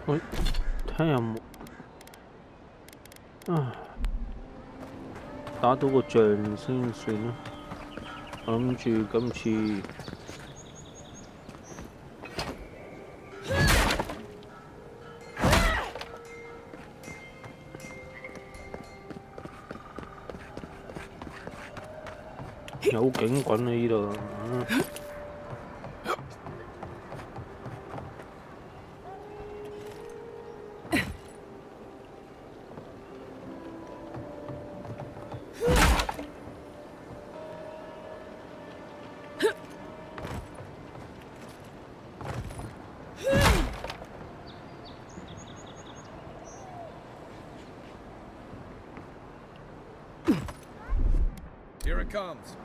喂，睇下有冇啊？打到個象先算啦。我諗住今次有警棍喺呢度。Here it comes.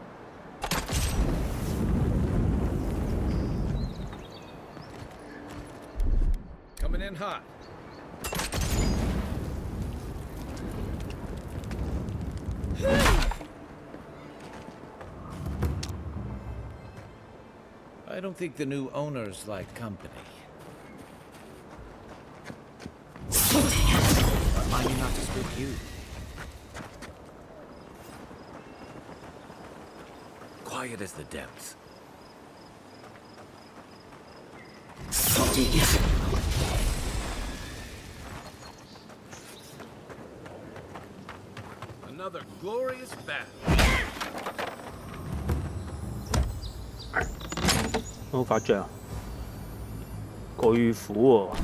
Coming in hot. I don't think the new owners like company. Remind me not to spook you. Quiet as the depths. Another glorious battle. 好發著啊！巨虎喎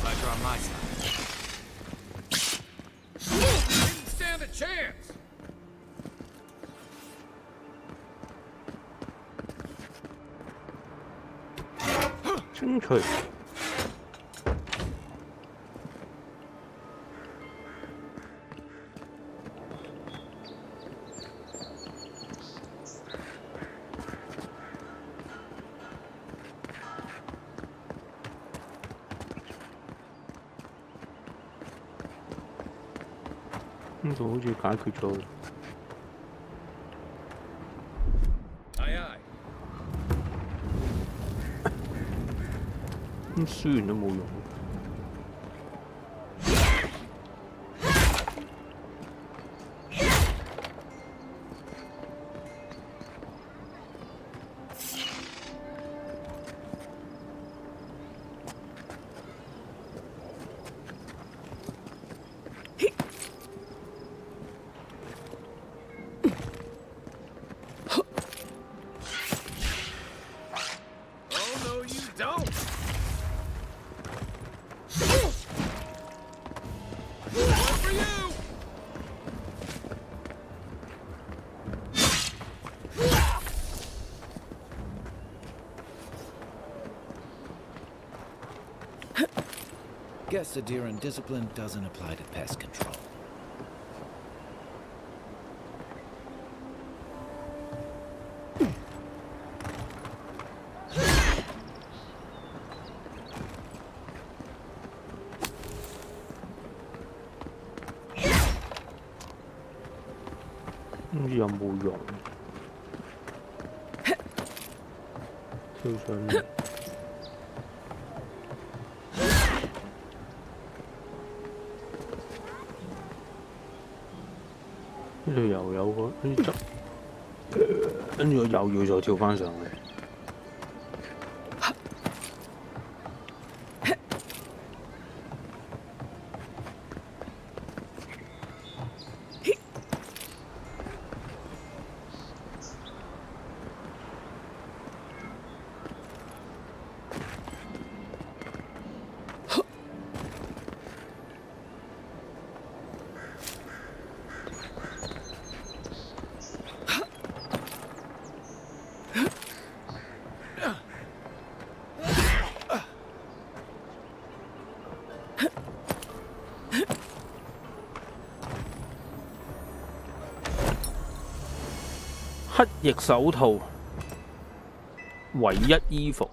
！Pleasure on my side. Didn't stand a chance. 清除。呢度好似解決咗。Aye aye. 咁輸完都冇用。Guess Adiran discipline doesn't apply to pest control.又冇用，跳上嚟。呢度又有個呢執，跟住我又要再跳翻上去。翼手套，唯一衣服。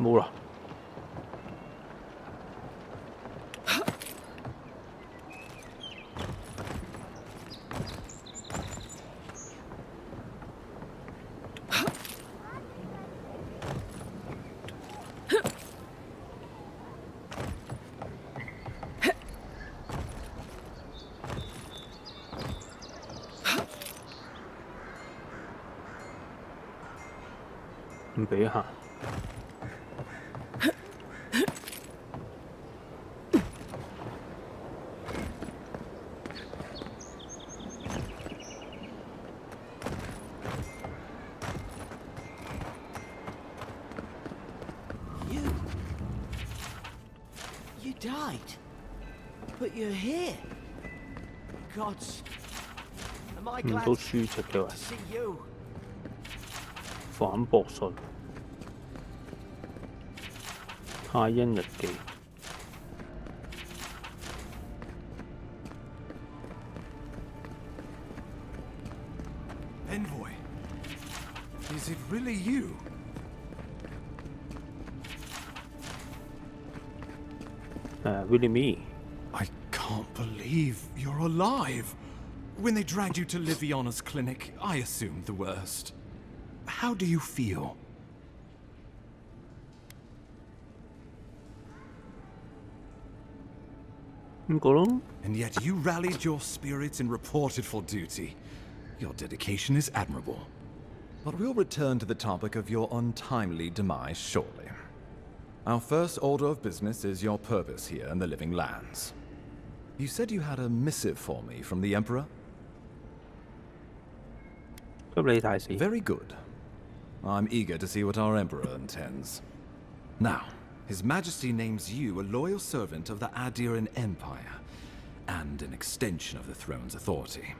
冇啦。唔俾行。You died, but you're here. Gods, am I 唔 glad 到書籍嘅 to 喎， see you? 反駁信，太陰日記。Envoy, is it really you? Really me？ I can't believe you're alive. When they dragged you to Liviana's clinic, I assumed the worst. How do you feel? And yet you rallied your spirits and reported for duty. Your dedication is admirable. But we'll return to the topic of your untimely demise shortly. Our first order of business is your purpose here in the Living Lands. You said you had a missive for me from the Emperor? 咁你太死。 Very good. I'm eager to see what our Emperor intends. Now, His Majesty names you a loyal servant of the Adiran Empire, and an extension of the throne's authority.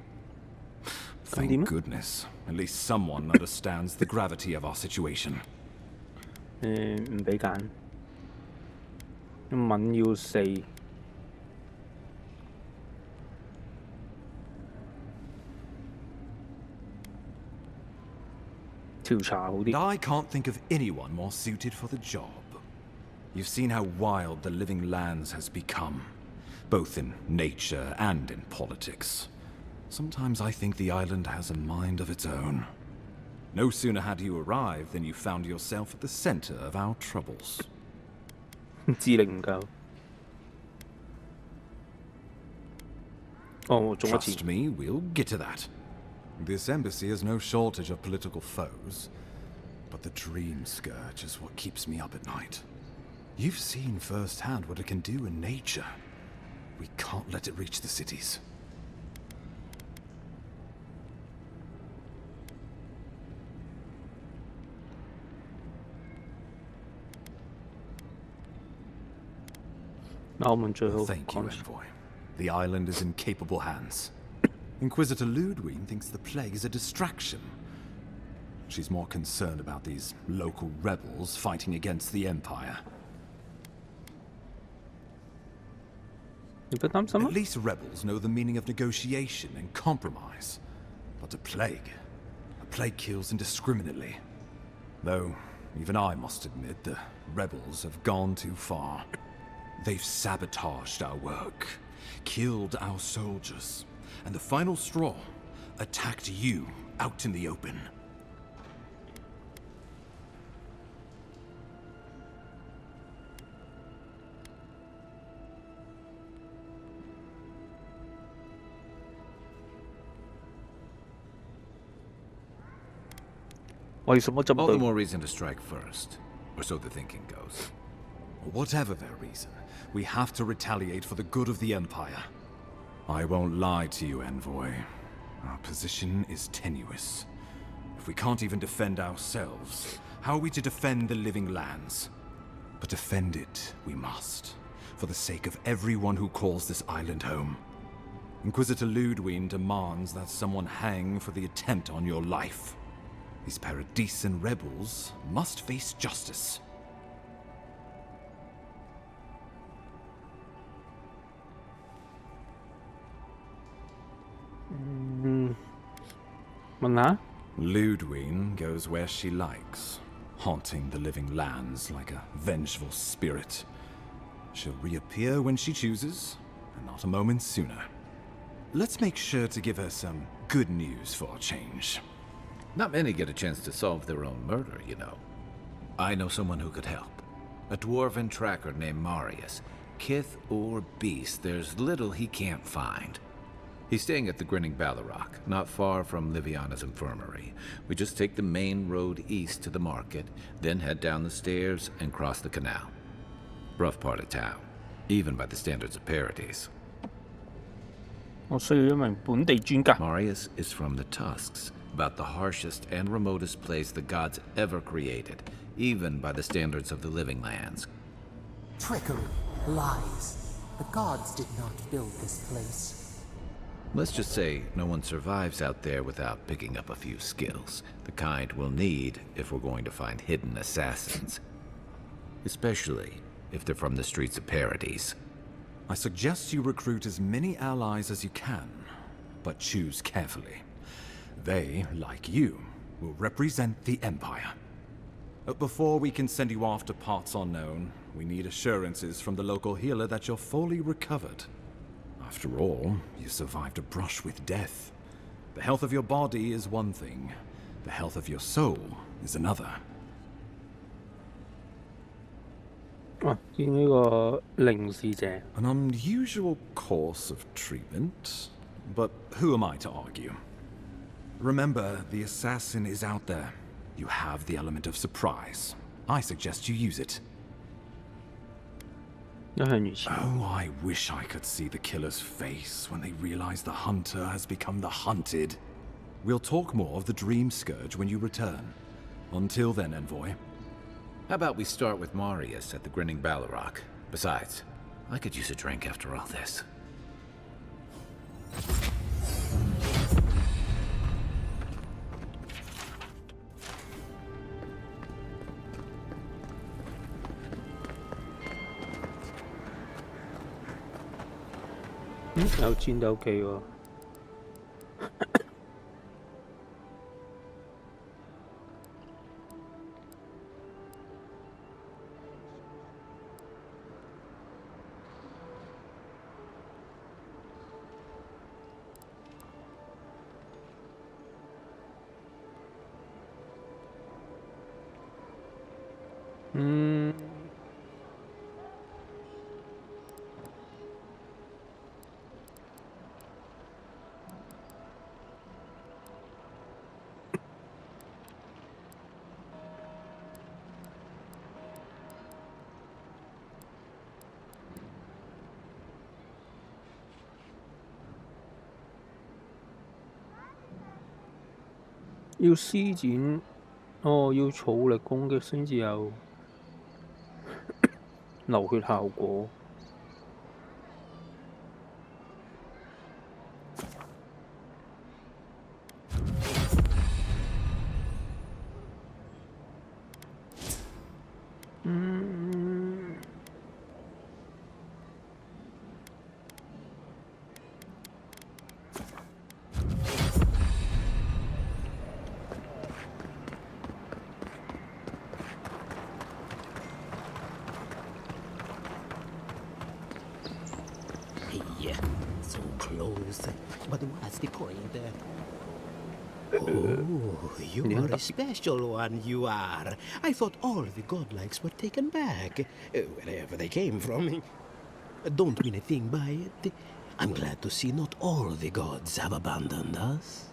Thank goodness. At least someone understands the gravity of our situation. 唔俾揀。敏要4。調查好啲。 I can't think of anyone more suited for the job. You've seen how wild the Living Lands has become, both in nature and in politics. Sometimes I think the island has a mind of its own. No sooner had you arrived than you found yourself at the center of our troubles. 智力唔夠。哦，中一次。 Trust me, we'll get to that. This embassy has no shortage of political foes, but the dream scourge is what keeps me up at night. You've seen firsthand what it can do in nature. We can't let it reach the cities. Thank you, Envoy. The island is in capable hands. Inquisitor Ludwig thinks the plague is a distraction. She's more concerned about these local rebels fighting against the Empire. At least rebels know the meaning of negotiation and compromise. But a plague kills indiscriminately. Though, even I must admit, the rebels have gone too far. They've sabotaged our work, killed our soldiers, and the final straw, attacked you out in the open. All the more reason to strike first, or so the thinking goes. Whatever their reason, we have to retaliate for the good of the Empire. I won't lie to you, Envoy. Our position is tenuous. If we can't even defend ourselves, how are we to defend the Living Lands? But defend it we must, for the sake of everyone who calls this island home. Inquisitor Ludwig demands that someone hang for the attempt on your life. These Paradisian rebels must face justice. 問下 Ludwine goes where she likes, haunting the living lands like a vengeful spirit. She'll reappear when she chooses, and not a moment sooner. Let's make sure to give her some good news for a change. Not many get a chance to solve their own murder, you know. I know someone who could help. A dwarven tracker named Marius. Kith or beast, there's little he can't find. He's staying at the Grinning Ballarrock, not far from Liviana's infirmary. We just take the main road east to the market, then head down the stairs and cross the canal. Rough part of town, even by the standards of Paradise. 我需要一名本地專家。 Marius is from the Tusks, about the harshest and remotest place the gods ever created, even by the standards of the living lands. Trickery, lies. The gods did not build this place. Let's just say no one survives out there without picking up a few skills, the kind we'll need if we're going to find hidden assassins. Especially if they're from the streets of Paradise. I suggest you recruit as many allies as you can, but choose carefully. They, like you, will represent the Empire. Before we can send you off to parts unknown, we need assurances from the local healer that you're fully recovered. After all, you survived a brush with death. The health of your body is one thing. The health of your soul is another. 見呢個靈視者。 An unusual course of treatment, but who am I to argue? Remember, the assassin is out there. You have the element of surprise. I suggest you use it. 一向如此。 Oh, I wish I could see the killer's face when they realize the hunter has become the hunted. We'll talk more of the Dream Scourge when you return. Until then, Envoy. How about we start with Marius at the Grinning Ballarrock? Besides, I could use a drink after all this. Ừ, 有戰鬥機喎。要施展，哦，要儲力攻擊先至有流血效果。Hey, so close. But what's the point? Oh, you are a special one, you are. I thought all the godlikes were taken back, wherever they came from. Don't mean a thing by it. I'm glad to see not all the gods have abandoned us.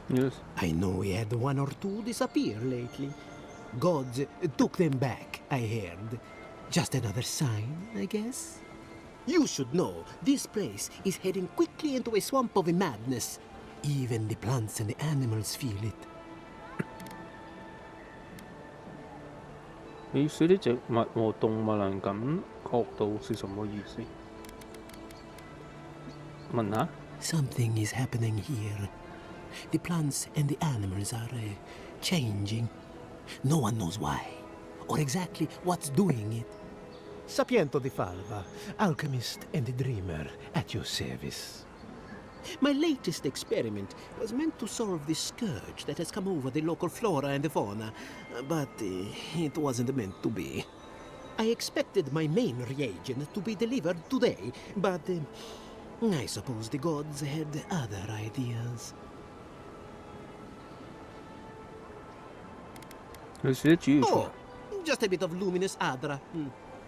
Yes. I know we had one or two disappear lately. Gods took them back, I heard. Just another sign, I guess. You should know, this place is heading quickly into a swamp of madness. Even the plants and the animals feel it. 你說啲植物和動物能感覺到是什麼意思？問下。 Something is happening here. the plants and the animals are changing. No one knows why, or exactly what's doing it. Sapiento di Falva, alchemist and dreamer, at your service. My latest experiment was meant to solve the scourge that has come over the local flora and the fauna, but it wasn't meant to be. I expected my main reagent to be delivered today, but I suppose the gods had other ideas. 有时煮嘢錯 Oh, just a bit of luminous adra.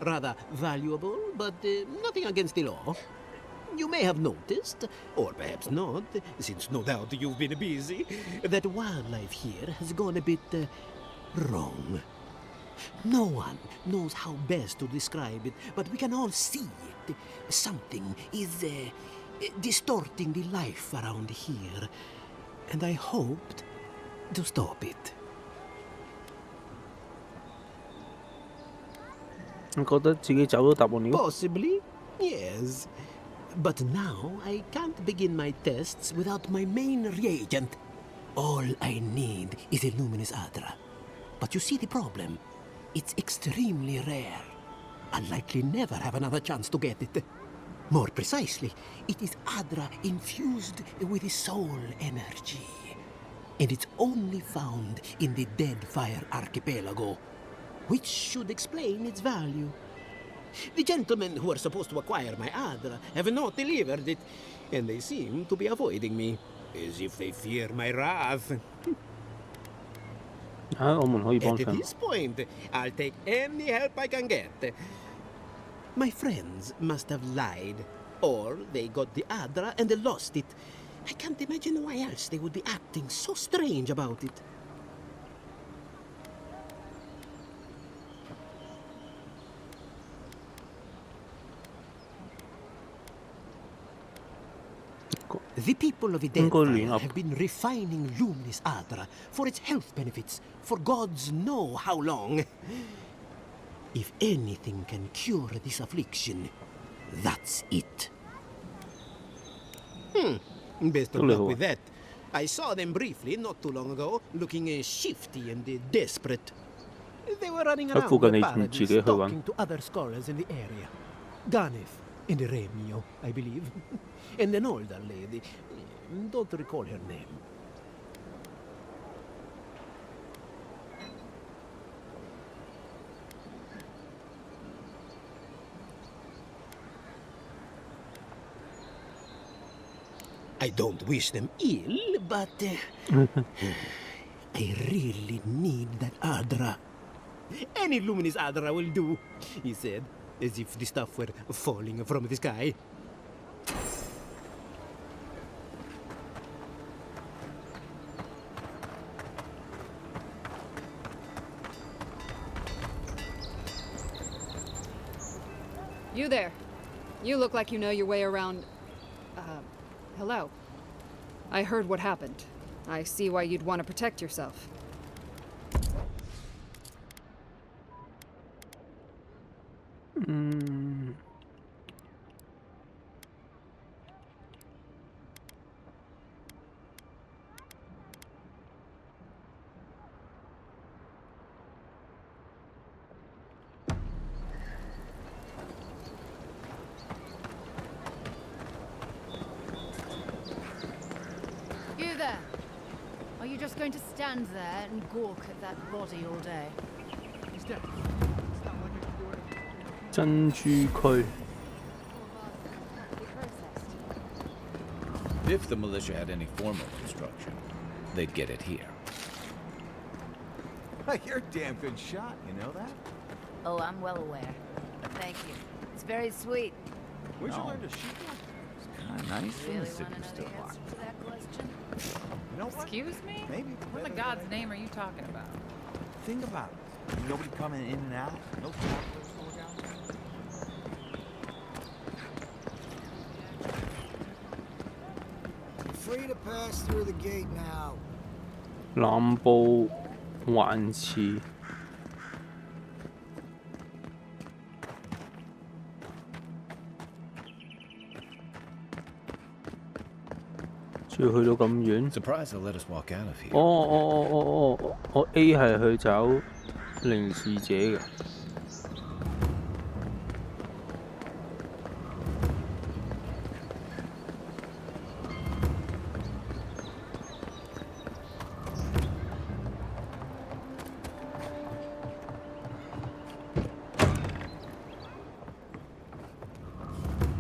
Rather valuable, but nothing against the law. You may have noticed, or perhaps not, since no doubt you've been busy, that wildlife here has gone a bit wrong. No one knows how best to describe it, but we can all see it. Something is distorting the life around here, and I hoped to stop it. 你覺得自己找到答案了？ Possibly, yes. But now I can't begin my tests without my main reagent. All I need is a luminous adra. But you see the problem? It's extremely rare. I'll likely never have another chance to get it. More precisely, it is adra infused with soul energy. And it's only found in the Deadfire Archipelago, which should explain its value. The gentlemen who are supposed to acquire my adra have not delivered it, and they seem to be avoiding me, as if they fear my wrath. 我們可以幫 At 襯。 this point, I'll take any help I can get. My friends must have lied, or they got the adra and they lost it. I can't imagine why else they would be acting so strange about it. The people of the Deadfire have been refining luminous adra for its health benefits for gods know how long. If anything can cure this affliction, that's it. Best of luck with that. I saw them briefly not too long ago, looking shifty and desperate. They were running around the paradise, talking to other scholars in the area. Ganef and Remio, I believe. And an older lady. Don't recall her name. I don't wish them ill, but I really need that adra. Any luminous adra will do, he said, as if the stuff were falling from the sky. You there. You look like you know your way around... hello. I heard what happened. I see why you'd want to protect yourself. You there? Are you just going to stand there and gawk at that body all day? He's dead. 珍珠區 If the militia had any formal construction, they'd get it here. You're a damn good shot, you know that? Oh, I'm well aware. Thank you. It's very sweet. Where'd you No. learn to shoot like that? It's kind of nice in Really the city want to know still the locked. answer to that question? You know what? Excuse me? Maybe. What in the God's name are you talking about? Think about it. Nobody coming in and out. No travelers to look out. Free to pass through the gate now. 南部環池要去到咁遠？ Surprised they'll let us walk out of here. 我 A 係去找凝視者嘅。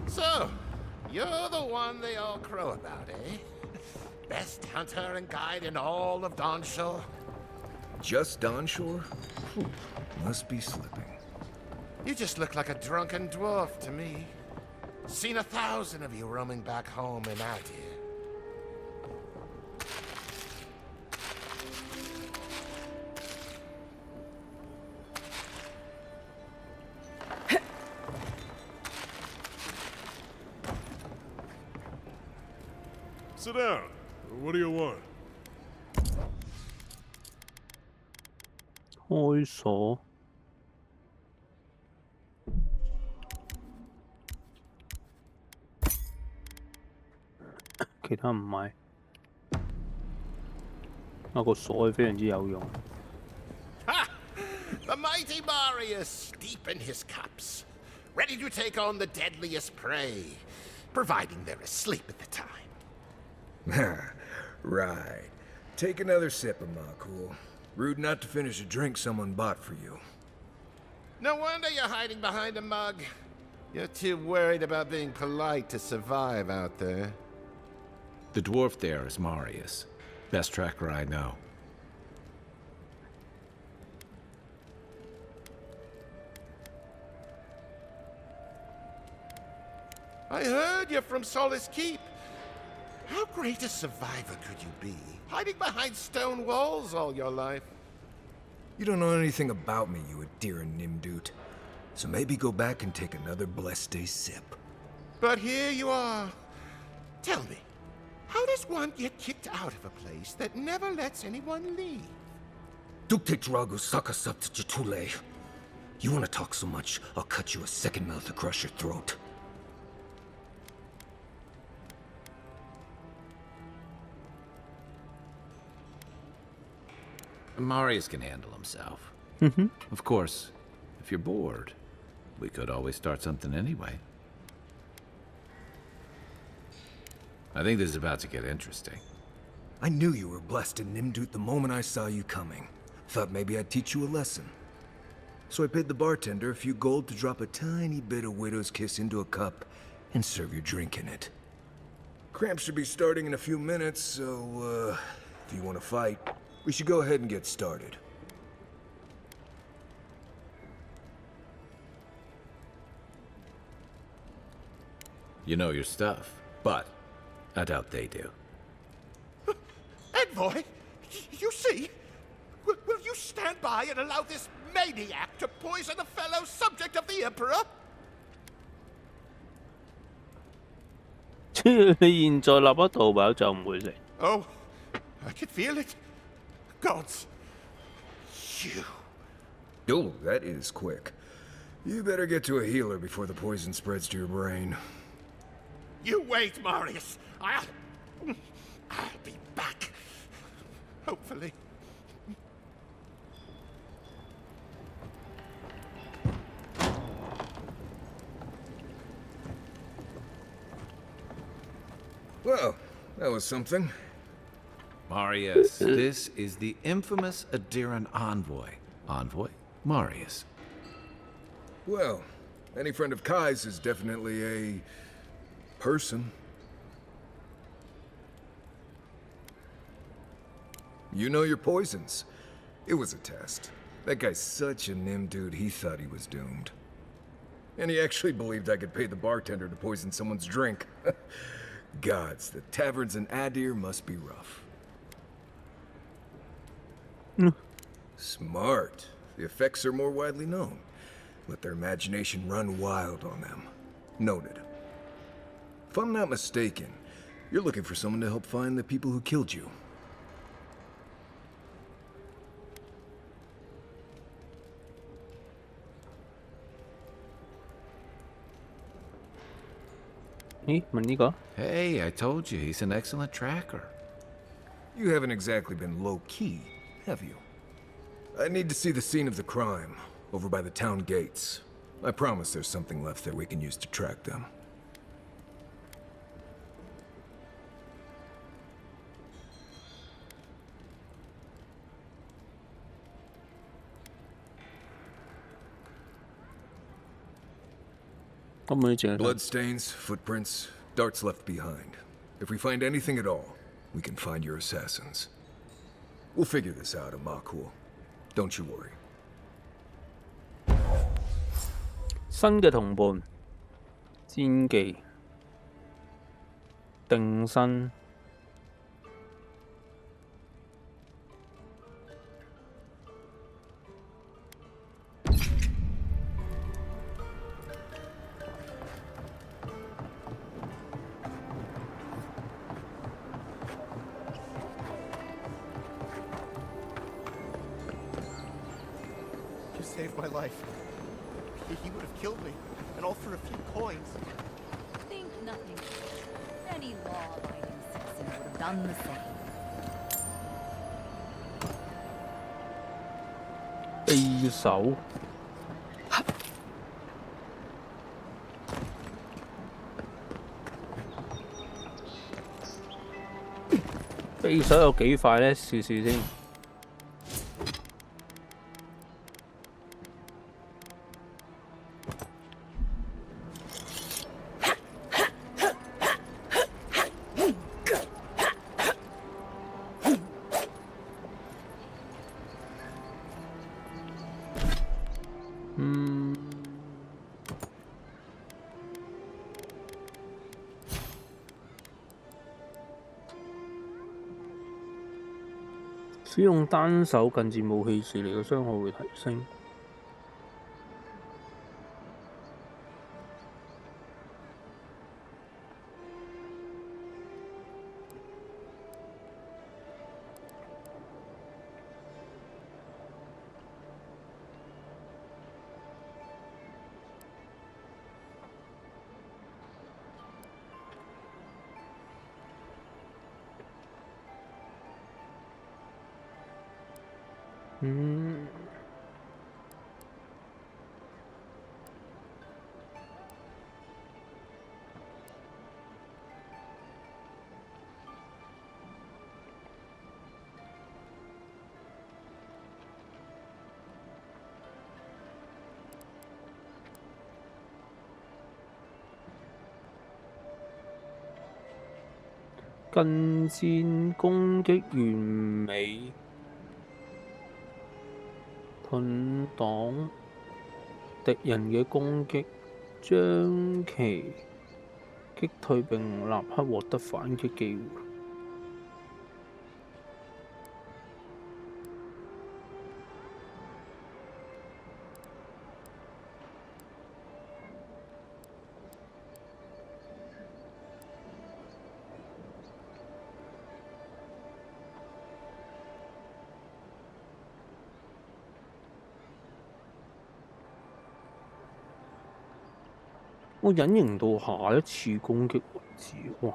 So, you're the one they all crow about, eh? Best hunter and guide in all of Dawnshore? Just Dawnshore? Must be slipping. You just look like a drunken dwarf to me. Seen 1,000 of you roaming back home in Adir. Sit down. What do you want? 開鎖。其他唔買。個鎖係非常之有用。Ha! The mighty Marius, deep in his cups, ready to take on the deadliest prey, providing they're asleep at the time. Right. Take another sip of my cool. Rude not to finish a drink someone bought for you. No wonder you're hiding behind a mug. You're too worried about being polite to survive out there. The dwarf there is Marius. Best tracker I know. I heard you're from Solace Keep. How great a survivor could you be, hiding behind stone walls all your life? You don't know anything about me, you Adiran Nimdut. So maybe go back and take another blessed day sip. But here you are. Tell me, how does one get kicked out of a place that never lets anyone leave? Duktetragu Sakasat Jatule. You want to talk so much, I'll cut you a second mouth across your throat. Marius can handle himself. Of course, if you're bored, we could always start something anyway. I think this is about to get interesting. I knew you were blessed in Nimdut the moment I saw you coming. Thought maybe I'd teach you a lesson. So I paid the bartender a few gold to drop a tiny bit of Widow's Kiss into a cup and serve your drink in it. Cramps should be starting in a few minutes, so, if you want to fight, we should go ahead and get started. You know your stuff, but I doubt they do. Envoy, you see? Will you stand by and allow this maniac to poison a fellow subject of the Emperor? 你現在立一逃跑就唔會食。Oh, I can feel it. Gods, you. Oh, that is quick. You better get to a healer before the poison spreads to your brain. You wait, Marius. I'll be back. Hopefully. Well, that was something. Marius, this is the infamous Adiran envoy. Envoy Marius. Well, any friend of Kai's is definitely a person. You know your poisons. It was a test. That guy's such a nim dude, he thought he was doomed. And he actually believed I could pay the bartender to poison someone's drink. Gods, the taverns in Adir must be rough. Smart. The effects are more widely known. Let their imagination run wild on them. Noted. If I'm not mistaken, you're looking for someone to help find the people who killed you. 咦，問呢個？ Hey, I told you he's an excellent tracker. You haven't exactly been low-key, have you? I need to see the scene of the crime, over by the town gates. I promise there's something left there we can use to track them. Bloodstains, footprints, darts left behind. If we find anything at all, we can find your assassins. We'll figure this out, Amakul. Don't you worry. 新嘅同伴，戰技，定身。Just saved my life. He would have killed me, and all for a few coins. Think nothing. Any law-abiding citizen would have done the same. 匕首。匕首有幾快呢？試試先。使用單手近戰武器時，你嘅傷害會提升。近戰攻擊完美，盾擋敵人嘅攻擊，將其擊退並立刻獲得反擊機會。我隱形到下一次攻擊為止，哇！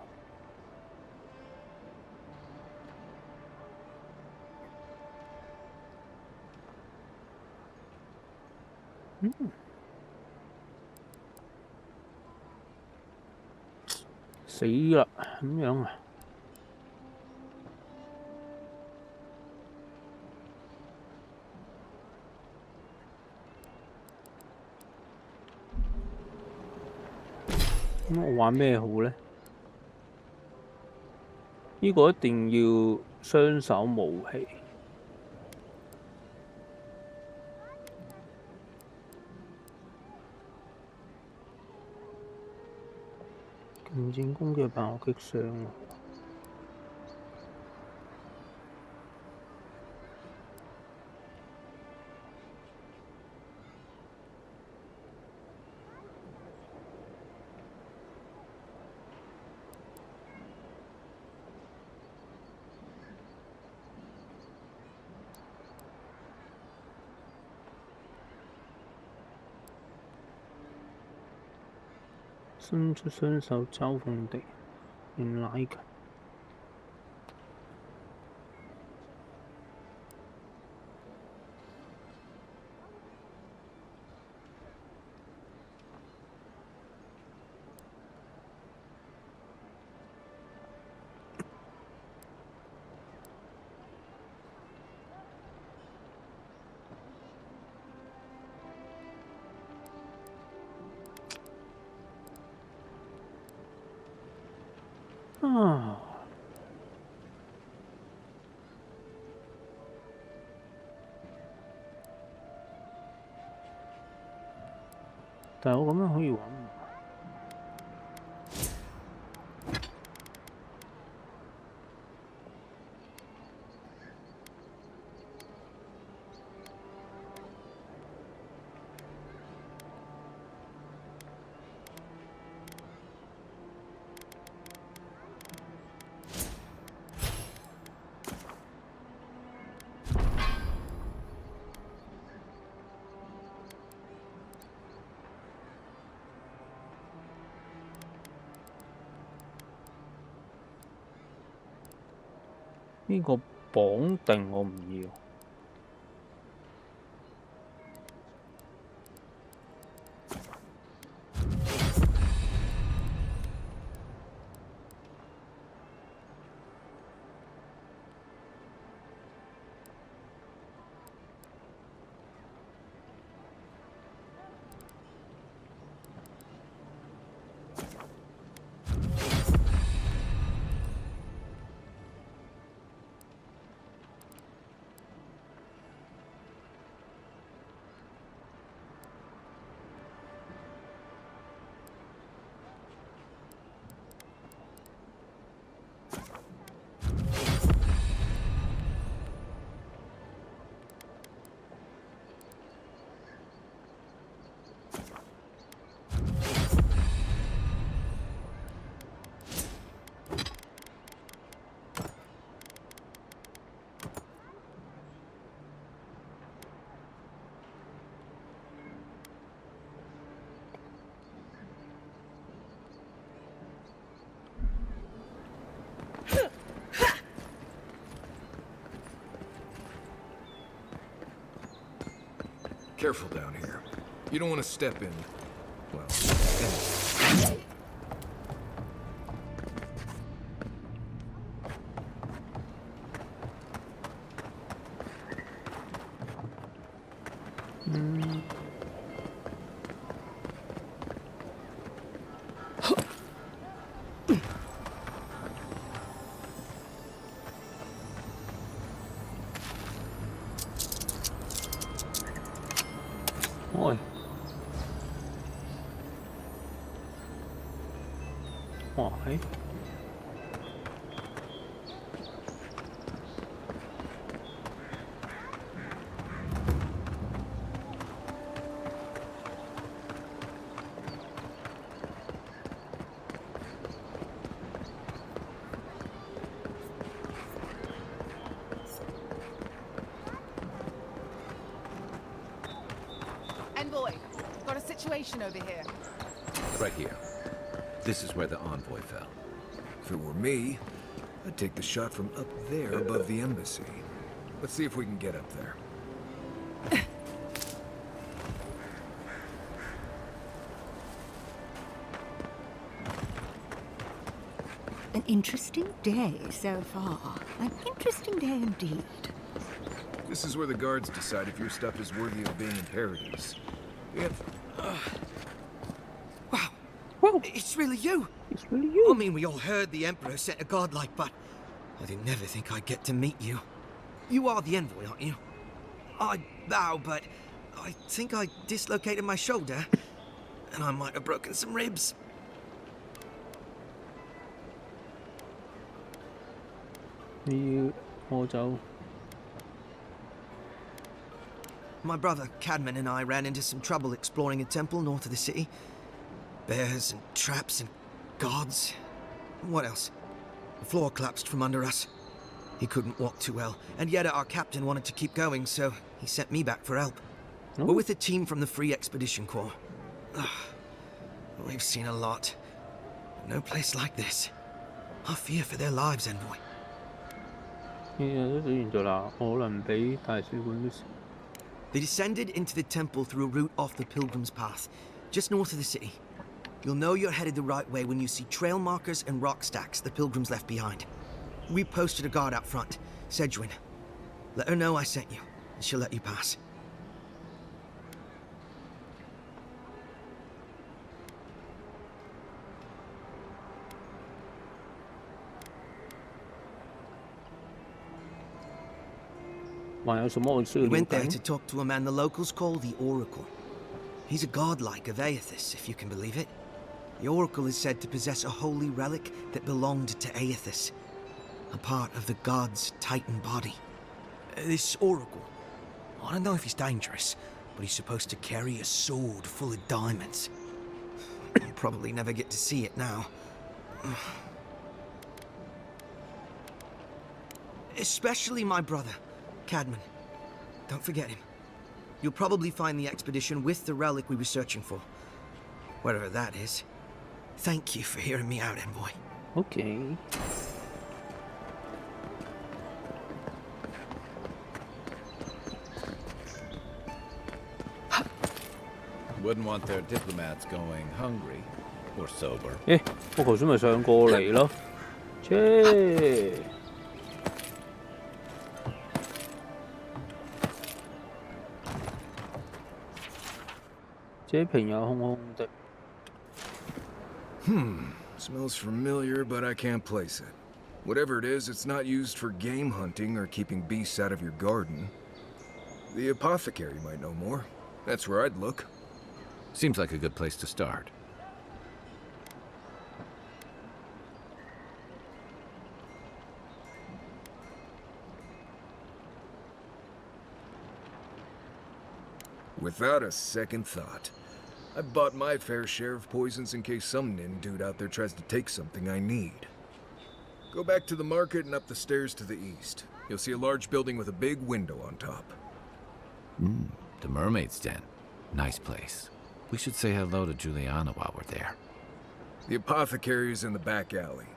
死啦！咁樣啊？咁我玩咩好呢？呢個一定要雙手武器。近戰攻擊爆擊傷啊！伸出雙手嘲諷敵人，拉近。啊！但係我咁樣可以揾唔？呢個綁定我唔要。Careful down here. You don't want to step in. Well,喂，哇係。Envoy, got a situation over here. Right here. This is where the envoy fell. if it were me, I'd take the shot from up there above the embassy. Let's see if we can get up there. An interesting day so far. An interesting day indeed. This is where the guards decide if your stuff is worthy of being in paradise. Yep. Wow. Whoa. It's really you. It's really you. I mean, we all heard the Emperor sent a godlike, but I didn't never think I'd get to meet you. You are the envoy, aren't you? I bow, but I think I dislocated my shoulder, and I might have broken some ribs. My brother, Cadman, and I ran into some trouble exploring a temple north of the city. Bears and traps and guards. What else? The floor collapsed from under us. He couldn't walk too well, and yet our captain wanted to keep going, so he sent me back for help. We're with a team from the Free Expedition Corps. We've seen a lot. No place like this. I fear for their lives, Envoy. 呢個都完咗啦，可能俾大使館啲。They descended into the temple through a route off the Pilgrim's Path, just north of the city. You'll know you're headed the right way when you see trail markers and rock stacks the Pilgrims left behind. We posted a guard out front, Sedgwin. Let her know I sent you, and she'll let you pass. We went there to talk to a man the locals call the Oracle. He's a godlike of Aethys, if you can believe it. The Oracle is said to possess a holy relic that belonged to Aethys, a part of the god's titan body. This Oracle, I don't know if he's dangerous, but he's supposed to carry a sword full of diamonds. You'll probably never get to see it now. Especially my brother, Cadman. Don't forget him. You'll probably find the expedition with the relic we were searching for. Whatever that is. Thank you for hearing me out, Envoy. Okay. Wouldn't want their diplomats going hungry or sober. 我頭先咪上過嚟咯，切！這瓶有空空的。Smells familiar, but I can't place it. Whatever it is, it's not used for game hunting or keeping beasts out of your garden. The apothecary might know more. That's where I'd look. Seems like a good place to start. Without a second thought. I've bought my fair share of poisons in case some nin dude out there tries to take something I need. Go back to the market and up the stairs to the east. You'll see a large building with a big window on top. The Mermaid's Den. Nice place. We should say hello to Juliana while we're there. The apothecary is in the back alley.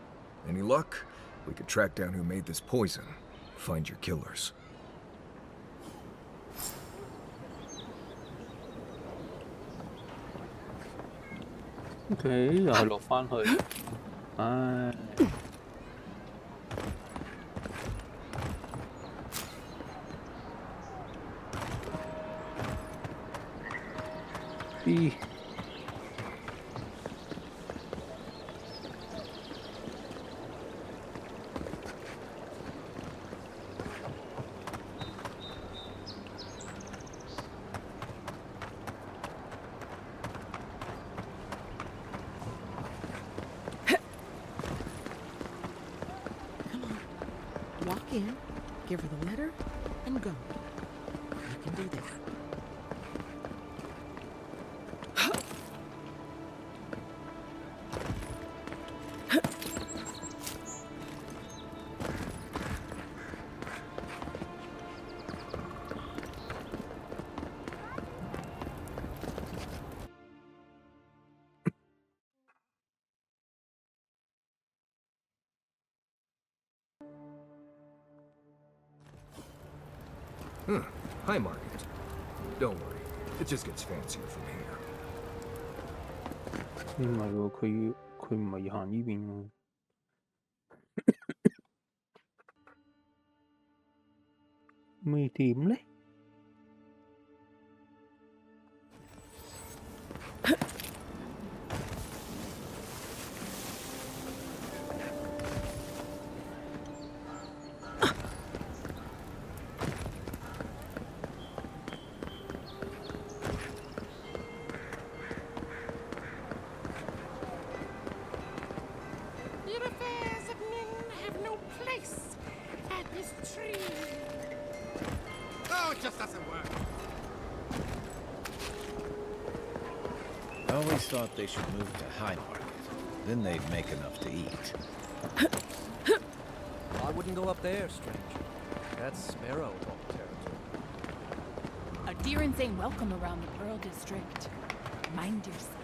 Any luck? We could track down who made this poison. Find your killers. OK，又係落返去，唉。B。Walk in, give her the letter, and go. You can do that. Hi, Margaret. Don't worry. It just gets fancier from here. 唔係喎，佢唔係行呢邊喎。咪點咧？I always thought they should move to High Market. Then they'd make enough to eat. I wouldn't go up there, stranger. That's Sparrow Hawk territory. A Deerins ain't welcome around the Pearl District. Mind yourself.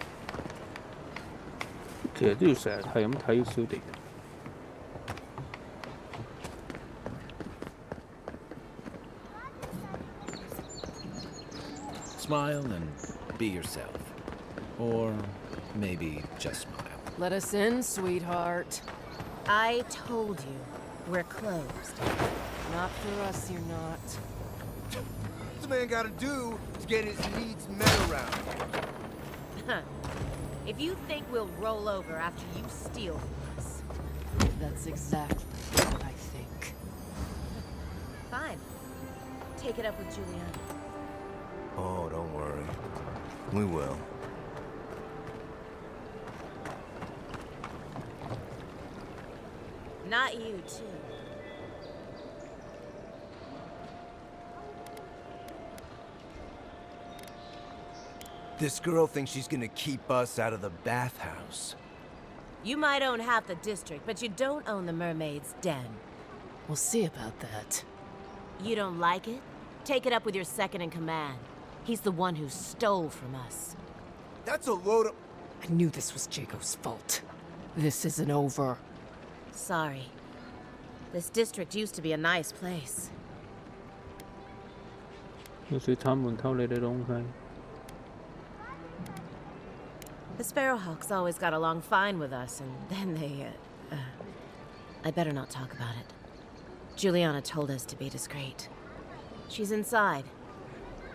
其實都要成日係咁睇小弟。Smile and be yourself. Or maybe just smile. Let us in, sweetheart. I told you, we're closed. Not for us, you're not. What's the man gotta do to get his needs met around here? If you think we'll roll over after you steal from us... That's exactly what I think. Fine. Take it up with Juliana. Oh, don't worry. We will. Not you, too. This girl thinks she's gonna keep us out of the bathhouse. You might own half the district, but you don't own the mermaid's den. We'll see about that. You don't like it? Take it up with your second in command. He's the one who stole from us. That's a load of... I knew this was Jaco's fault. This isn't over. Sorry. This district used to be a nice place. 要水產門偷你哋東西。 The Sparrowhawks always got along fine with us, and then they, I better not talk about it. Juliana told us to be discreet. She's inside.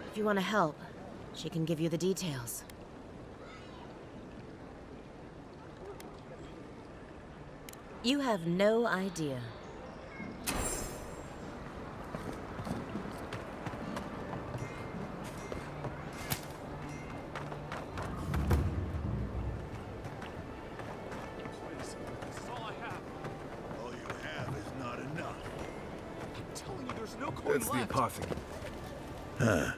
If you want to help, she can give you the details. You have no idea. That's the apothecary. Huh.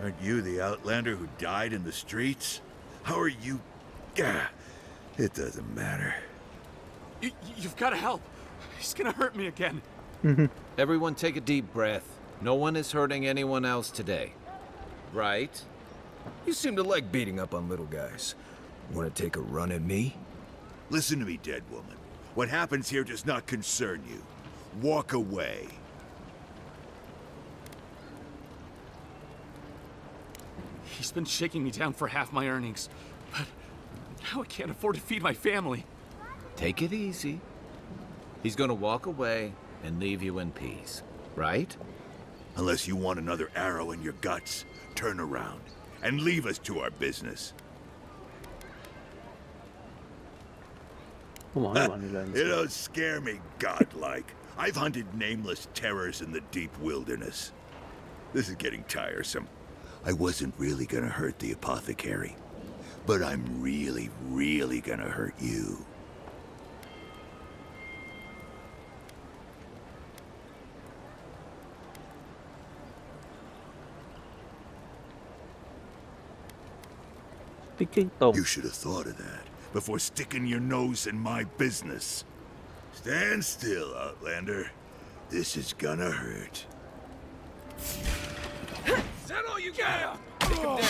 Aren't you the outlander who died in the streets? How are you... It doesn't matter. You've got to help. He's gonna hurt me again. Everyone take a deep breath. No one is hurting anyone else today. Right? You seem to like beating up on little guys. Want to take a run at me? Listen to me, dead woman. What happens here does not concern you. Walk away. He's been shaking me down for half my earnings, but now I can't afford to feed my family. Take it easy. He's gonna walk away and leave you in peace, right? Unless you want another arrow in your guts, turn around and leave us to our business. You don't scare me, godlike. I've hunted nameless terrors in the deep wilderness. This is getting tiresome. I wasn't really gonna hurt the apothecary, but I'm really, really gonna hurt you. You should have thought of that before sticking your nose in my business. Stand still, Outlander. This is gonna hurt. Is that all you got? Take him down.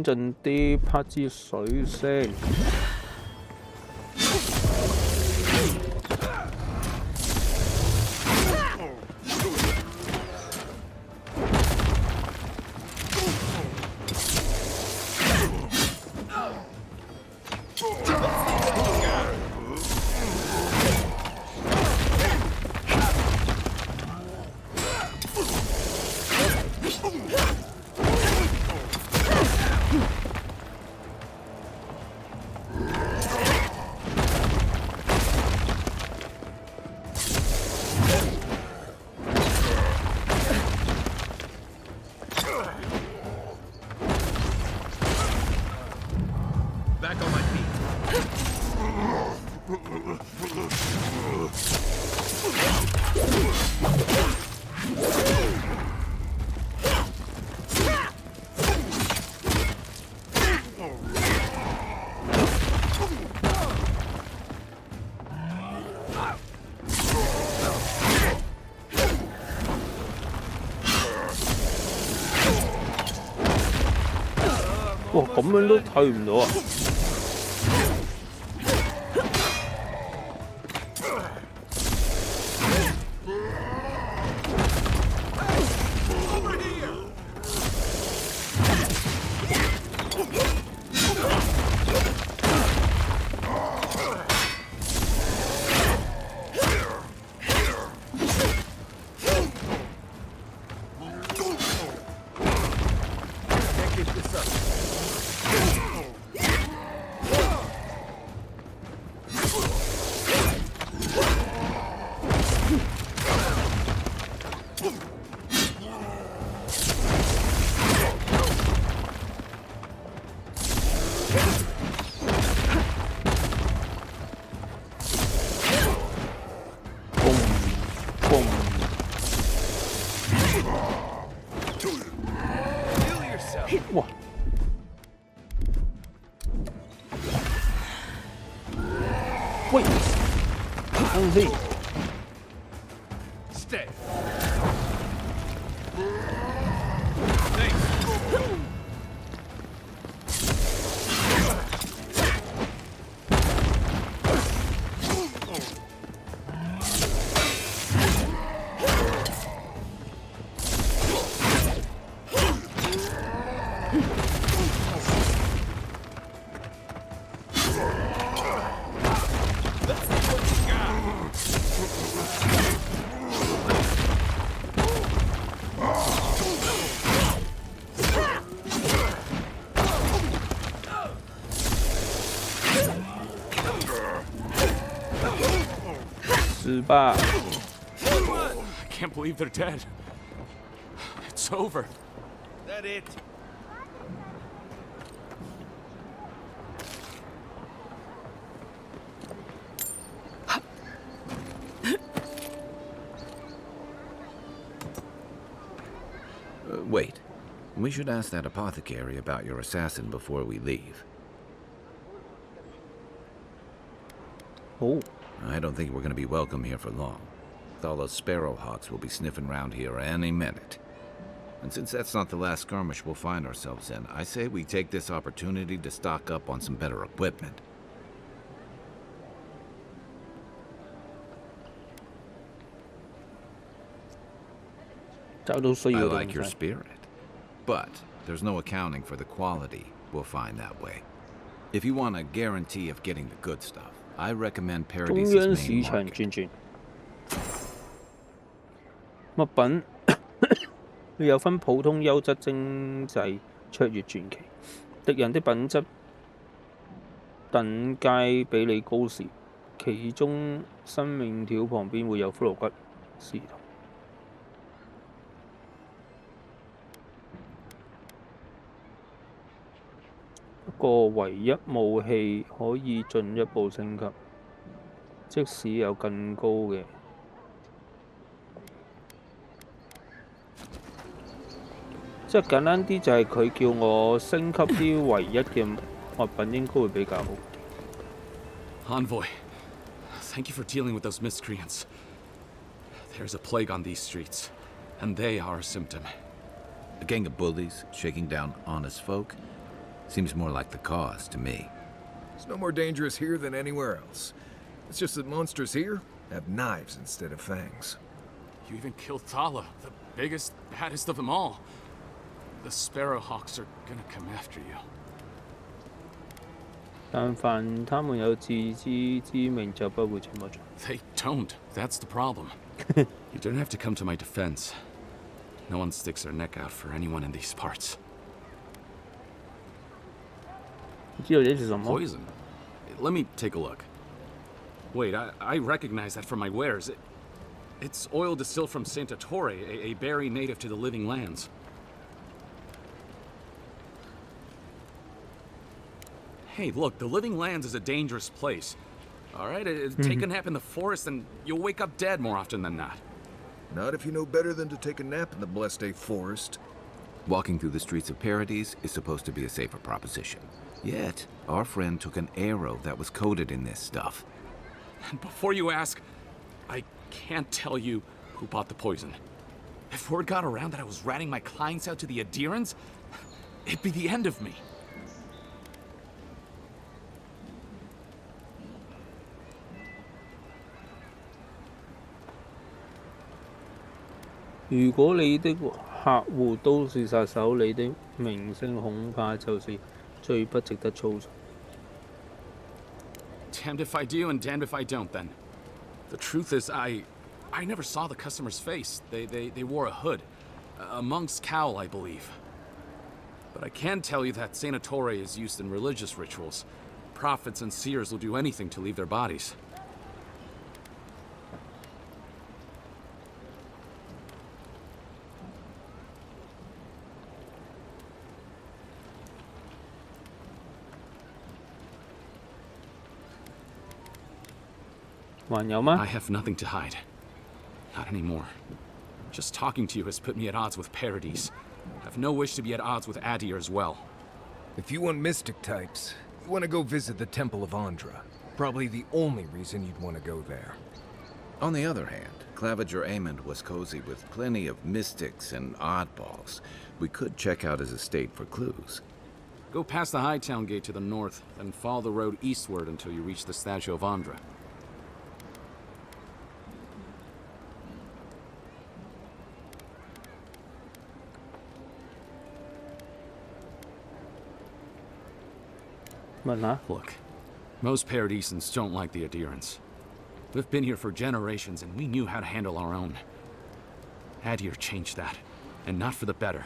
穩陣啲，拍支水先。哇，咁樣都睇唔到啊！哇！喂，等陣先。Stay. I can't believe they're dead. It's over. That it? Wait. We should ask that apothecary about your assassin before we leave. Oh. I don't think we're going to be welcome here for long. All those sparrowhawks will be sniffing around here any minute. And since that's not the last skirmish we'll find ourselves in, I say we take this opportunity to stock up on some better equipment. I like your spirit. But there's no accounting for the quality we'll find that way. If you want a guarantee of getting the good stuff, I recommend Paradise's main market. 物品有分普通、優質、精製、卓越、傳奇。敵人的品質等階比你高時，其中生命條旁邊會有骷髏骨絲頭。不過唯一武器可以進一步升級，即使有更高嘅。即係簡單啲就係佢叫我升級啲唯一嘅物品應該會比較好。Envoy, thank you for dealing with those miscreants. There's a plague on these streets, and they are a symptom. A gang of bullies shaking down honest folk? Seems more like the cause to me. It's no more dangerous here than anywhere else. It's just that monsters here have knives instead of fangs. You even killed Thala, the biggest, baddest of them all. The Sparrowhawks are gonna come after you. 但凡他們有自知之明，就不會這麼做。They don't. That's the problem. You don't have to come to my defense. No one sticks their neck out for anyone in these parts. 你知道這是什麼 Poison. Let me take a look. Wait, I recognize that from my wares. It's oil distilled from Santa Torre, a berry native to the Living Lands. Hey, look, the Living Lands is a dangerous place. All right, take a nap in the forest and you'll wake up dead more often than not. Not if you know better than to take a nap in the blessed A forest. Walking through the streets of Paradise is supposed to be a safer proposition. Yet, our friend took an arrow that was coated in this stuff. And before you ask, I can't tell you who bought the poison. If word got around that I was ratting my clients out to the adherents, it'd be the end of me. 如果你的客戶都是殺手，你的名聲恐怕就是最不值得操守。Damned if I do and damned if I don't, then. The truth is, I never saw the customer's face. They wore a hood. A monk's cowl, I believe. But I can tell you that Santa Torre is used in religious rituals. Prophets and seers will do anything to leave their bodies. I have nothing to hide. Not anymore. Just talking to you has put me at odds with Paradise. I have no wish to be at odds with Adir as well. If you want mystic types, you want to go visit the Temple of Andra. Probably the only reason you'd want to go there. On the other hand, Claviger Amond was cozy with plenty of mystics and oddballs. We could check out his estate for clues. Go past the Hightown Gate to the north, then follow the road eastward until you reach the statue of Andra. Look, most Paradisans don't like the adherents. We've been here for generations and we knew how to handle our own. Adir changed that, and not for the better.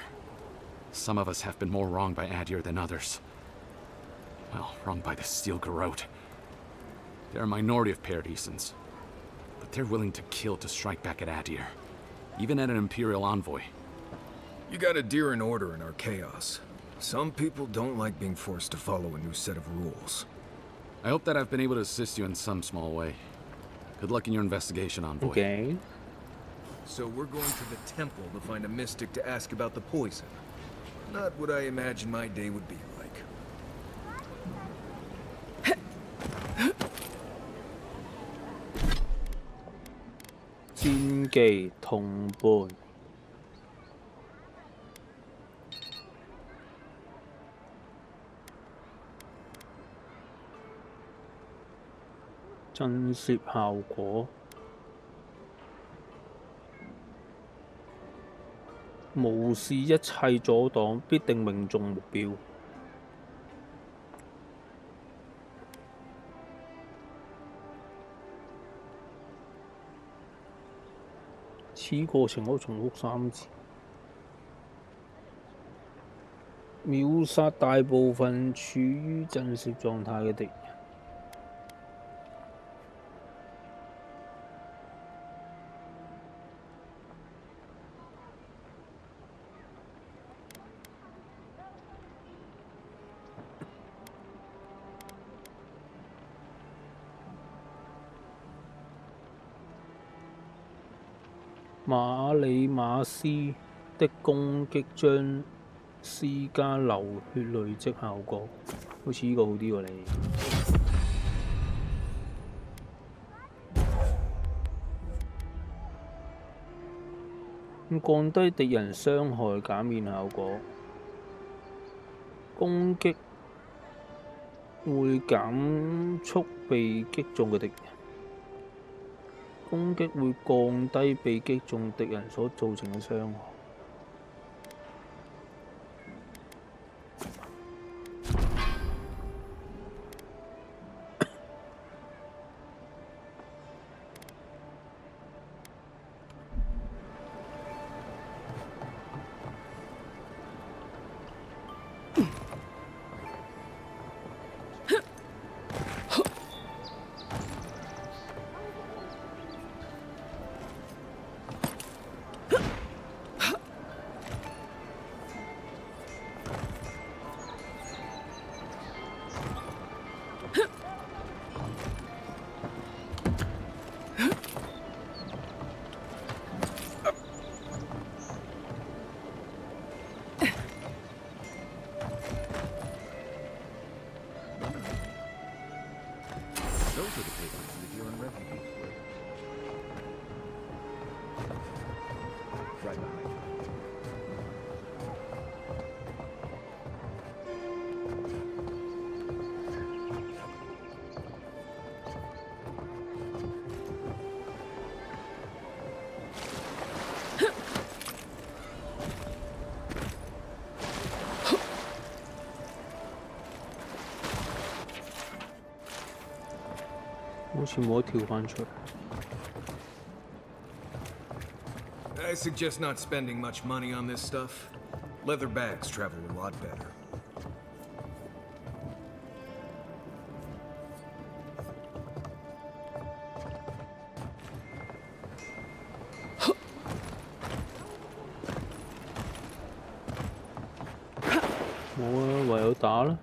Some of us have been more wronged by Adir than others. Well, wronged by the Steel Garrote. They're a minority of Paradisans, but they're willing to kill to strike back at Adir, even at an Imperial envoy. You got Adir in order in our chaos. Some people don't like being forced to follow a new set of rules. I hope that I've been able to assist you in some small way. Good luck in your investigation, Envoy. Okay. So we're going to the temple to find a mystic to ask about the poison. Not what I imagine my day would be like. 戰技同伴。震懾效果，無視一切阻擋，必定命中目標。此過程可重複3次，秒殺大部分處於震懾狀態嘅敵人。馬里馬斯的攻擊將施加流血累積效果，好似呢個好啲喎你。降低敵人傷害減免效果，攻擊會減速被擊中嘅敵人，攻擊會降低被擊中敵人所造成嘅傷害。Those are the papers that you're in refugees with. Right behind you. I suggest not spending much money on this stuff. Leather bags travel a lot better.冇啊，唯有打啦。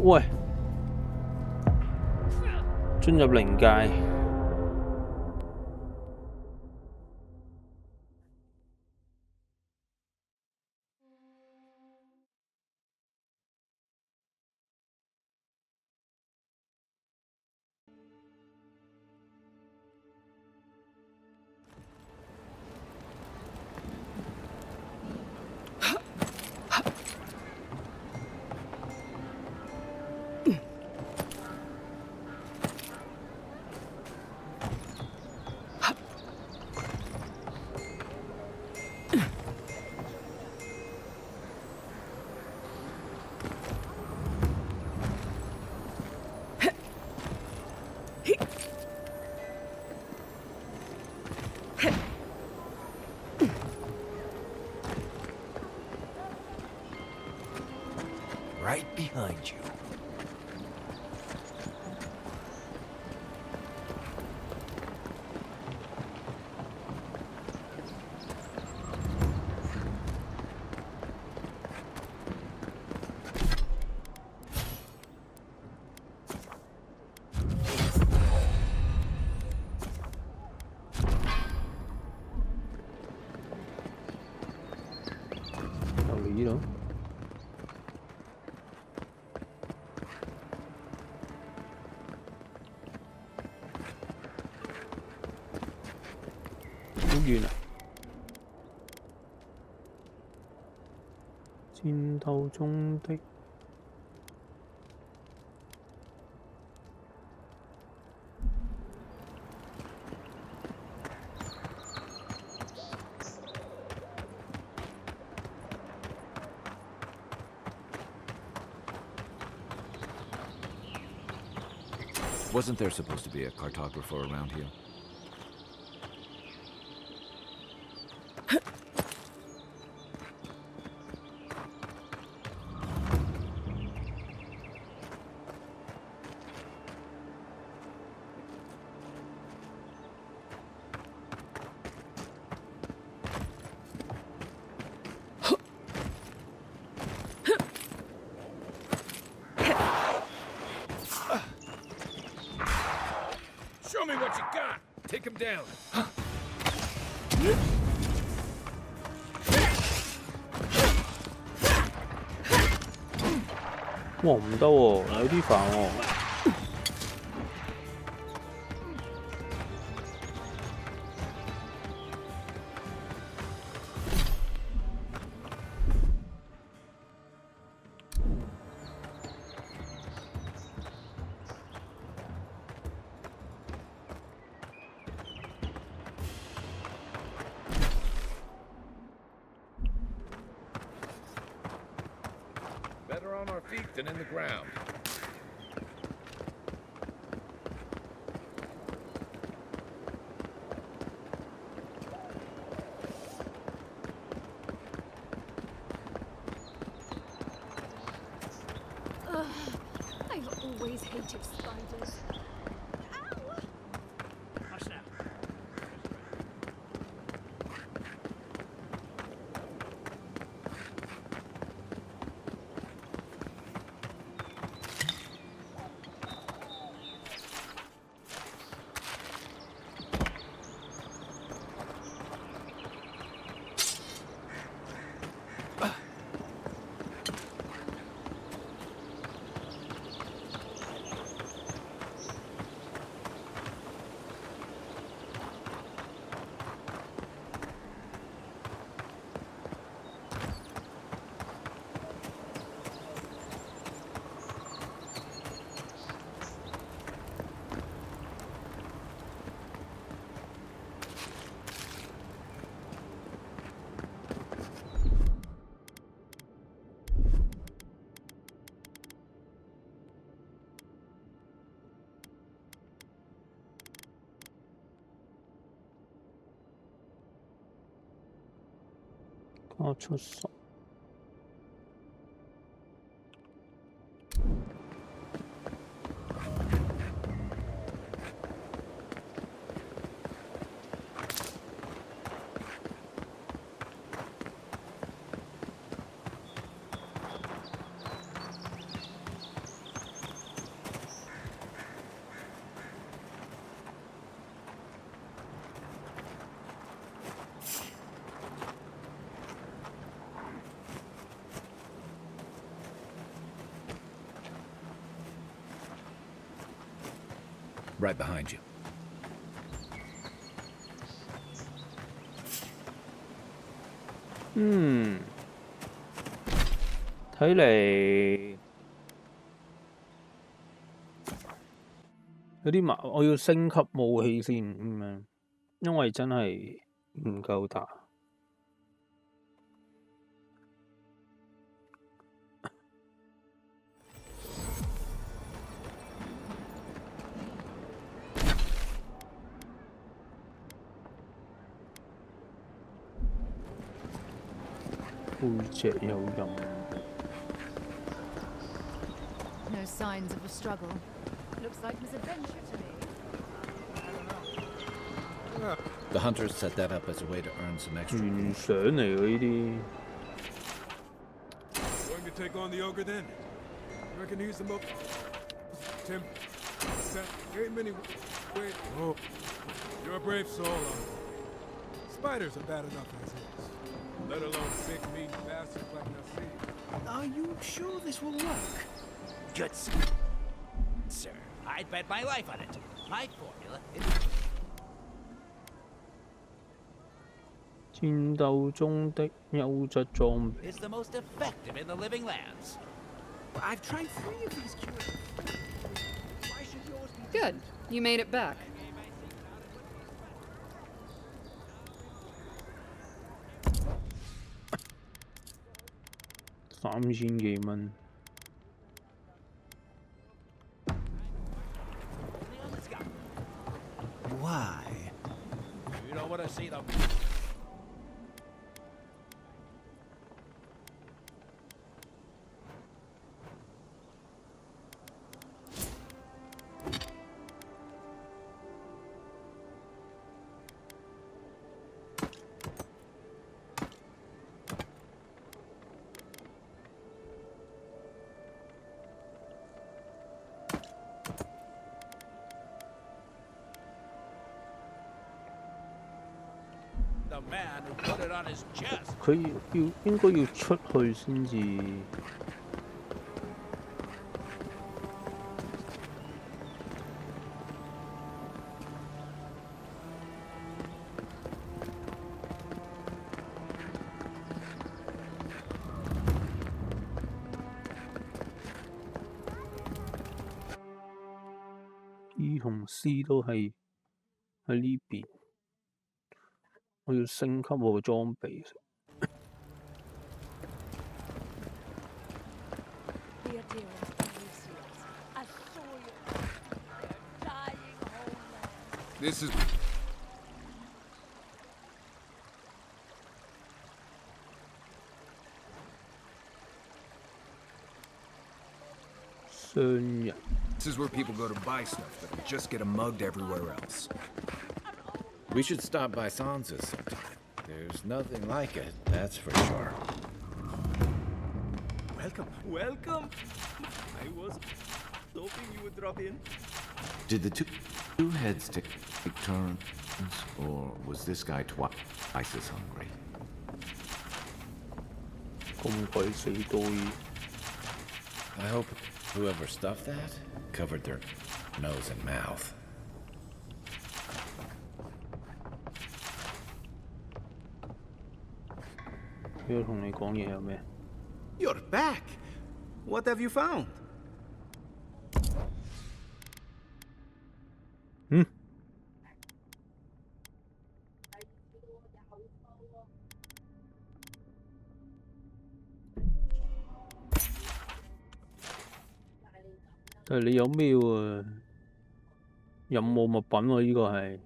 喂，進入靈界。Right behind you.戰鬥中的 Wasn't there supposed to be a cartographer around here? Show me what you got. Take him down. 哇，唔得喎，有啲煩喎。Better on our feet than in the ground. I've always hated spiders. Hush now.加出10。Right behind you. 睇嚟有啲麻，我要升級武器先咁樣，因為真係唔夠打。背脊有人。No signs of a struggle. Looks like misadventure to me. The hunters set that up as a way to earn some extra. 原相嚟嘅呢啲。Going to take on the ogre then? Reckon he's the most. Tim, that ain't many. Wait, oh, you're a brave soul. Spiders are bad enough as is. Let alone big mean bastards like Nassim. Are you sure this will work? Good, sir. I'd bet my life on it. My formula is... 戰鬥中的優質裝備。is the most effective in the living lands. I've tried 3 of these cures. Why should yours be... Good. You made it back. 3000幾蚊。Why? You don't want to see them. The man who put it on his chest. 佢應該要出去先至。E 同 C 都係喺呢邊。我要升級我嘅裝備。This is. 商人。This is where people go to buy stuff that'll just get them mugged everywhere else. We should stop by Sansa's sometime. There's nothing like it, that's for sure. Welcome, welcome. I was hoping you would drop in. Did the two heads take turns, or was this guy twice as hungry? 咁鬼死多嘢。 I hope whoever stuffed that covered their nose and mouth. You're back. What have you found? 但係你有咩喎？任務物品喎，呢個係。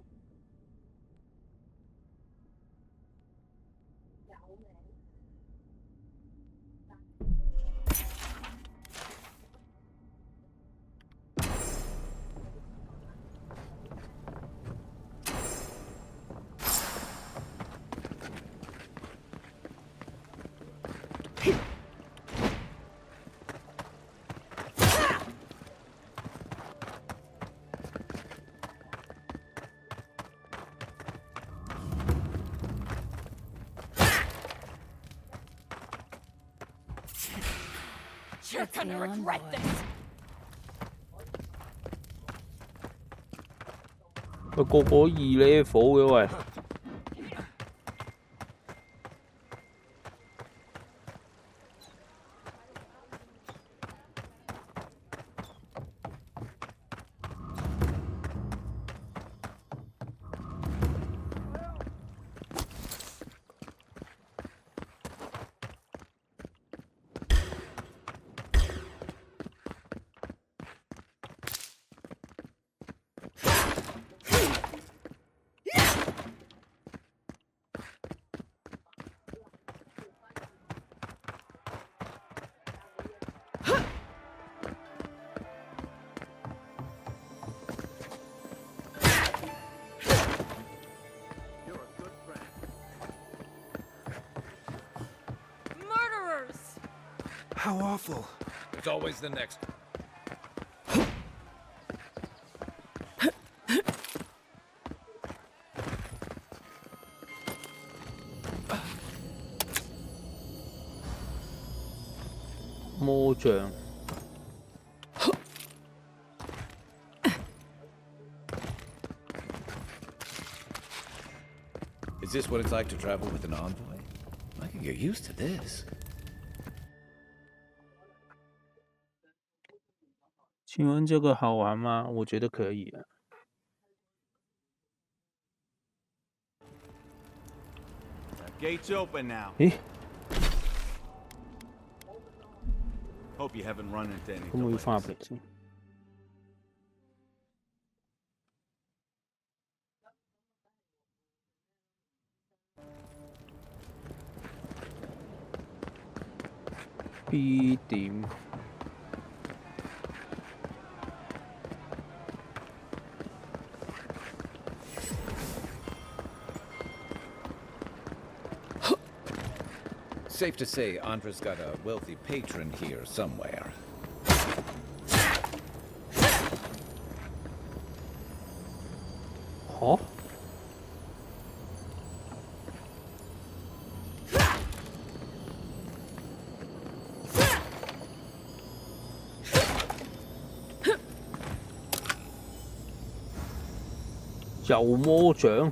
You're gonna regret this. 喂，個個2 level 嘅喂。How awful. There's always the next.魔杖。Is this what it's like to travel with an envoy? I can get used to this. 请问这个好玩吗？我觉得可以啊。Gates open now. 咦？ Hope you haven't run into any. 咁我要翻入嚟先。B 點。Safe to say, Andra's got a wealthy patron here somewhere. 嚇？又魔掌？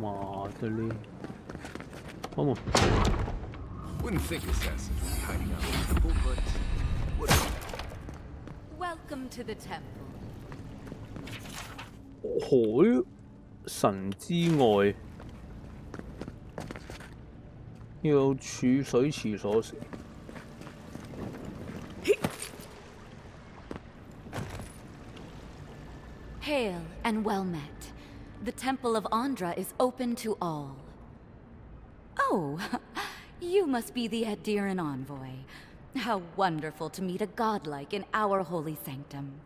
媽的嘞！Come on. Wouldn't think assassins would be hiding out in the temple, but whatever. Welcome to the temple. 海神之外，要有儲水池鎖匙。Hail and well met. The Temple of Andra is open to all. Oh, you must be the Adiran envoy. How wonderful to meet a godlike in our holy sanctum.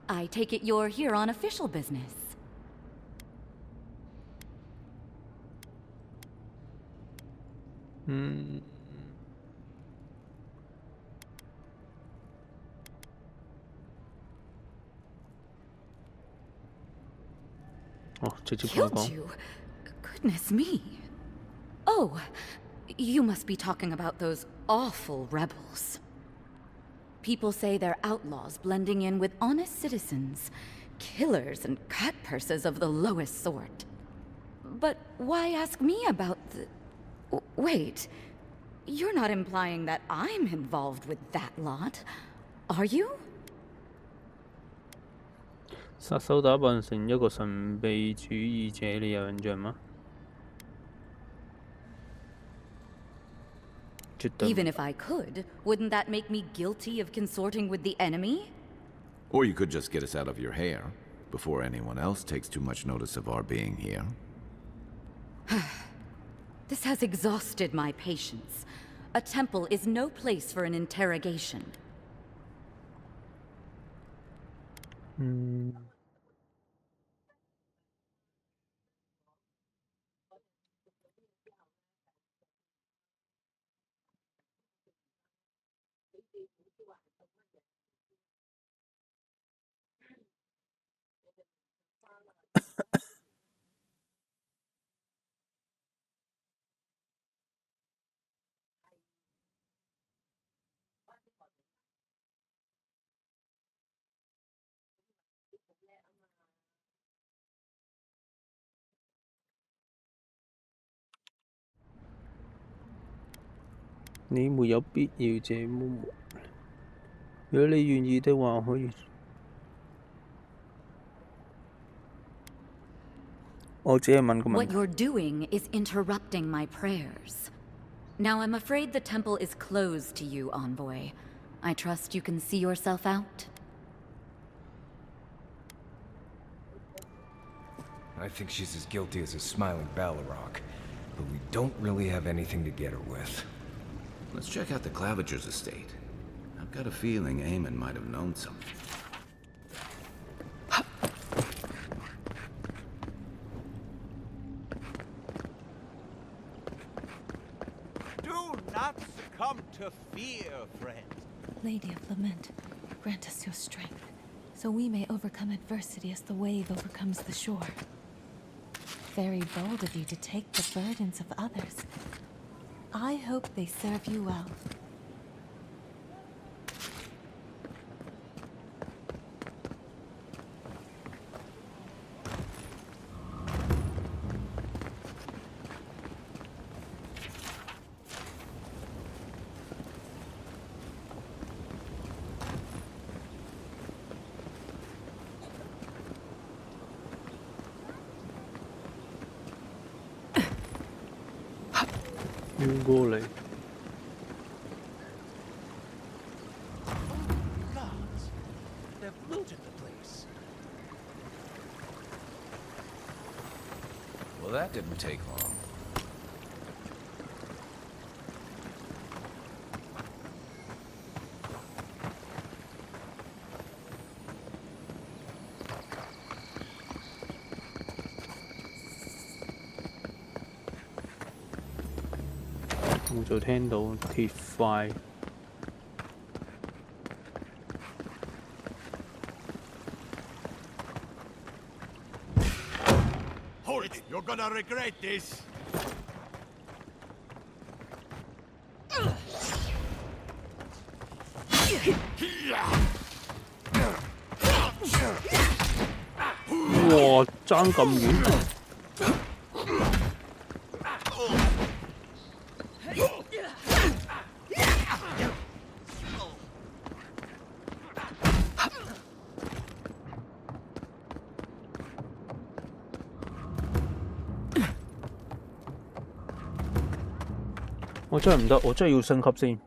I take it you're here on official business. Killed you? Goodness me. Oh, you must be talking about those awful rebels. People say they're outlaws blending in with honest citizens, killers and cutpurses of the lowest sort. But why ask me about the... Wait, you're not implying that I'm involved with that lot, are you? 殺手打扮成一個神秘主義者，你有印象嗎？ Even if I could, wouldn't that make me guilty of consorting with the enemy? Or you could just get us out of your hair before anyone else takes too much notice of our being here. This has exhausted my patience. A temple is no place for an interrogation.你沒有必要這麼忙。如果你願意的話，可以。我只係問個問 What 題。 you're doing is interrupting my prayers. Now I'm afraid the temple is closed to you, envoy. I trust you can see yourself out. I think she's as guilty as a smiling Balrog, but we don't really have anything to get her with. Let's check out the Claviger's estate. I've got a feeling Eamon might have known something. Do not succumb to fear, friend. Lady of Lament, grant us your strength, so we may overcome adversity as the wave overcomes the shore. Very bold of you to take the burdens of others. I hope they serve you well.過嚟。Gods, that didn't take long. 我就聽到鐵塊。Hold it! You're gonna regret this! 哇！爭咁遠。我真係唔得，我真係要升級先。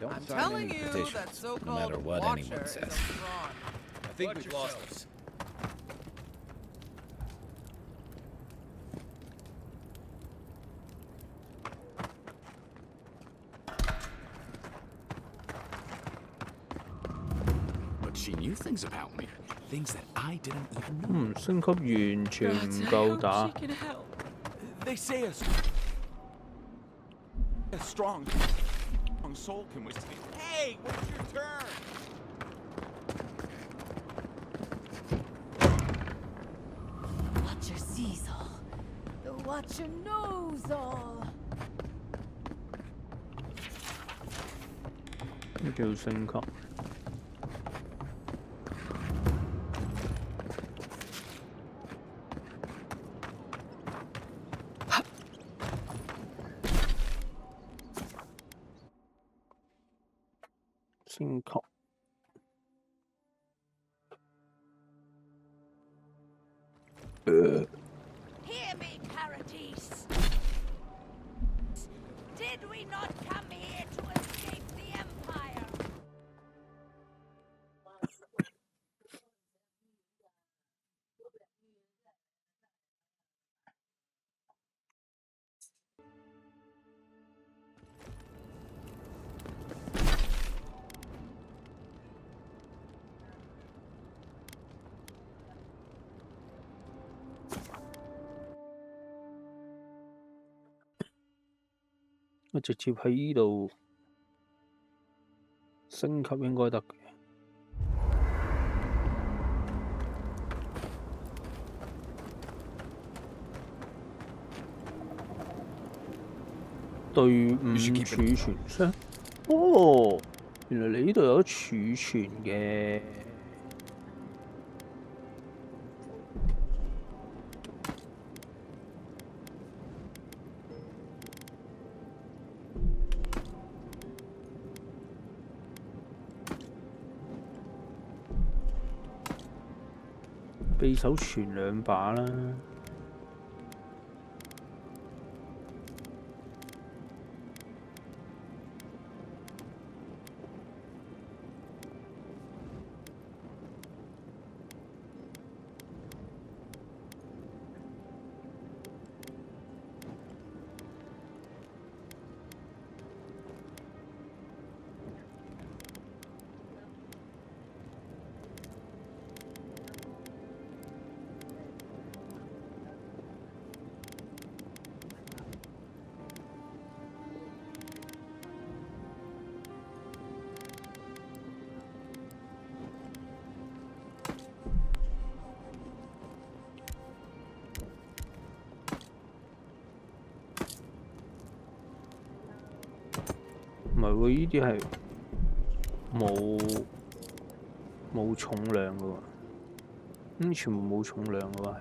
Don't sign any petitions, no matter what anyone says. I think we've lost us. But she knew things about me. Things that I didn't even know. 升級完全唔夠打。 They say a strong soul can withstand. Hey, what's your turn? Watcher sees all. The Watcher knows all. 呢叫升級。升級。Hear me, Paradise. Did we not come here to escape the Empire? 我直接喺呢度升級應該得嘅。隊伍儲存箱。哦，原來你呢度有得儲存嘅。 匕首存2把啦。唔係喎，呢啲係冇重量嘅喎，全部冇重量嘅喎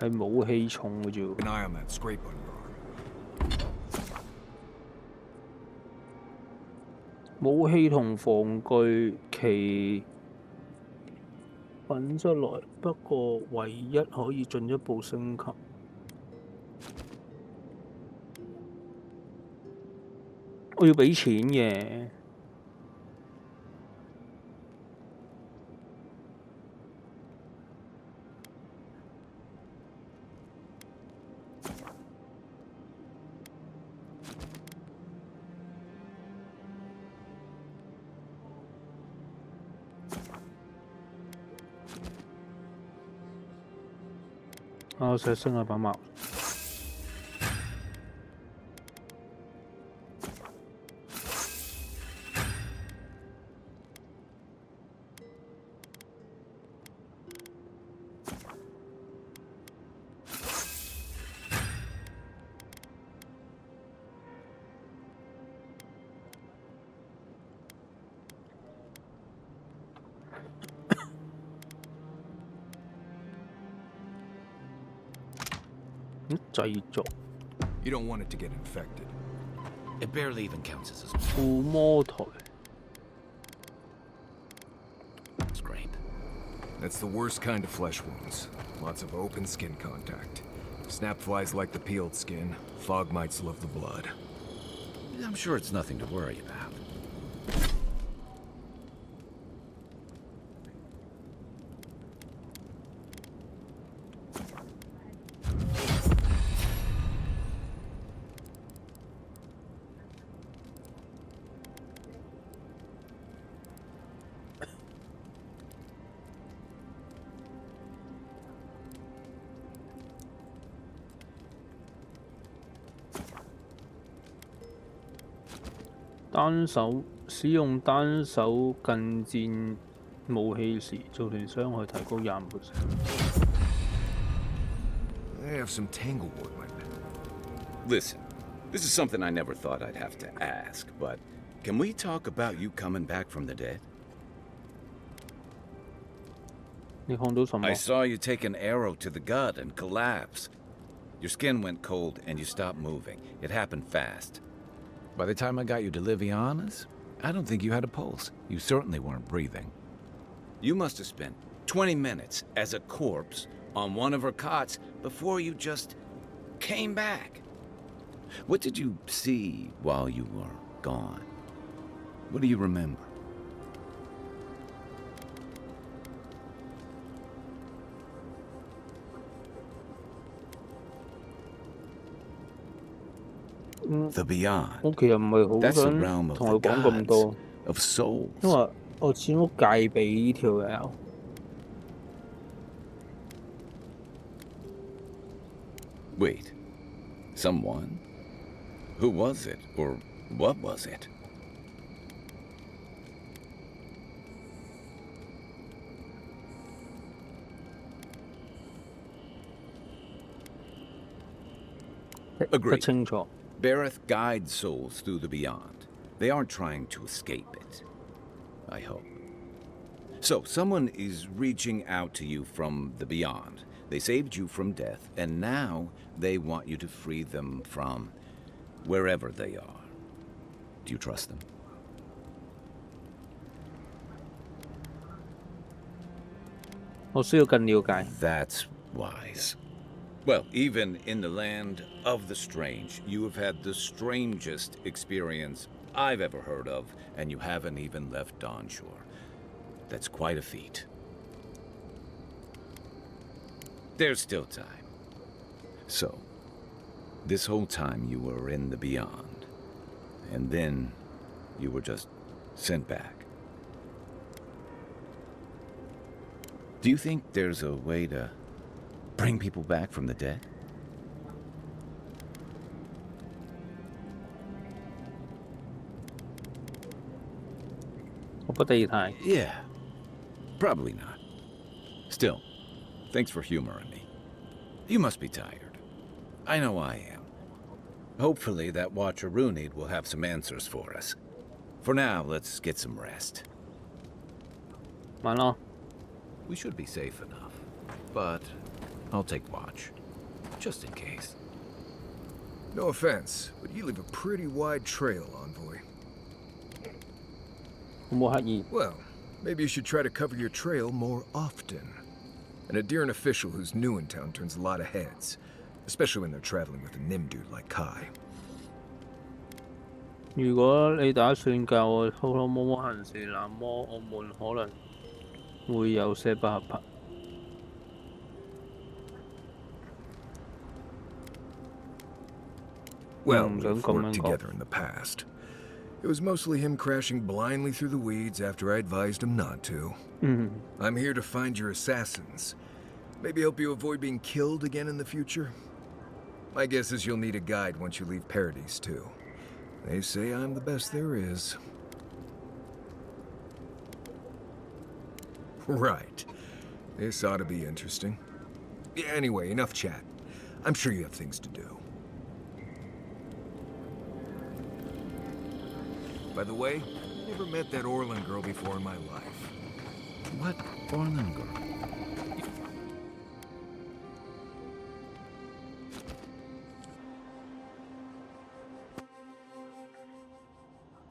係。係武器重嘅啫。 An eye on that scrape on your arm. 武器同防具其品質來，不過唯一可以進一步升級。我要俾錢嘅。我想升下把矛。製作。 You don't want it to get infected. It barely even counts as a 附魔台。 scrape. That's the worst kind of flesh wounds. Lots of open skin contact. Snap flies like the peeled skin. Fog mites love the blood. I'm sure it's nothing to worry about.使用單手近戰武器時，造成傷害提高20%。 I have some tanglewood, my man. Listen, this is something I never thought I'd have to ask, but can we talk about you coming back from the dead? 你看到什麼？ I saw you take an arrow to the gut and collapse. Your skin went cold and you stopped moving. It happened fast. By the time I got you to Liviana's, I don't think you had a pulse. You certainly weren't breathing. You must have spent 20 minutes as a corpse on one of her cots before you just came back. What did you see while you were gone? What do you remember? The beyond. 我其實唔係好 That's the 想 realm of 同 the 佢講咁多， gods, of souls. 因為我始終戒備呢條友。 Wait. Someone? Who was it? Or what was it? Agreed. Bareth guides souls through the beyond. They aren't trying to escape it. I hope. So, someone is reaching out to you from the beyond. They saved you from death, and now they want you to free them from wherever they are. Do you trust them? That's wise. Well, even in the land of the strange, you have had the strangest experience I've ever heard of, and you haven't even left onshore. That's quite a feat. There's still time. So, this whole time you were in the beyond, and then you were just sent back. Do you think there's a way to bring people back from the dead? Yeah, probably not. Still, thanks for humoring me. You must be tired. I know I am. Hopefully that Watcher Runid will have some answers for us. For now, let's get some rest. We should be safe enough, but I'll take watch. Just in case. No offense, but you leave a pretty wide trail, Envoy. Well, maybe you should try to cover your trail more often. An Adherent official who's new in town turns a lot of heads, especially when they're traveling with a Nim dude like Kai. 如果你打算教我偷偷摸摸行事，那麼我們可能會有些不合拍。Well, we've worked together in the past. It was mostly him crashing blindly through the weeds after I advised him not to. I'm here to find your assassins. Maybe help you avoid being killed again in the future. My guess is you'll need a guide once you leave Paradise, too. They say I'm the best there is. Right. This ought to be interesting. Anyway, enough chat. I'm sure you have things to do. By the way, never met that Orlin girl before in my life. What Orlin girl?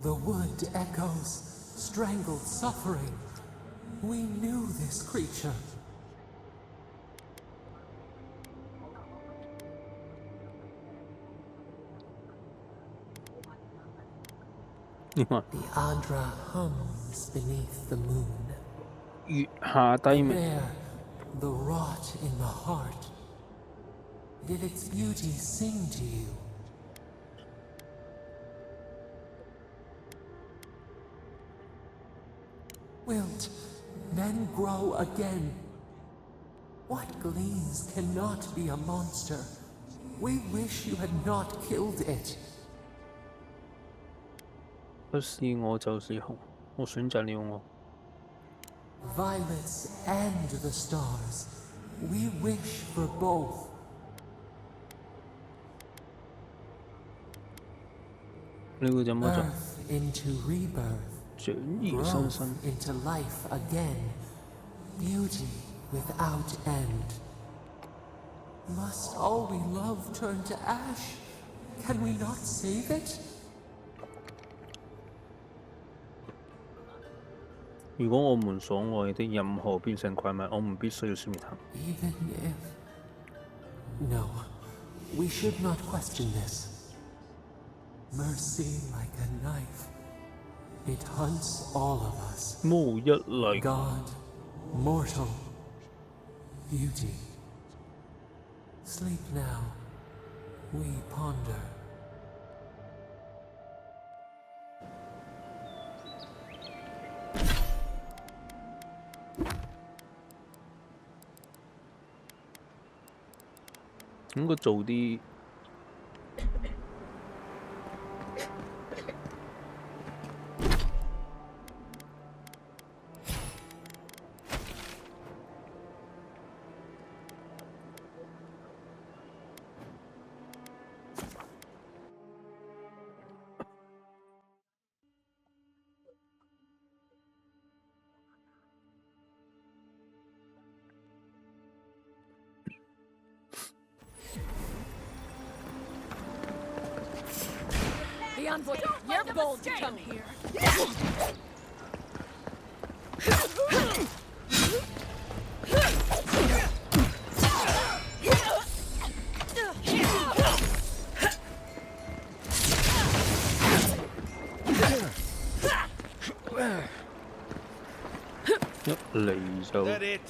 The wood echoes, strangled suffering. We knew this creature. The Adra hums beneath the moon. There, the rot in the heart. Did its beauty sing to you? Wilt, then grow again. What gleams cannot be a monster. We wish you had not killed it. 不是我就是紅，我選擇了我。Violets and the stars. We wish for both. Birth into rebirth. Growth into life again. Beauty without end. Must all we love turn to ash? Can we not save it? 如果我們所愛的任何變成怪物，我們必須要消滅它。Even if... No, we should not question this. Mercy like a knife. It hunts all of us. 無一例。 God, mortal, beauty. Sleep now. We ponder. "應該做啲The envoy, you're bold to come here. That it?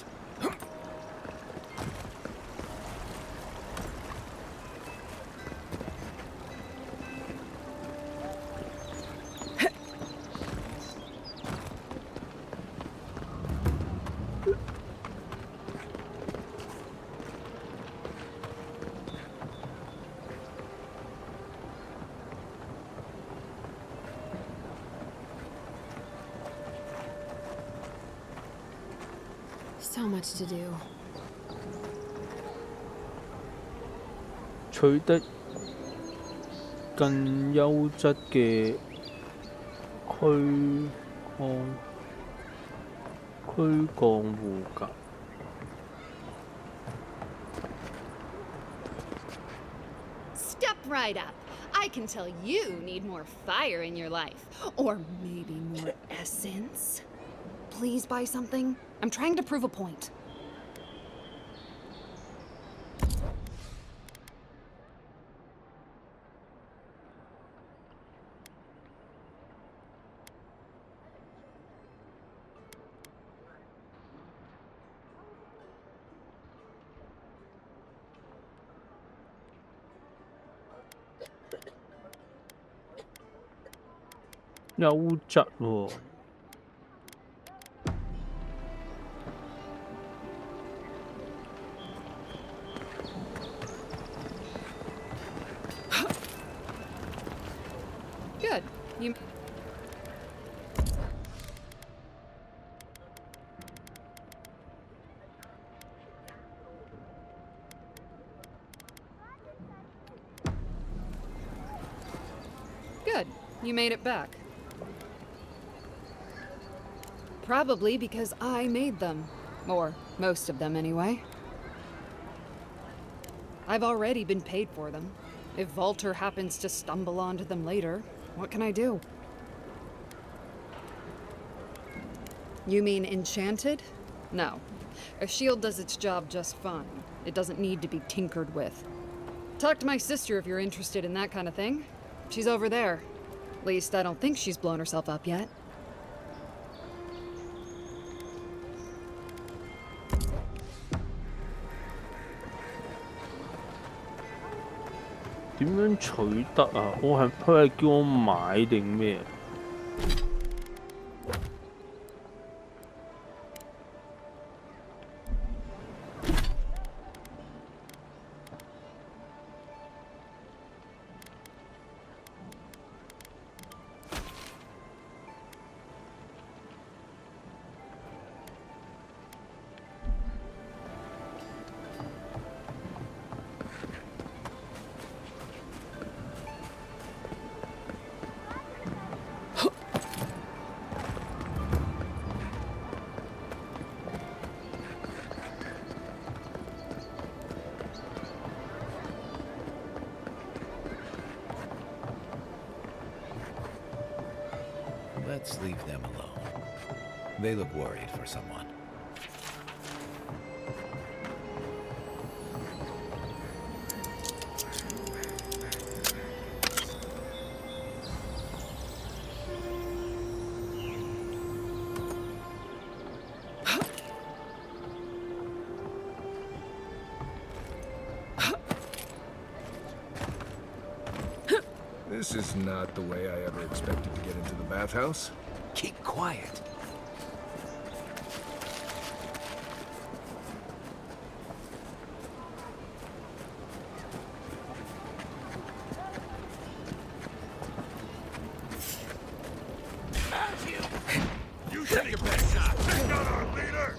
So much to do. 取得更優質嘅軀幹護甲。right up. I can tell you need more fire in your life. Or maybe more essence. Please buy something. I'm trying to prove a point.優質喎。Good. You... Good. You made it back. Probably because I made them. Or most of them, anyway. I've already been paid for them. If Volter happens to stumble onto them later, what can I do? You mean enchanted? No. A shield does its job just fine. It doesn't need to be tinkered with. Talk to my sister if you're interested in that kind of thing. She's over there. At least I don't think she's blown herself up yet.點樣取得啊？佢係叫我買定咩？Let's leave them alone. They look worried for someone. This is not the way I ever expected to get into the bathhouse. Keep quiet. You take your best shot. Take out our leader.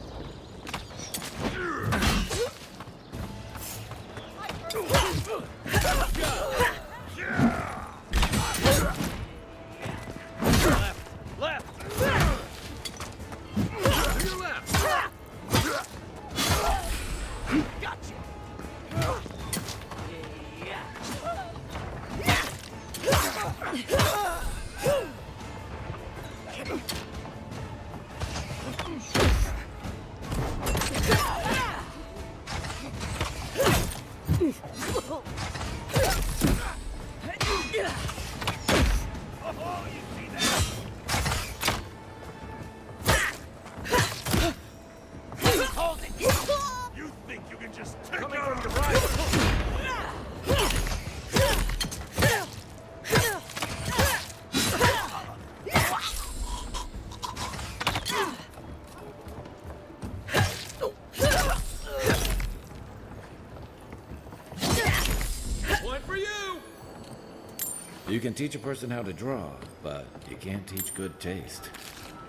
You can teach a person how to draw, but you can't teach good taste.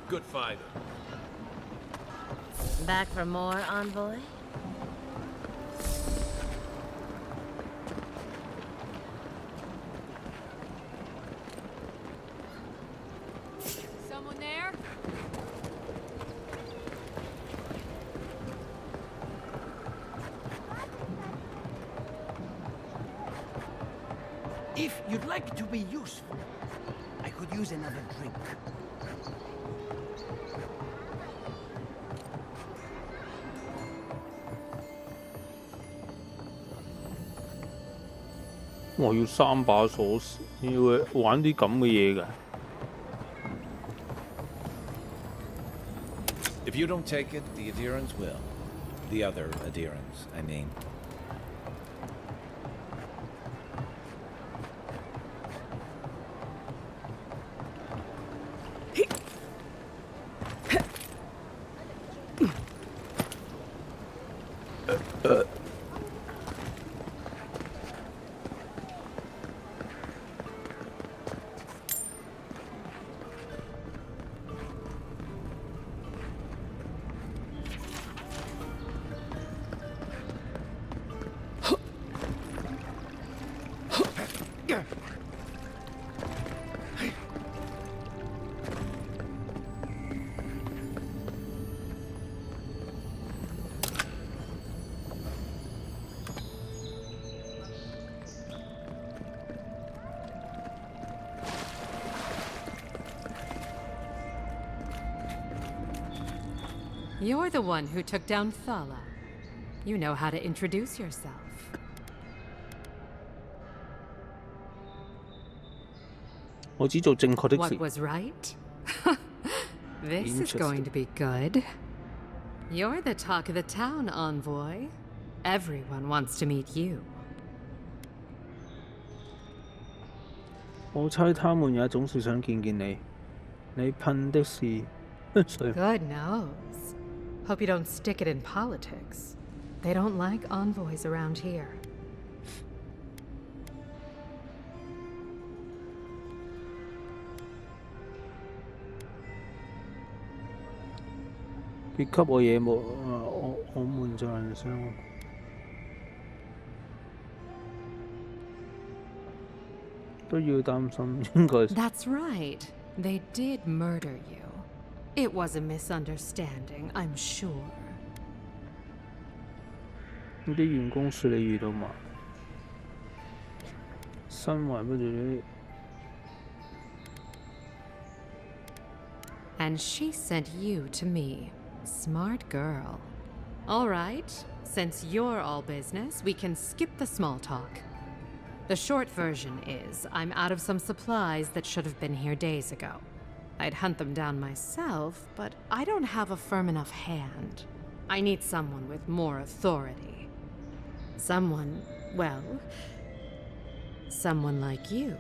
Good fighter. Back for more, Envoy? Someone there? If you'd like to be useful, I could use another drink. 我要3把鎖匙，要玩啲咁嘅嘢㗎。If you don't take it, the adherents will. The other adherents, I mean. You're the one who took down Thala. You know how to introduce yourself. 我只做正確的 What 事。 was right? This is going to be good. You're the talk of the town, envoy. Everyone wants to meet you. 我猜他們也總是想見見你。你噴的是香水。 God knows. Hope you don't stick it in politics. They don't like envoys around here. 別給我嘢冇，我們在人生。都要擔心，應該。 That's right. They did murder you. It was a misunderstanding, I'm sure. 呢啲員工説你遇到嘛？身懷不住。 And she sent you to me. Smart girl. All right, since you're all business, we can skip the small talk. The short version is, I'm out of some supplies that should have been here days ago. I'd hunt them down myself, but I don't have a firm enough hand. I need someone with more authority. Someone, well, someone like you.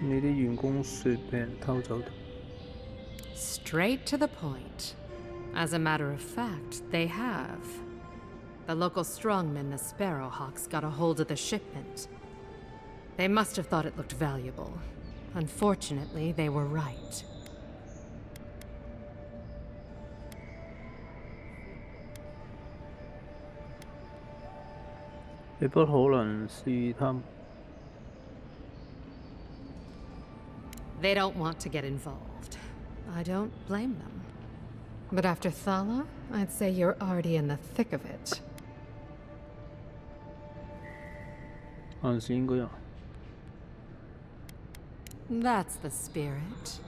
你啲員工説俾人偷走的。 Straight to the point. As a matter of fact, they have. The local strongmen, the Sparrowhawks, got a hold of the shipment. They must have thought it looked valuable. Unfortunately, they were right. 你不可能是他們。 They don't want to get involved. I don't blame them. But after Thala, I'd say you're already in the thick of it. 還是應該有。 That's the spirit.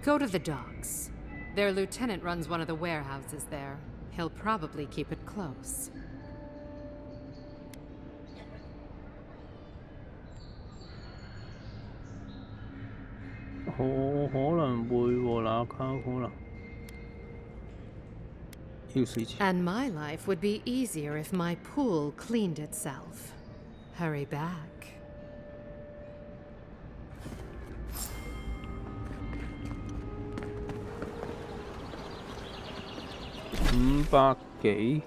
Go to the docks. Their lieutenant runs one of the warehouses there. He'll probably keep it close. 可能會喎，那卡可能。 And my life would be easier if my pool cleaned itself. Hurry back. 500幾。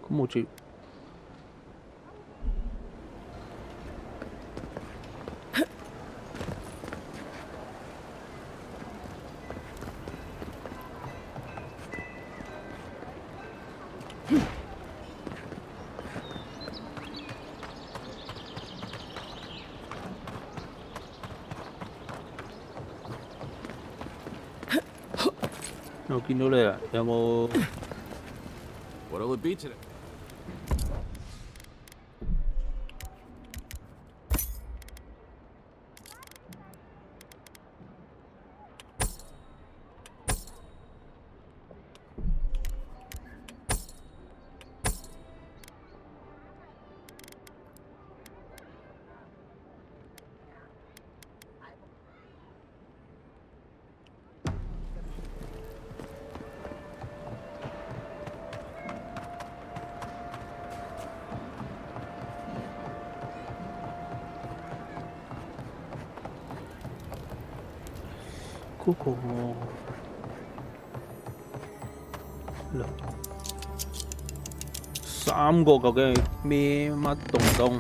咁我住。我見到你啦，有冇 What'll it be today?嗰個3個究竟係咩乜東？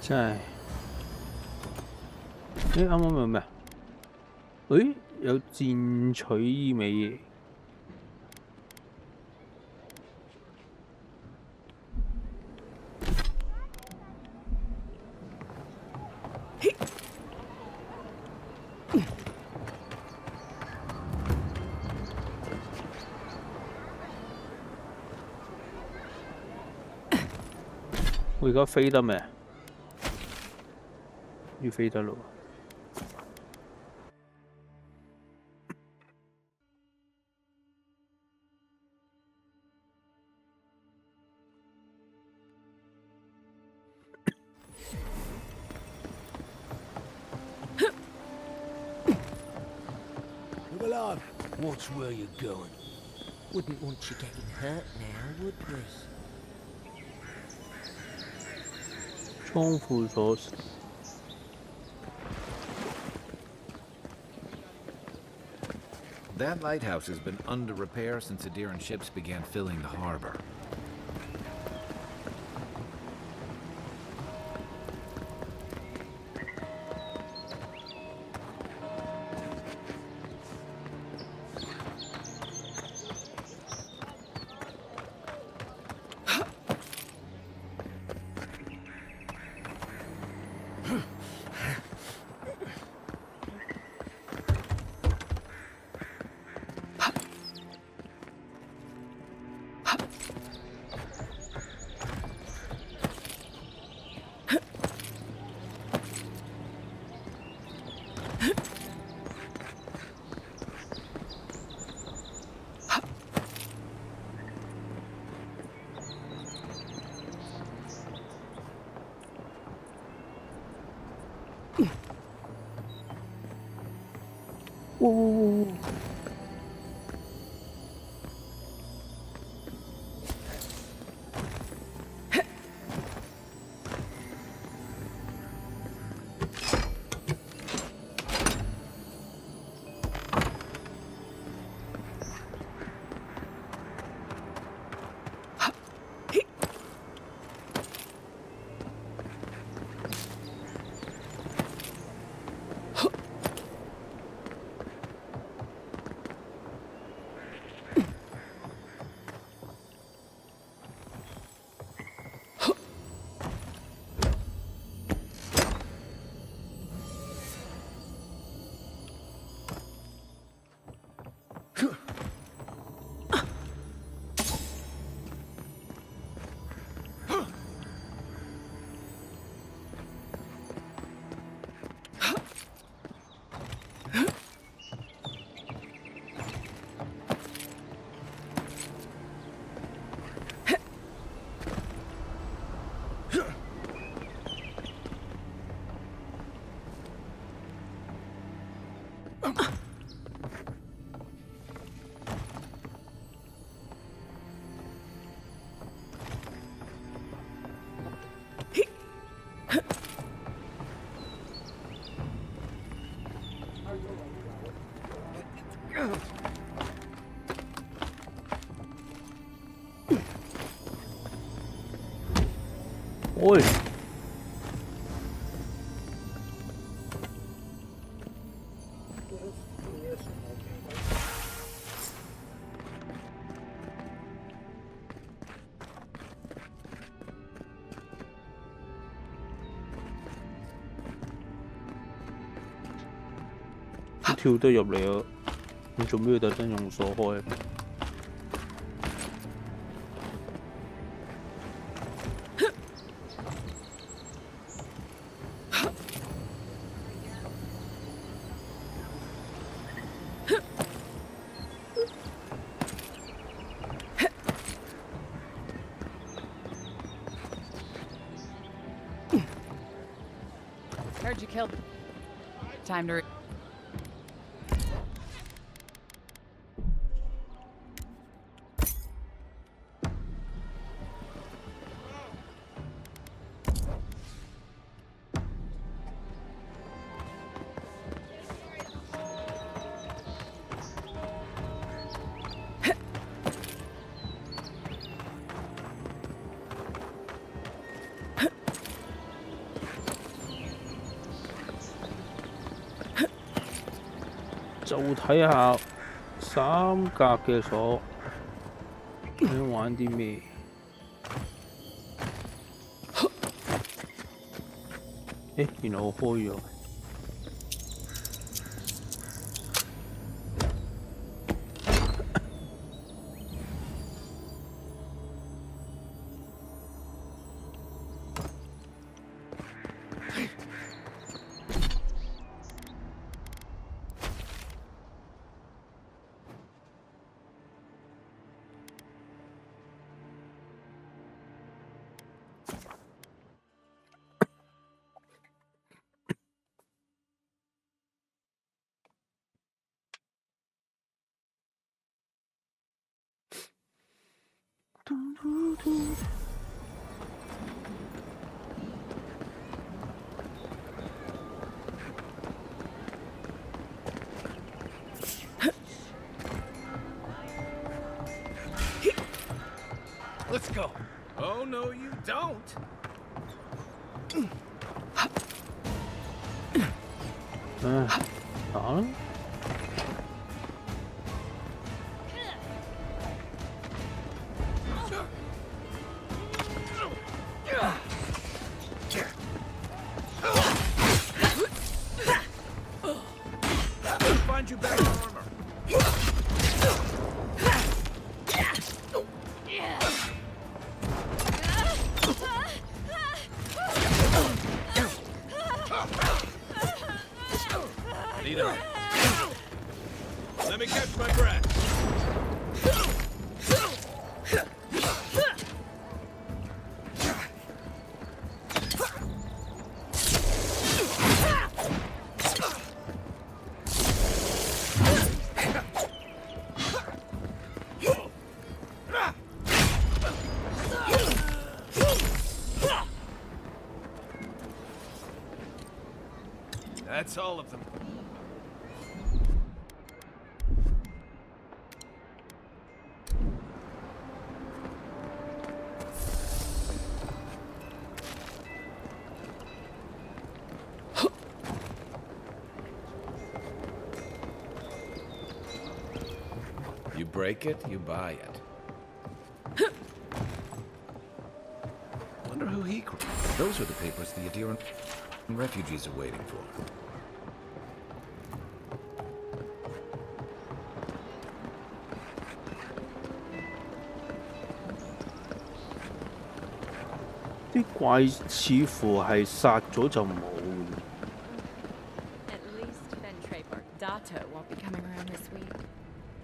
真係，啱啱有咩啊？誒，有戰取意味嘢。我而家飛得未？要飛得咯。Move along. Watch where you're going. Wouldn't want you getting hurt now, would we? 倉庫鎖匙。That lighthouse has been under repair since Adiran ships began filling the harbor. 開。跳得入嚟啊！你做咩要特登用鎖開？Heard you killed. Time to.就睇下三格嘅鎖，你玩啲咩？誒，原來我開咗。Let's go. Oh, no, you don't. 打啦！Find you better armor. Leader. Let me catch my breath. That's all of them. You break it, you buy it. Wonder who he... Those are the papers the Adiran refugees are waiting for.啲怪似乎係殺咗就冇。At least Ventre Bordato won't be coming around this week.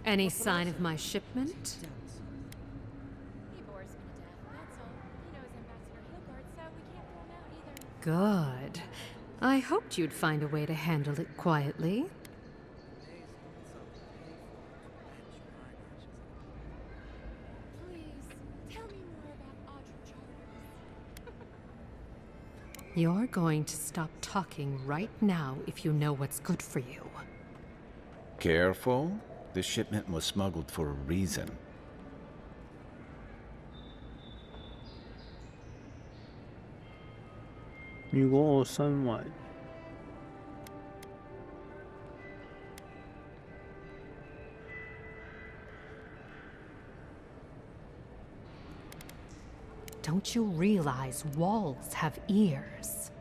Any sign of my shipment? Good. I hoped you'd find a way to handle it quietly. You're going to stop talking right now if you know what's good for you. Careful. This shipment was smuggled for a reason. 如果我身為 Don't you realize walls have ears?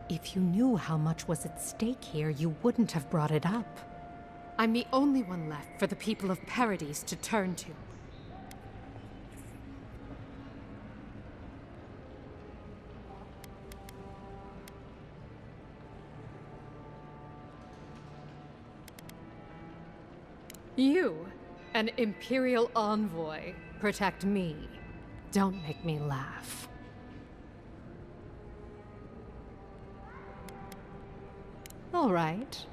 If you knew how much was at stake here, you wouldn't have brought it up. I'm the only one left for the people of Paradise to turn to. You, an Imperial envoy, protect me. Don't make me laugh. All right.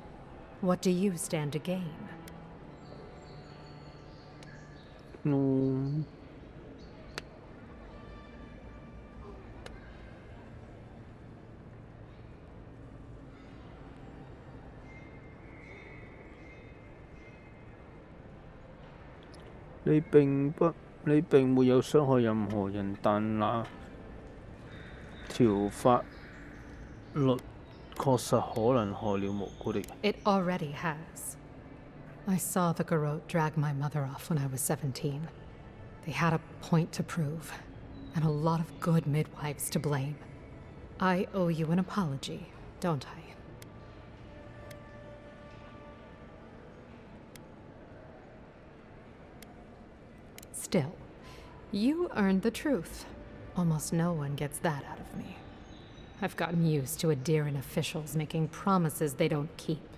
What do you stand to gain? No. 你並沒有傷害任何人，但那條法律確實可能害了無辜的人。 It already has. I saw the Garrote drag my mother off when I was 17. They had a point to prove, and a lot of good midwives to blame. I owe you an apology, don't I? Still, you earned the truth. Almost no one gets that out of me. I've gotten used to Adiran officials making promises they don't keep.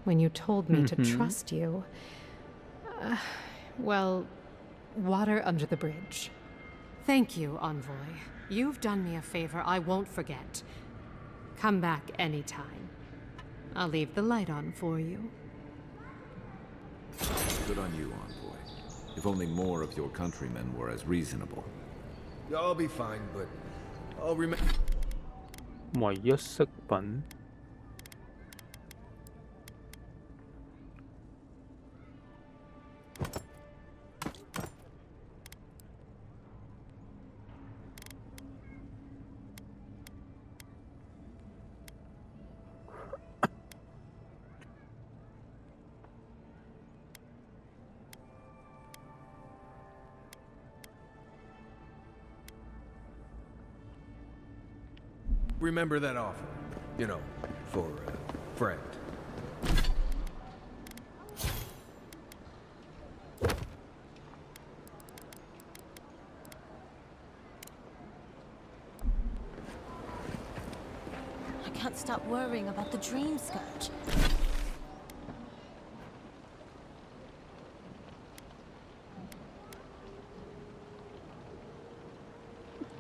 When you told me to trust you... well, water under the bridge. Thank you, Envoy. You've done me a favor I won't forget. Come back anytime. I'll leave the light on for you. Good on you, Envoy. If only more of your countrymen were as reasonable. I'll be fine, but I'll remember. 唯一飾品 Remember that offer. You know, for a friend. I can't stop worrying about the dream Scourge.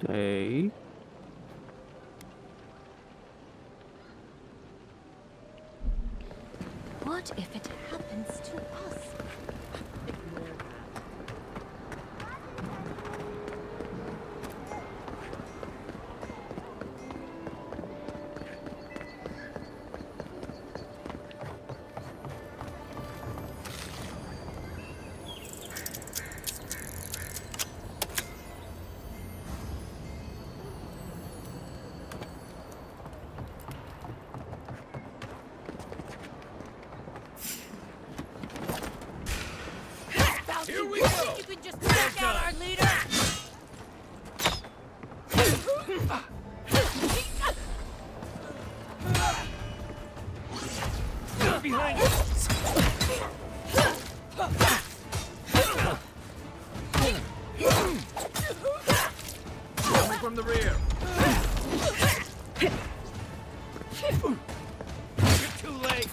Okay. What if it happens to us? Here we go! You can just take out our leader! Behind you! Coming from the rear! You're too late!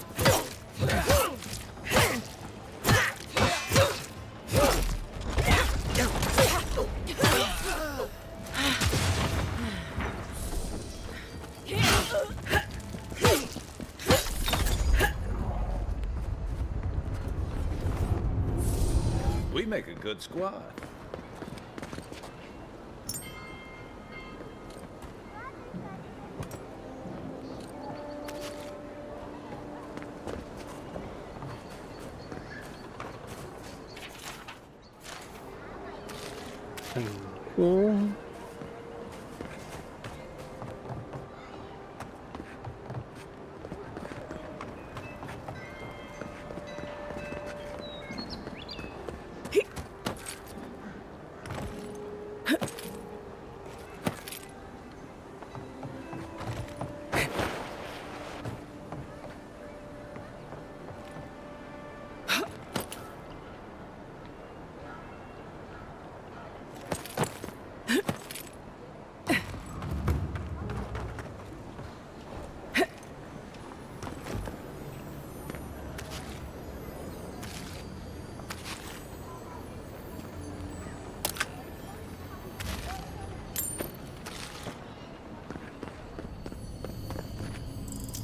We make a good squad.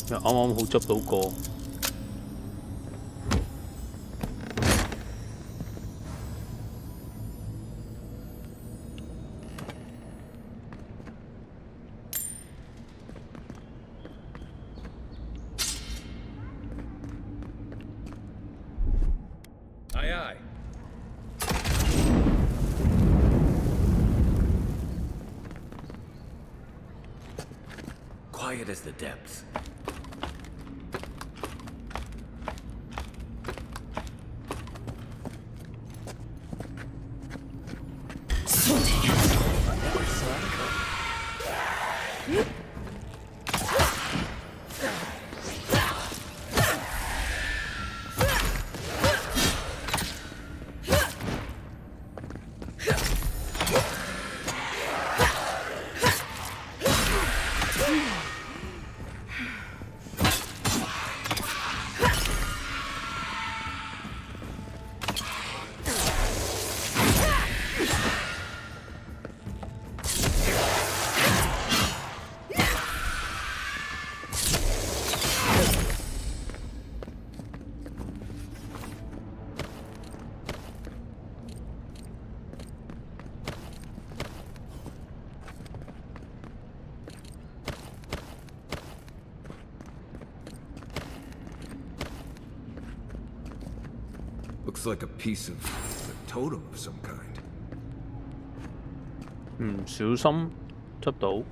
又啱啱好執到個。Aye, aye. Quiet as the depths. Looks like a piece of a totem of some kind. 唔小心執到。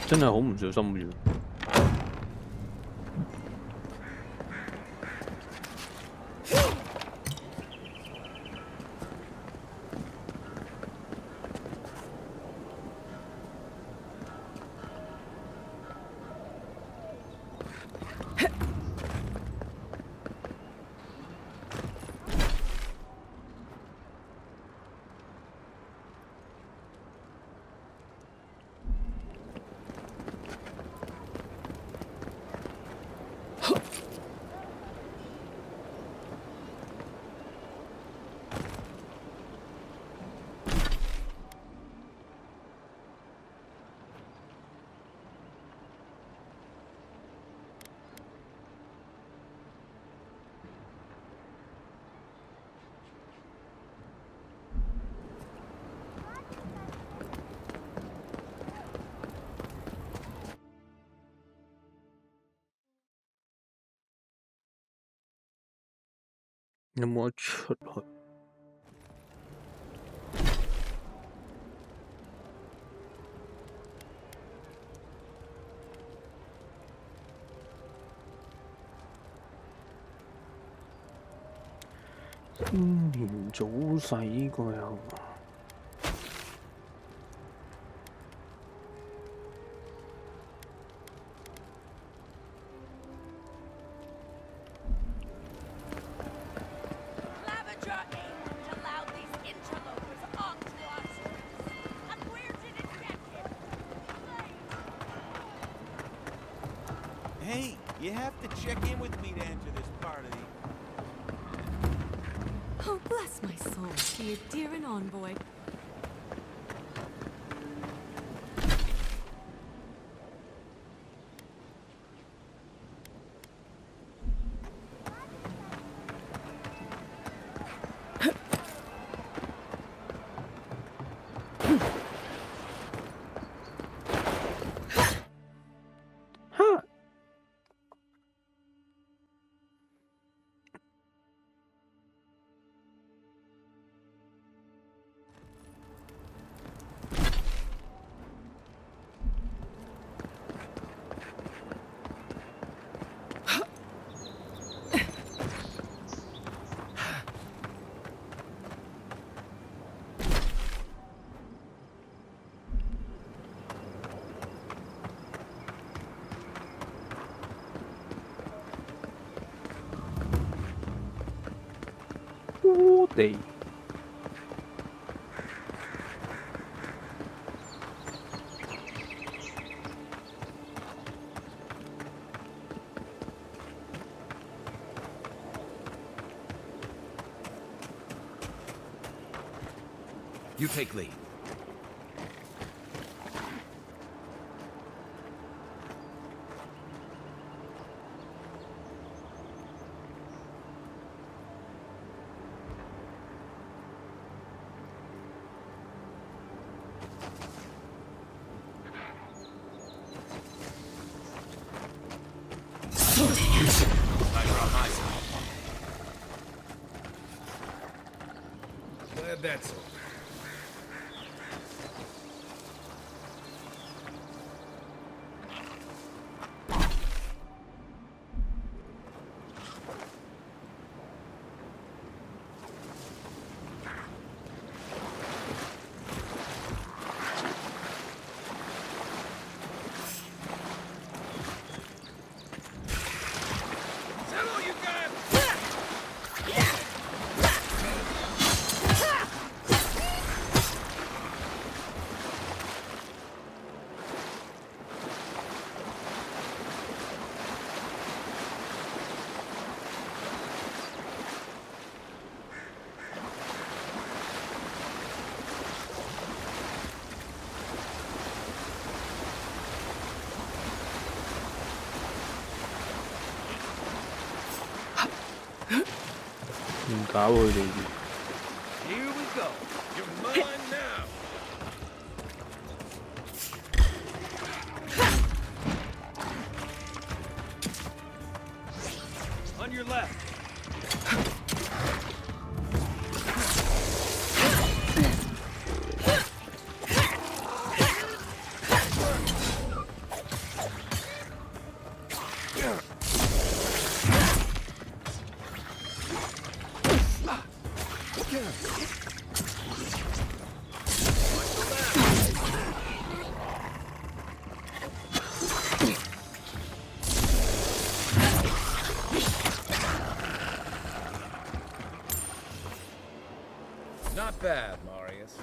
真係好唔小心嘅。有冇得出去？英年早逝呢個又〜Hey, you have to check in with me to enter this part of the... Oh, bless my soul. Be a dear and envoy.地。You take lead. Glad that's over. Here we go. You're mine now. On your left. Not bad, Marius.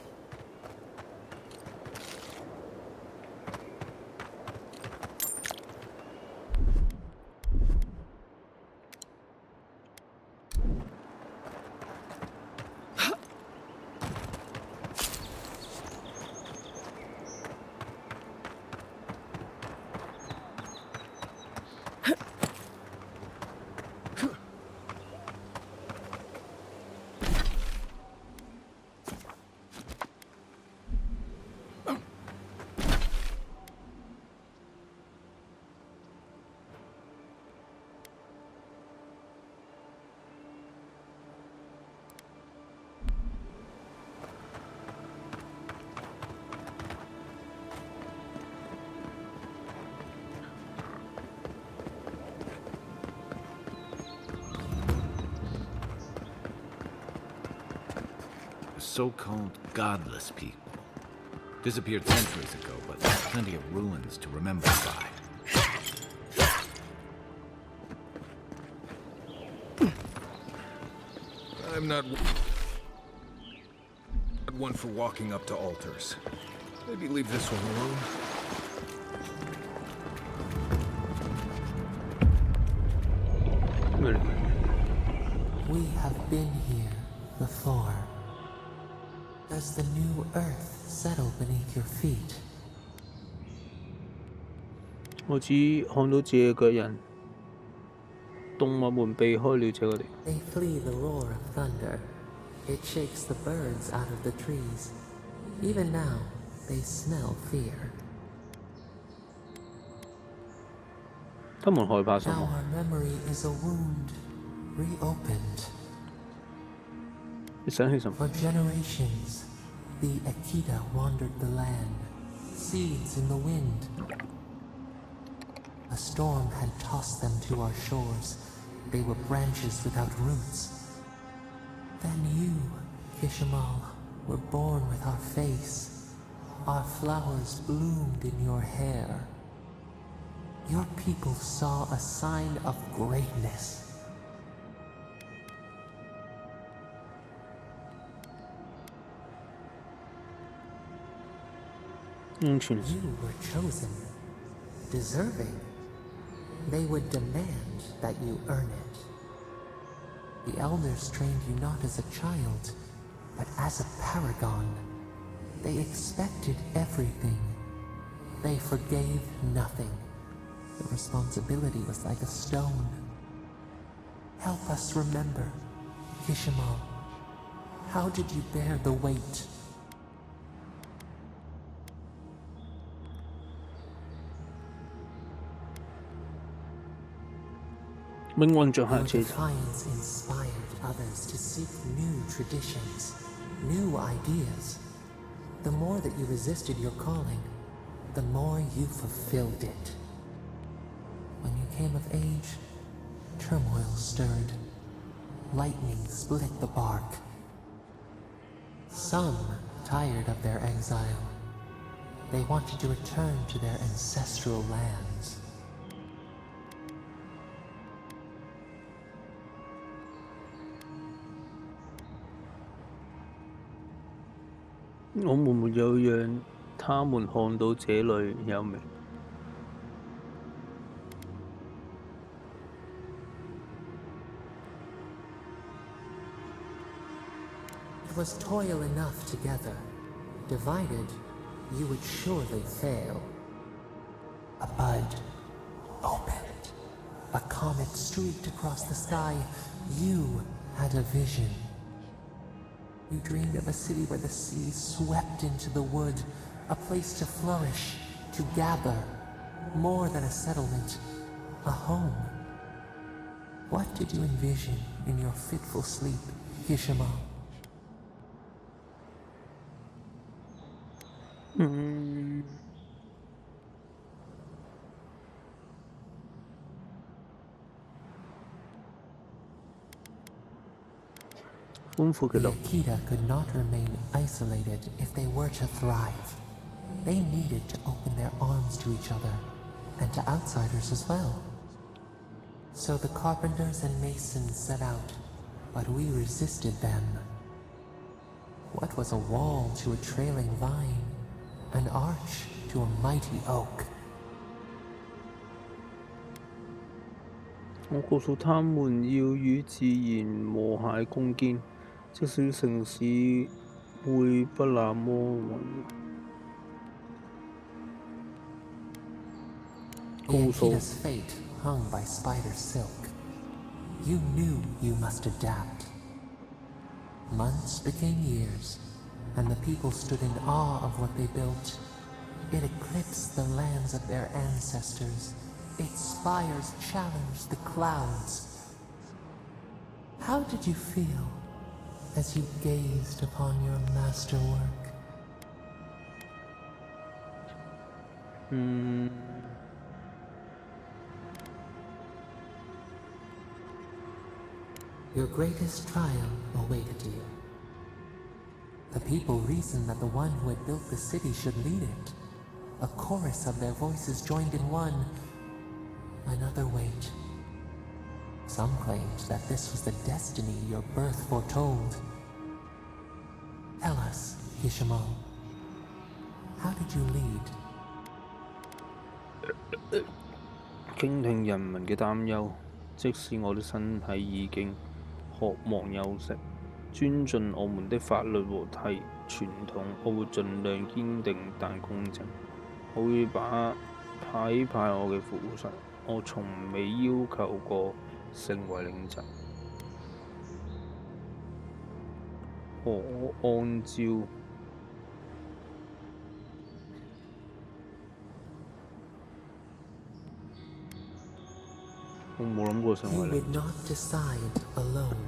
So-called godless people. Disappeared centuries ago, but there's plenty of ruins to remember by. I'm not one for walking up to altars. Maybe leave this one alone. We have been here before. Does the new earth settle beneath your feet? 我只看到這個人，動物們避開了這個地。They flee the roar of thunder. It shakes the birds out of the trees. Even now, they smell fear. 他們害怕什 Now 麼？ our memory is a wound, reopened. 你想起什麼？ For generations, the Akita wandered the land, seeds in the wind. A storm had tossed them to our shores. They were branches without roots. Then you, Kishimal, were born with our face. Our flowers bloomed in your hair. Your people saw a sign of greatness. You were chosen, deserving. They would demand that you earn it. The elders trained you not as a child, but as a paragon. They expected everything. They forgave nothing. The responsibility was like a stone. Help us remember, Kishimal. How did you bear the weight? Your defiance inspired others to seek new traditions, new ideas. The more that you resisted your calling, the more you fulfilled it. When you came of age, turmoil stirred. Lightning split the bark. Some, tired of their exile, they wanted to return to their ancestral lands. It was toil enough together. Divided, you would surely fail. A bud opened. A comet streaked across the sky. You had a vision. You dreamed of a city where the sea swept into the wood, a place to flourish, to gather, more than a settlement, a home. What did you envision in your fitful sleep, Kishimal? The Akita could not remain isolated if they were to thrive. They needed to open their arms to each other, and to outsiders as well. So the carpenters and masons set out, but we resisted them. What was a wall to a trailing vine? An arch to a mighty oak. 我告訴他們要與自然和諧共建，即使城市會不那麼穩。Akita's fate hung by spider silk. You knew you must adapt. Months became years, and the people stood in awe of what they built. It eclipsed the lands of their ancestors. Its spires challenged the clouds. How did you feel as you gazed upon your masterwork? Your greatest trial awaited you. The people reasoned that the one who had built the city should lead it. A chorus of their voices joined in one. Another wait. Some claimed that this was the destiny your birth foretold. Tell us, Kishimal, how did you lead? 傾聽人民嘅擔憂，即使我的身體已經渴望休息，尊盡我們的法律和傳統，我會盡量堅定但公正。我會把派我嘅扶實。我從未要求過成為領袖。我按照我冇諗過成為領袖。You would not decide alone.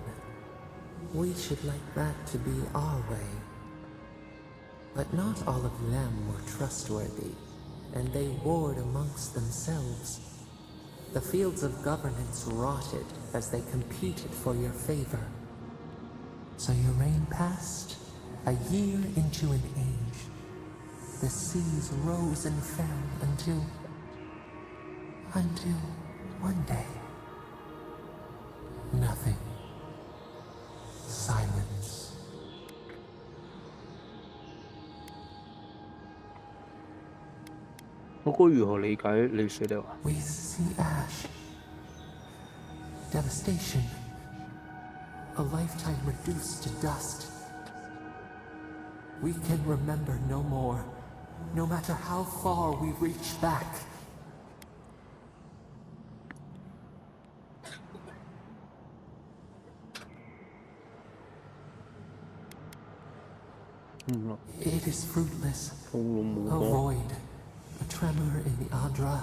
We should like that to be our way. But not all of them were trustworthy, and they warred amongst themselves. The fields of governance rotted as they competed for your favor. So your reign passed, a year into an age. The seas rose and fell until one day, nothing. Silence. We see ash, devastation, a lifetime reduced to dust. We can remember no more, no matter how far we reach back. It is fruitless. A void, a tremor in the Adra.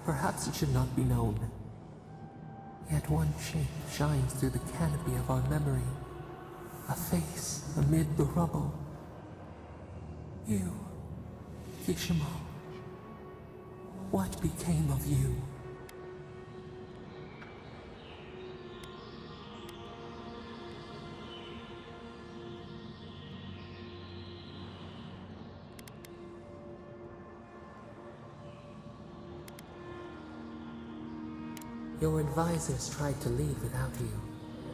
Perhaps it should not be known. Yet one shape shines through the canopy of our memory. A face amid the rubble. You, Kishimo. What became of you? Your advisors tried to leave without you.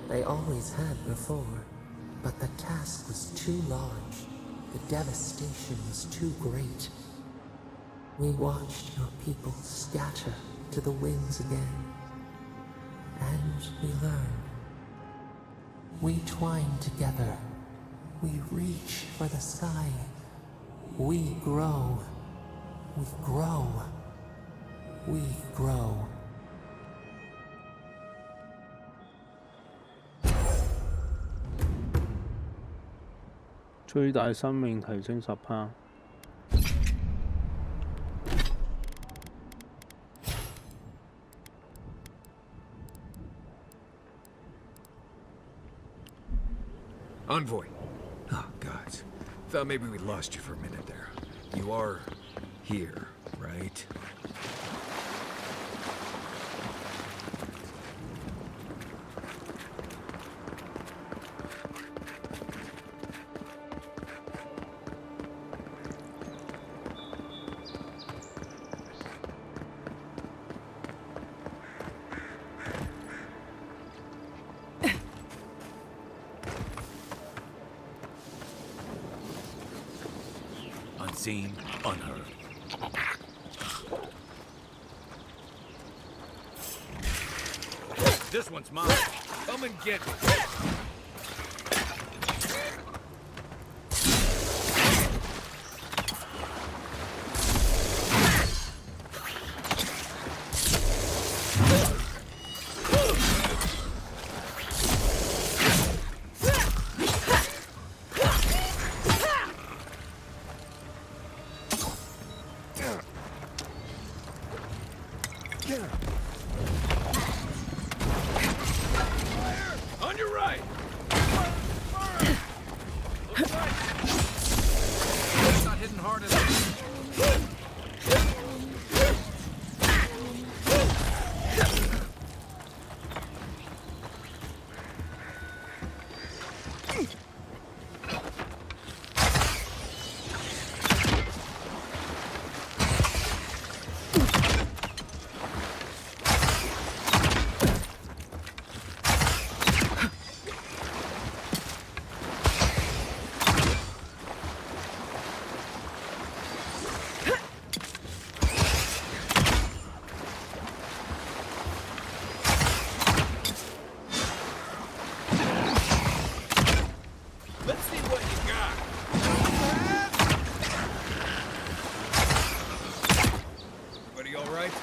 They always had before. But the task was too large. The devastation was too great. We watched your people scatter to the winds again. And we learned. We twine together. We reach for the sky. We grow. We grow. We grow. 最大生命提升10%。Envoy. Oh, gods. Thought maybe we lost you for a minute there. You are here, right? Unseen, unheard. This one's mine. Come and get me. On your right! It's not hitting hard enough. Let's see what you got. Everybody all right?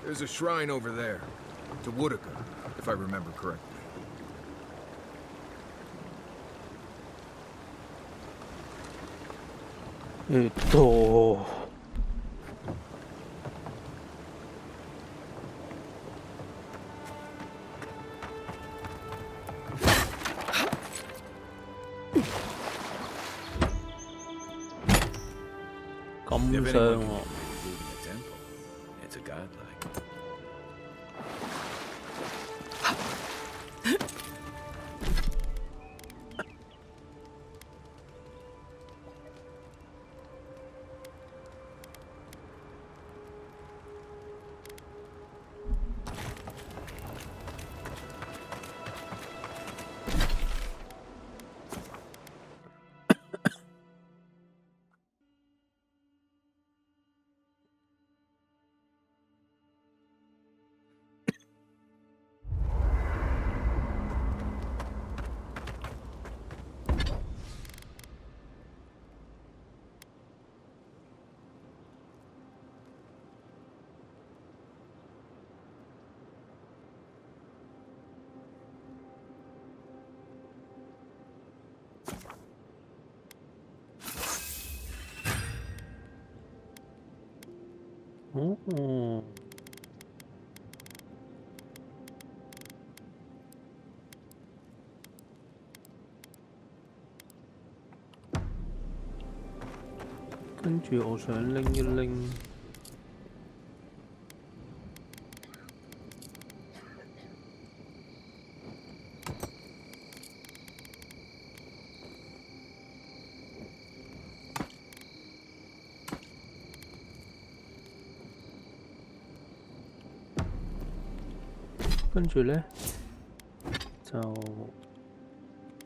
There's a shrine over there, to Woodaka, if I remember correctly. 咁 If 傷 anyone 喎 can improve in the temple, it's a godlike. 哦，跟住我想拎一拎。跟住呢，就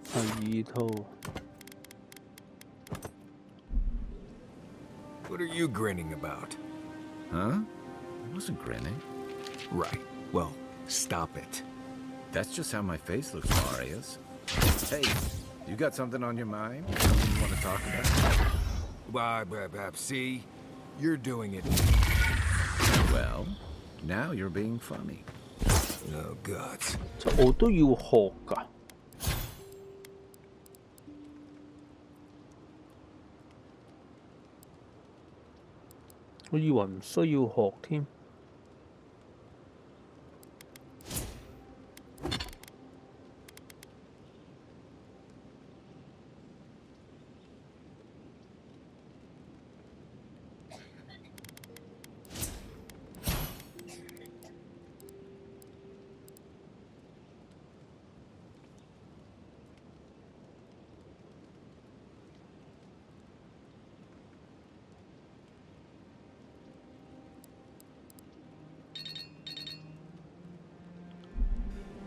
第二套。What are you grinning about? Huh? I wasn't grinning. Right. Well, stop it. That's just how my face looks, Marius. Hey, you got something on your mind? Something you want to talk about? See? You're doing it. Well, now you're being funny. No gods. 我都要學㗎。我以為唔需要學添。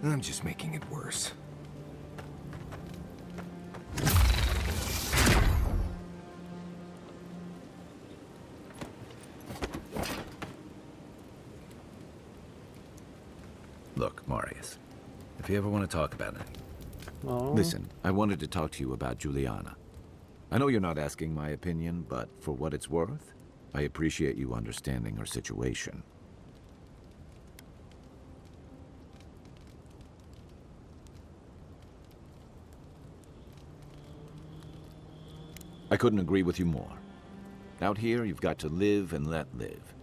I'm just making it worse. Look, Marius, if you ever want to talk about it. Oh. Listen, I wanted to talk to you about Juliana. I know you're not asking my opinion, but for what it's worth, I appreciate you understanding her situation. I couldn't agree with you more. Out here, you've got to live and let live.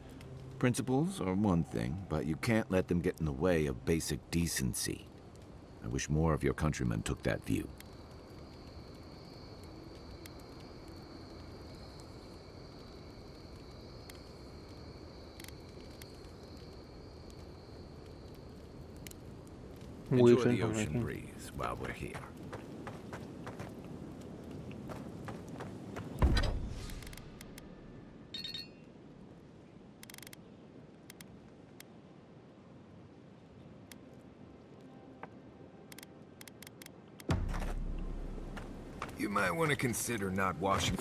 Principles are one thing, but you can't let them get in the way of basic decency. I wish more of your countrymen took that view. Enjoy the ocean breeze while we're here. You might want to consider not washing.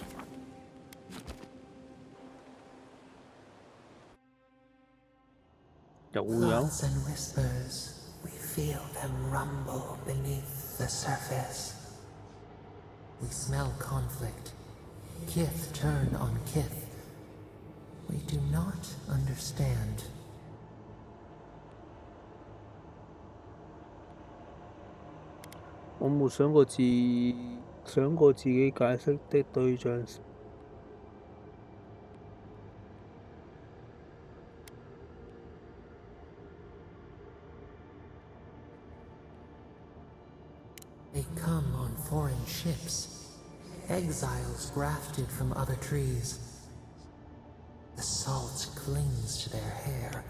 Thoughts and whispers, we feel them rumble beneath the surface. We smell conflict. Kith turn on kith. We do not understand. 我沒想過自己解釋的對象。They come on foreign ships, exiles grafted from other trees. The salt clings to their hair,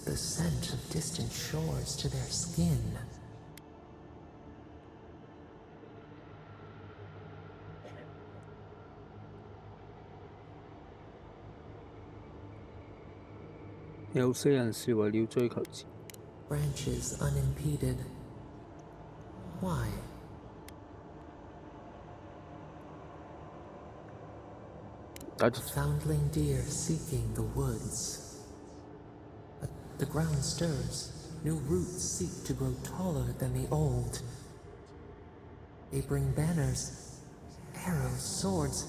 the scent of distant shores to their skin. Branches unimpeded. Why? A foundling deer seeking the woods. But the ground stirs. New roots seek to grow taller than the old. They bring banners, arrows, swords.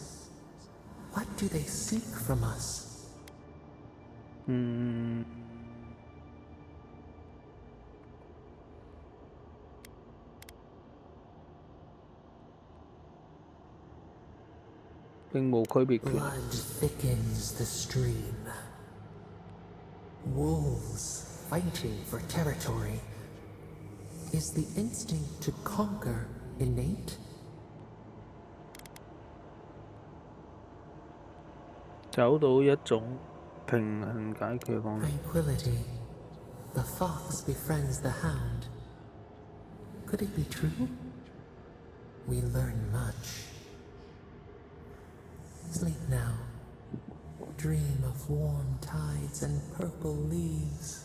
What do they seek from us? 並無區別權。 Blood thickens the stream. Wolves fighting for territory. Is the instinct to conquer innate? 找到一種平衡解決方法。 Tranquility. The fox befriends the hound. Could it be true? We learn much. Sleep now. Dream of warm tides and purple leaves.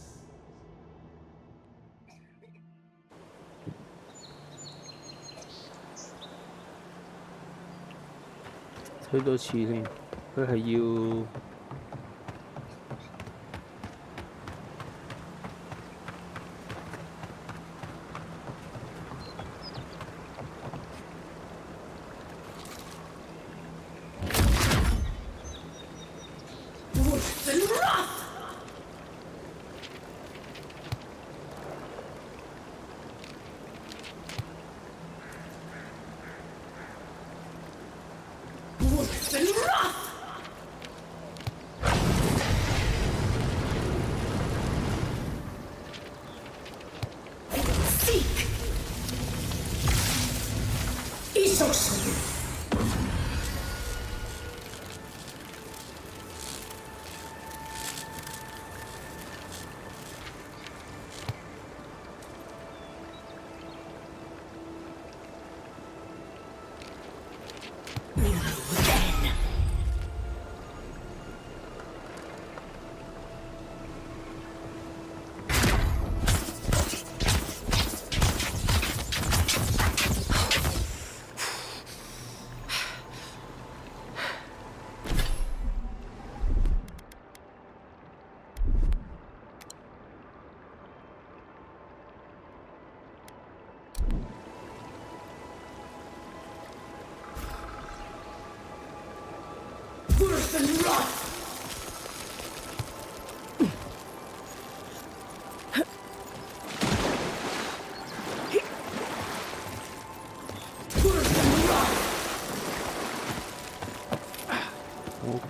推多次先，佢係要。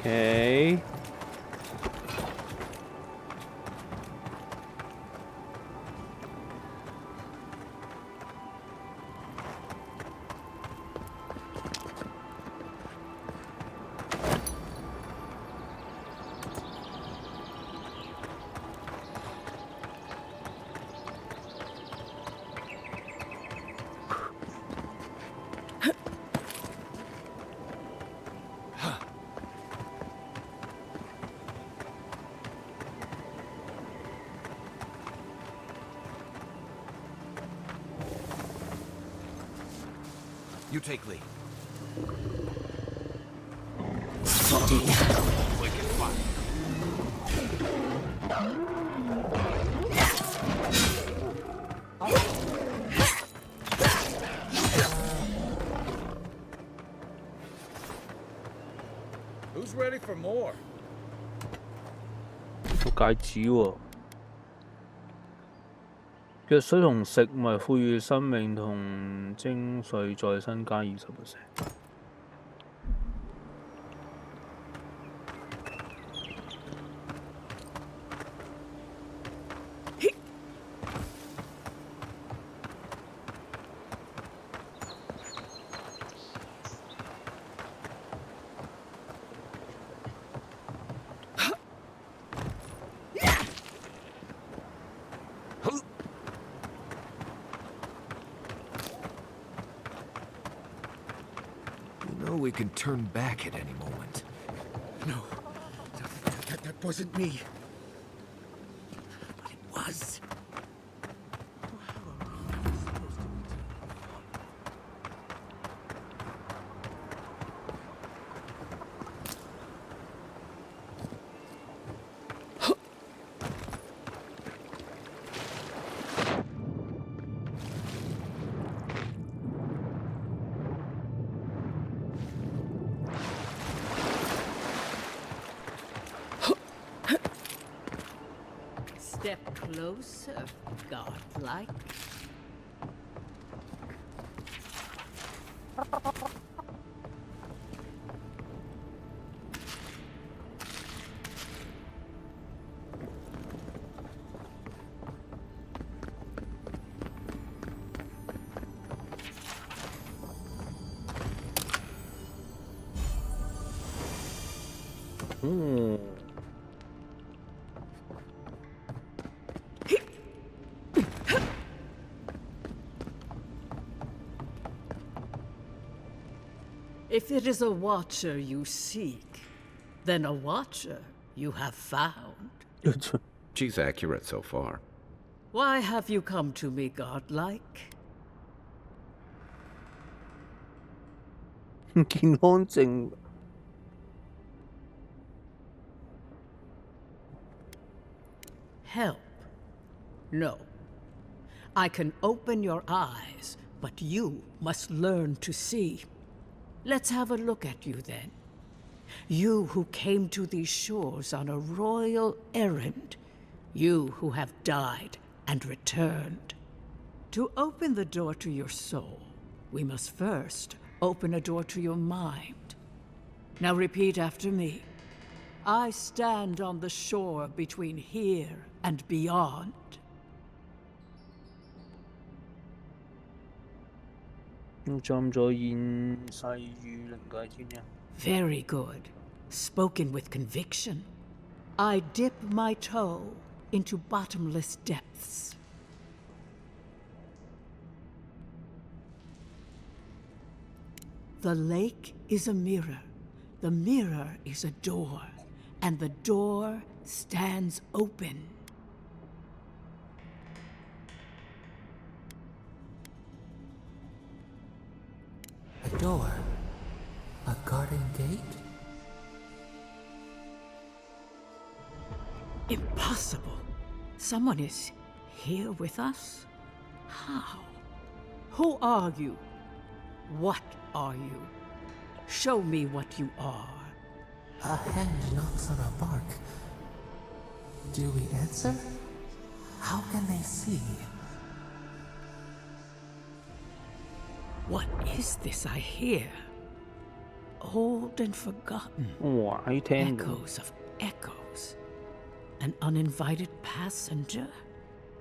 Okay. You take lead. Wicked fire. Who's ready for more? 個戒指喎。 藥水同食物賦予生命同精髓再生加20%。we can turn back at any moment. No. That wasn't me. But it was. Step closer, godlike. If it is a watcher you seek, then a watcher you have found. She's accurate so far. Why have you come to me, godlike? 健康證 Help? No. I can open your eyes, but you must learn to see. Let's have a look at you then. You who came to these shores on a royal errand. You who have died and returned. To open the door to your soul, we must first open a door to your mind. Now repeat after me. I stand on the shore between here and beyond. Very good. Spoken with conviction. I dip my toe into bottomless depths. The lake is a mirror. The mirror is a door. And the door stands open. A door? A garden gate? Impossible. Someone is here with us? How? Who are you? What are you? Show me what you are. A hand knocks on a bark. Do we answer? How can they see? What is this I hear? Old and forgotten. Echoes of echoes. An uninvited passenger?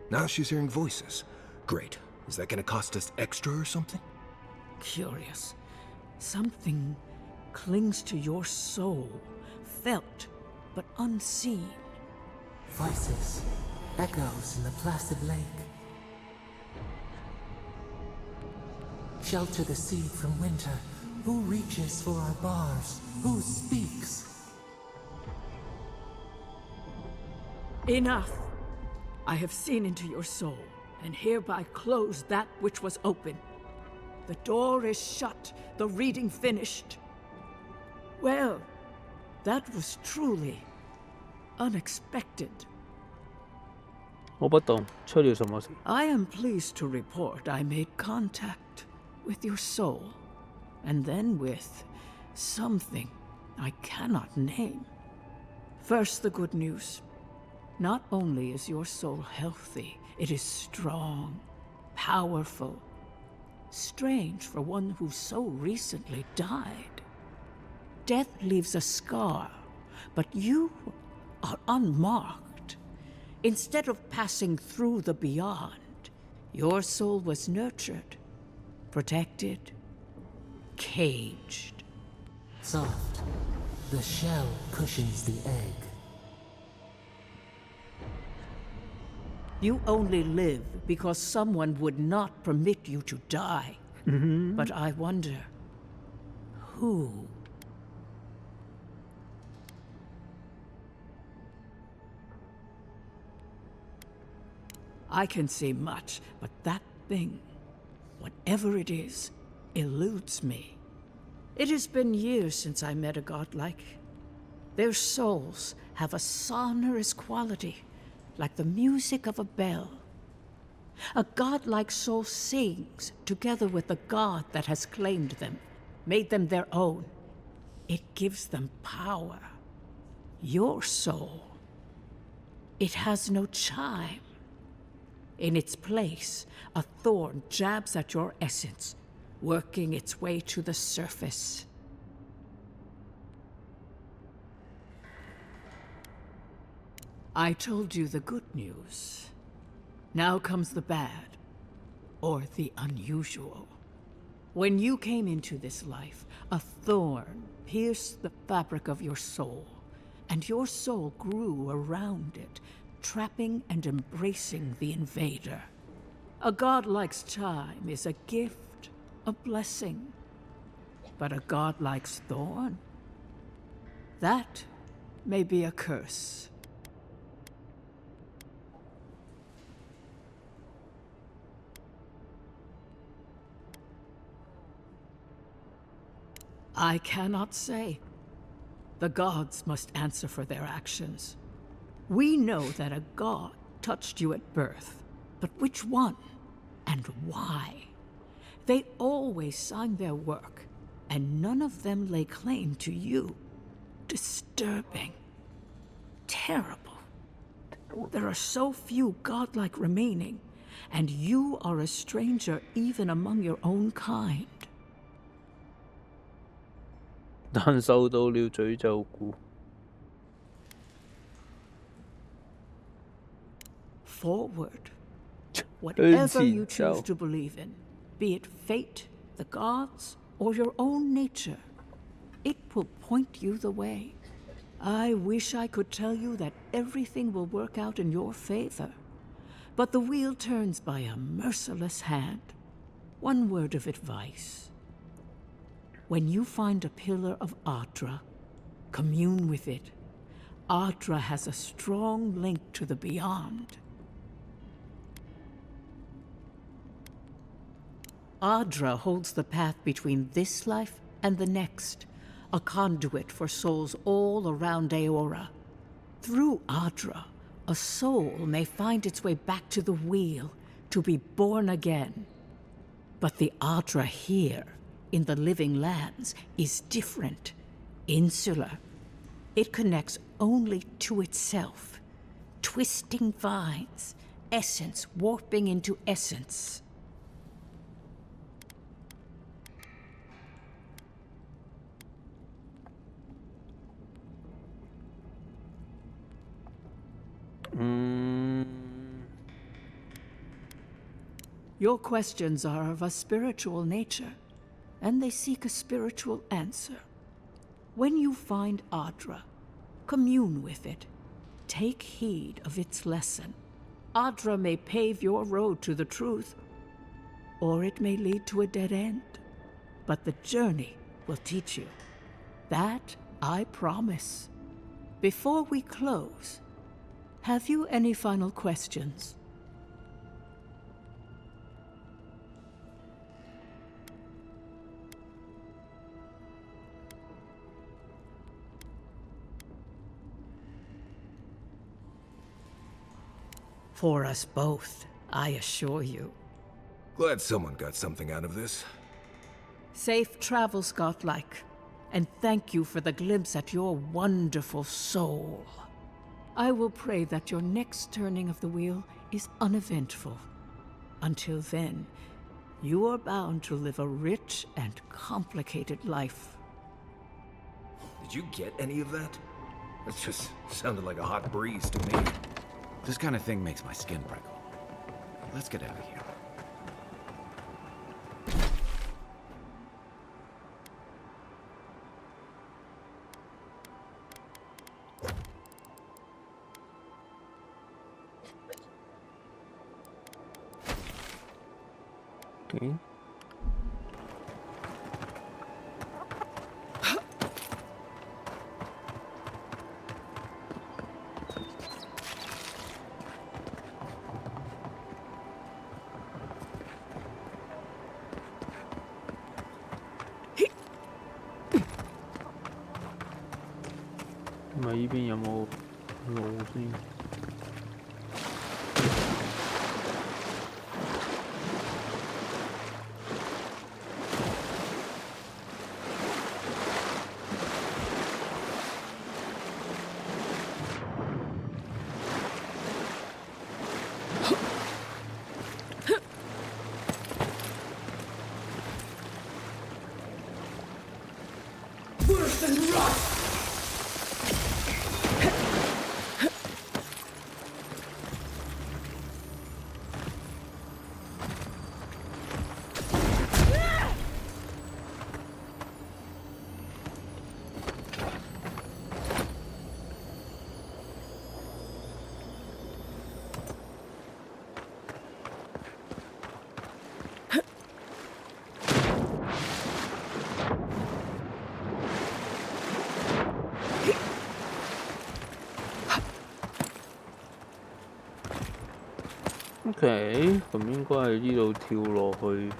Now she's hearing voices. Great. Is that gonna cost us extra or something? Curious. Something clings to your soul, felt but unseen. Voices, echoes in the placid lake. Shelter the seed from winter. Who reaches for our bars? Who speaks? Enough! I have seen into your soul, and hereby close that which was open. The door is shut, the reading finished. Well, that was truly unexpected. 我不懂出了什麼事。 I am pleased to report I made contact with your soul, and then with something I cannot name. First, the good news. Not only is your soul healthy, it is strong, powerful. Strange for one who so recently died. Death leaves a scar, but you are unmarked. Instead of passing through the beyond, your soul was nurtured, protected, caged. Soft. The shell cushions the egg. You only live because someone would not permit you to die. But I wonder, who? I can say much, but that thing, whatever it is, eludes me. It has been years since I met a godlike. Their souls have a sonorous quality, like the music of a bell. A godlike soul sings together with the god that has claimed them, made them their own. It gives them power. Your soul, it has no chime. In its place, a thorn jabs at your essence, working its way to the surface. I told you the good news. Now comes the bad, or the unusual. When you came into this life, a thorn pierced the fabric of your soul, and your soul grew around it, trapping and embracing the invader. A godlike's chime is a gift, a blessing. But a godlike's thorn? That may be a curse. I cannot say. The gods must answer for their actions. We know that a god touched you at birth, but which one and why? They always sign their work, and none of them lay claim to you. Disturbing. Terrible. There are so few godlike remaining, and you are a stranger even among your own kind. 但受到了詛咒故。 Forward. Whatever you choose to believe in, be it fate, the gods, or your own nature, it will point you the way. I wish I could tell you that everything will work out in your favor, but the wheel turns by a merciless hand. One word of advice. When you find a pillar of Adra, commune with it. Adra has a strong link to the beyond. Adra holds the path between this life and the next, a conduit for souls all around Aora. Through Adra, a soul may find its way back to the wheel, to be born again. But the Adra here, in the living lands, is different, insular. It connects only to itself. Twisting vines, essence warping into essence. Your questions are of a spiritual nature, and they seek a spiritual answer. When you find Adra, commune with it. Take heed of its lesson. Adra may pave your road to the truth, or it may lead to a dead end. But the journey will teach you. That I promise. Before we close, have you any final questions? For us both, I assure you. Glad someone got something out of this. Safe travels, godlike, and thank you for the glimpse at your wonderful soul. I will pray that your next turning of the wheel is uneventful. Until then, you are bound to live a rich and complicated life. Did you get any of that? That just sounded like a hot breeze to me. This kind of thing makes my skin prickle. Let's get out of here. Okay. 呢邊有冇路先？OK， 咁應該係呢度跳落去。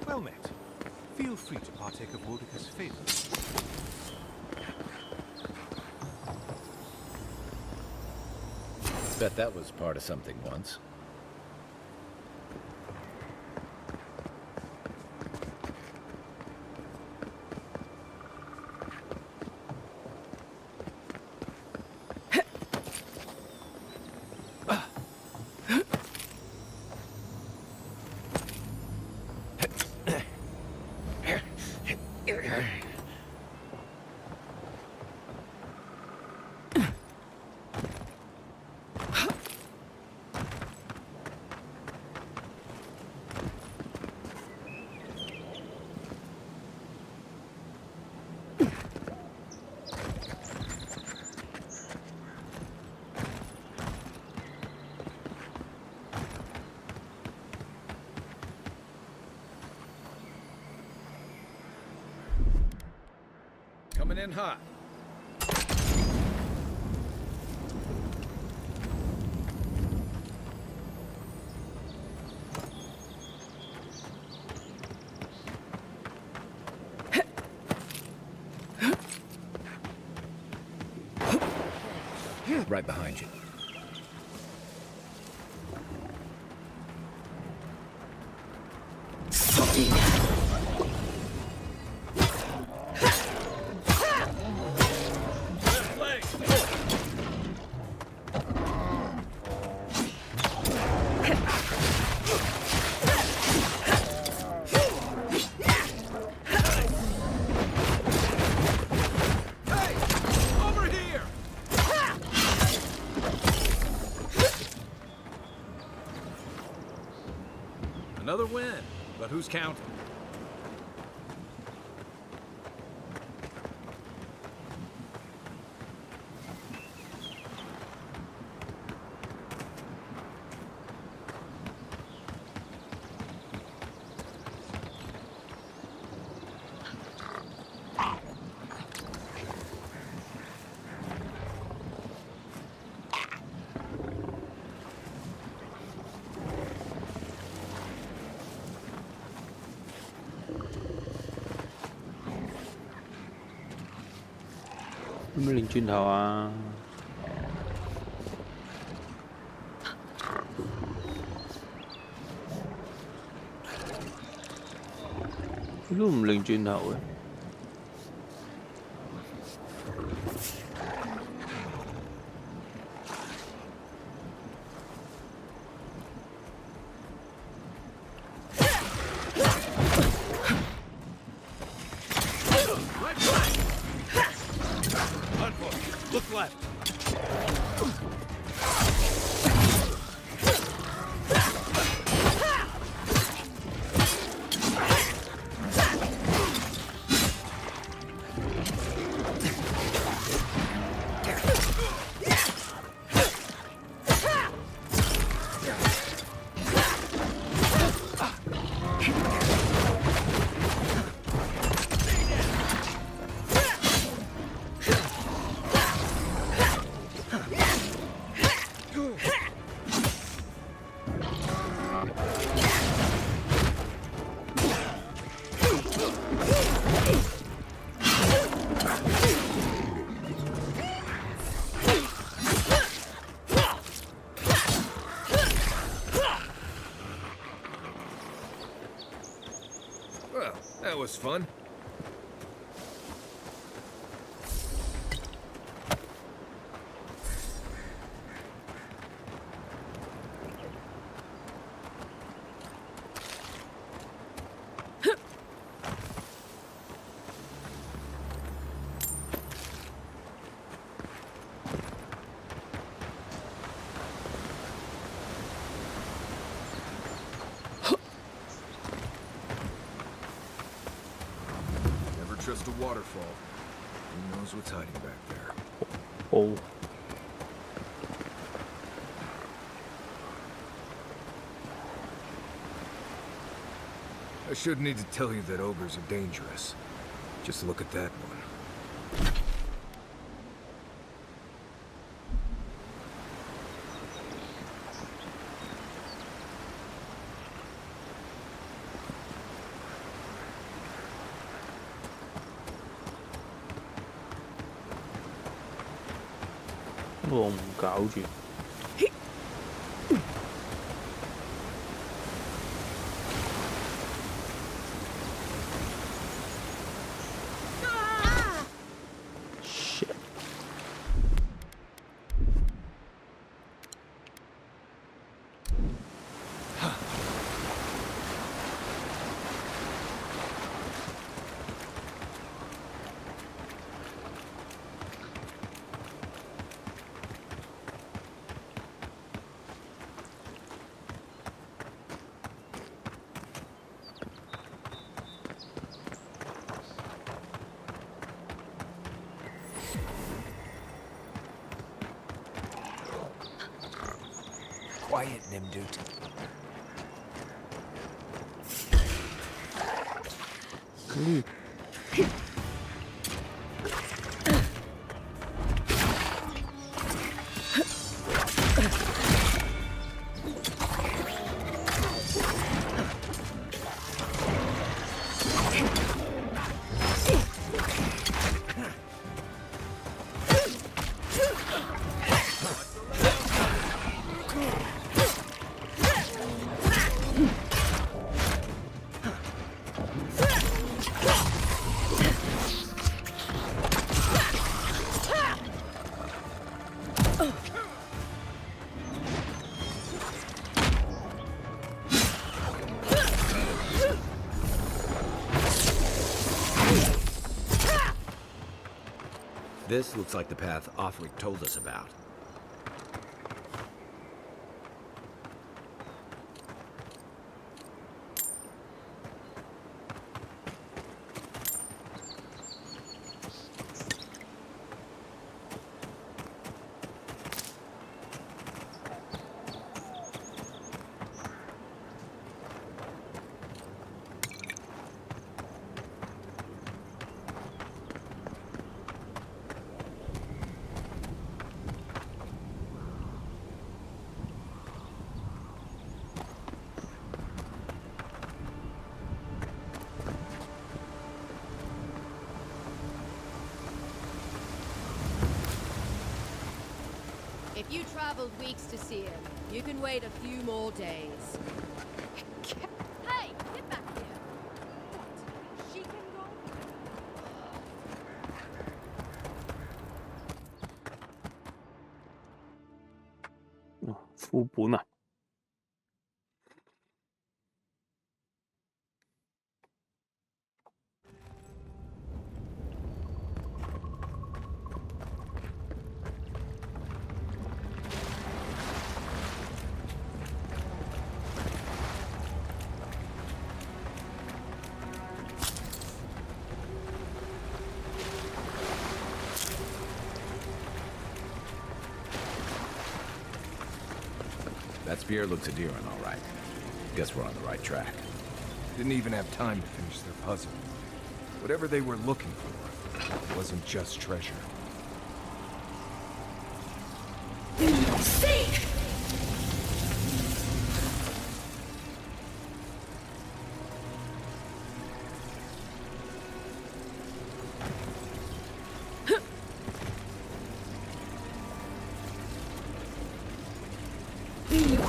Well met. Feel free to partake of Wodika's favor. Bet that was part of something once. Coming in hot. Right behind you. Another win, but who's counting?有冇擰轉頭啊？佢都唔擰轉頭嘅。Well, that was fun. Just a waterfall. Who knows what's hiding back there? Oh. I shouldn't need to tell you that ogres are dangerous. Just look at that one.我唔搞住。Quiet, Nimdut. This looks like the path Offric told us about. If you traveled weeks to see him, you can wait a few more days. Hey, get back here! What? She can go? 副本啊！That spear looks endearing, all right. Guess we're on the right track. Didn't even have time to finish their puzzle. Whatever they were looking for wasn't just treasure. Seek!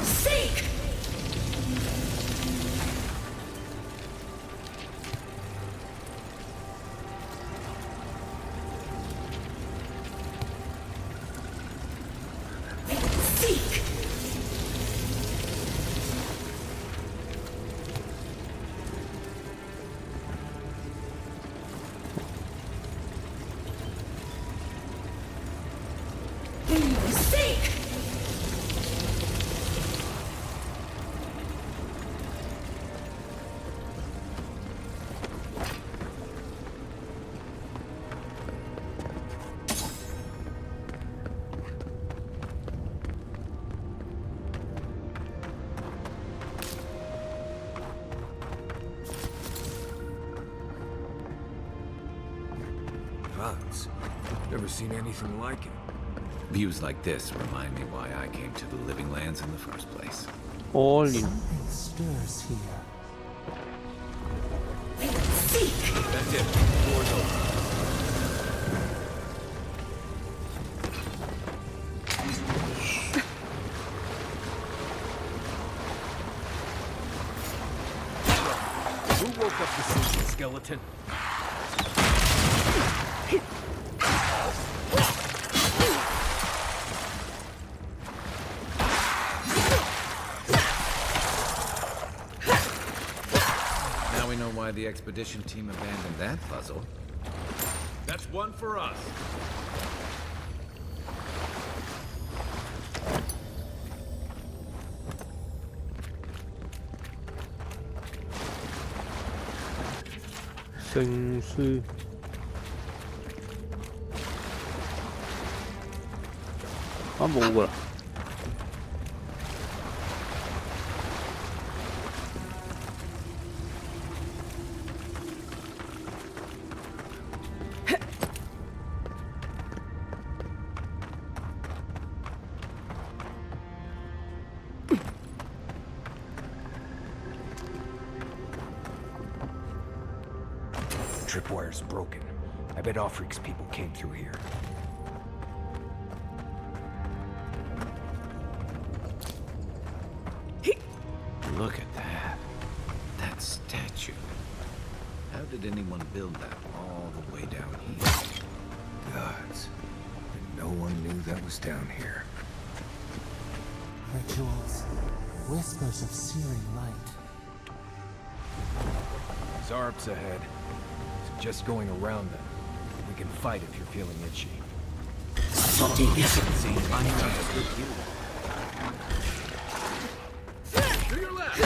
Seek! gods. Never seen anything like it. Views like this remind me why I came to the Living Lands in the first place. All in. Something stirs here. That's it. Doors open. Who woke up the sleeping skeleton? Now we know why the expedition team abandoned that puzzle. That's one for us.聖書啊冇㗎啦。Tripwire's broken. I bet Offreak's people came through here. Look at that. That statue. How did anyone build that all the way down here? Gods. And no one knew that was down here. Rituals. Whispers of searing light. Zarb's ahead. So just going around them. We can fight if you're feeling itchy. See, I'm just with you. To your left!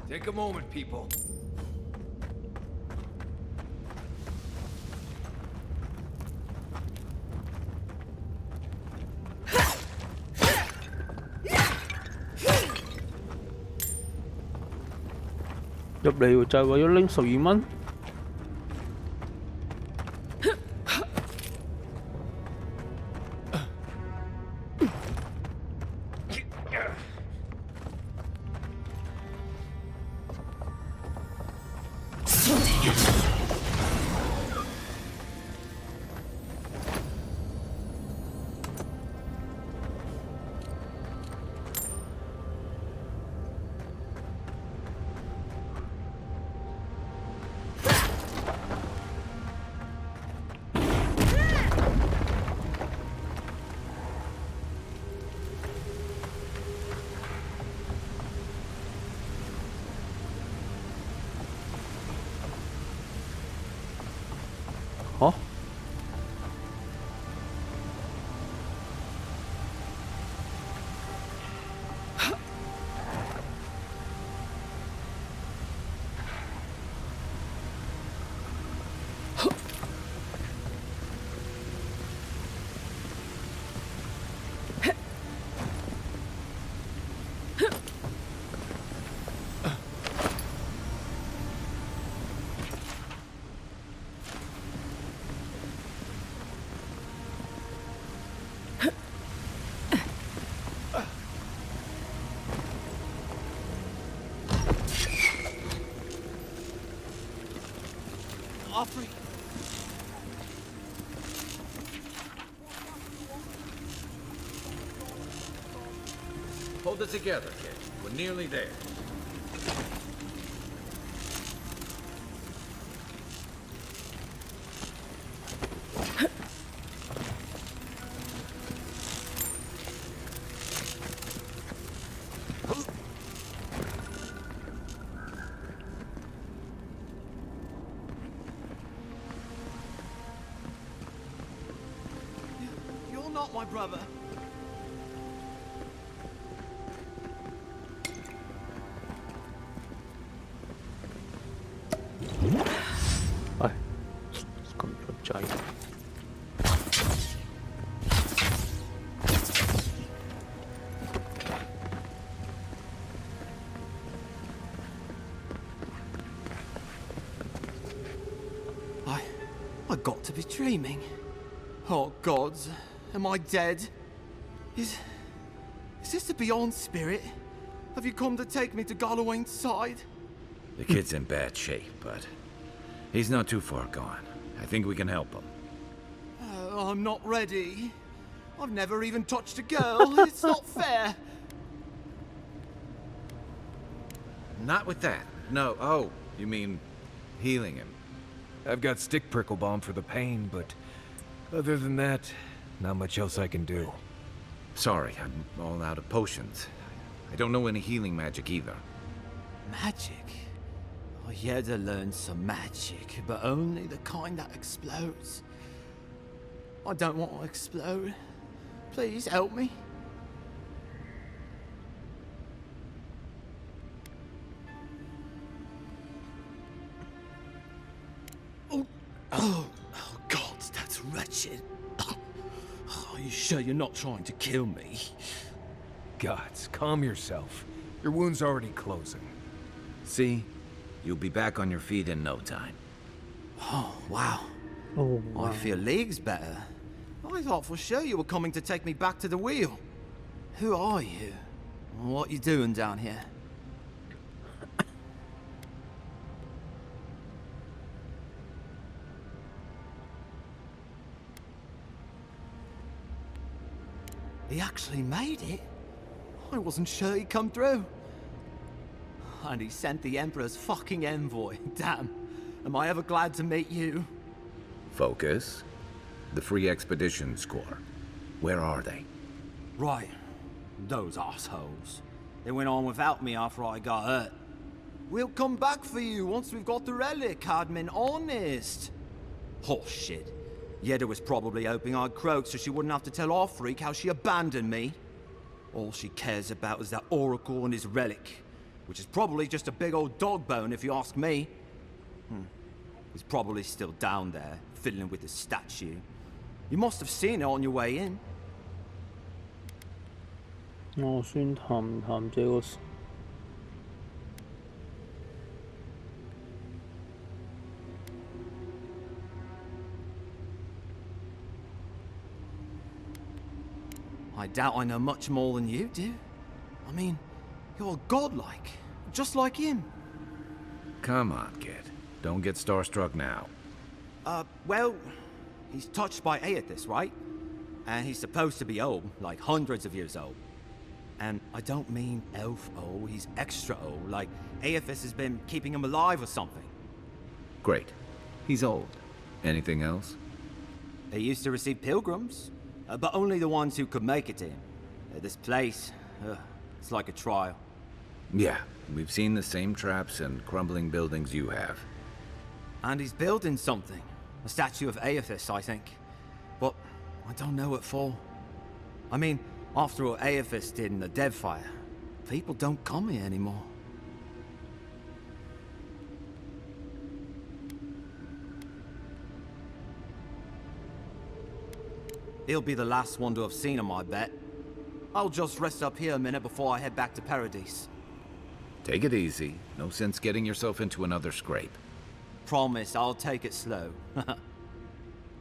Take a moment, people.入嚟就係為咗拎12蚊。嚇？Offreak! Hold it together, kid. We're nearly there. You're not my brother. Ai, cầm chuột cháy. I got to be dreaming. Oh gods, am I dead? Is this the Beyond Spirit? Have you come to take me to Galloway's side? The kid's in bad shape, but he's not too far gone. I think we can help him. I'm not ready. I've never even touched a girl. It's not fair. Not with that. No. Oh, you mean healing him? I've got stick prickle balm for the pain, but other than that, not much else I can do. Sorry, I'm all out of potions. I don't know any healing magic either. Magic? I had to learn some magic, but only the kind that explodes. I don't want to explode. Please help me. Oh, God, that's wretched. Are you sure you're not trying to kill me? Gods, calm yourself. Your wound's already closing. See? You'll be back on your feet in no time. Oh, wow. Oh, wow. I feel leagues better. I thought for sure you were coming to take me back to the wheel. Who are you? What you doing down here? He actually made it? I wasn't sure he'd come through. And he sent the Emperor's fucking envoy. Damn. Am I ever glad to meet you? Focus. The Free Expedition Score. Where are they? Right. Those assholes. They went on without me after I got hurt. We'll come back for you once we've got the relic, Admin. Honest. Horse shit. Yeda was probably hoping I'd croak so she wouldn't have to tell our freak how she abandoned me. All she cares about is that Oracle and his relic, which is probably just a big old dog bone if you ask me. He's probably still down there, fiddling with the statue. You must have seen it on your way in. 我先談談這個。I doubt I know much more than you do. I mean, you're godlike, just like him. Come on, kid. Don't get starstruck now. Well, he's touched by Aethys, right? And he's supposed to be old, like hundreds of years old. And I don't mean elf old, he's extra old, like Aethys has been keeping him alive or something. Great. He's old. Anything else? They used to receive pilgrims, but only the ones who could make it to him. This place, it's like a trial. Yeah, we've seen the same traps and crumbling buildings you have. And he's building something. A statue of Aethys, I think. But I don't know what for. I mean, after what Aethys did in the Deadfire, people don't come here anymore. He'll be the last one to have seen him, I bet. I'll just rest up here a minute before I head back to Paradise. Take it easy. No sense getting yourself into another scrape. Promise, I'll take it slow.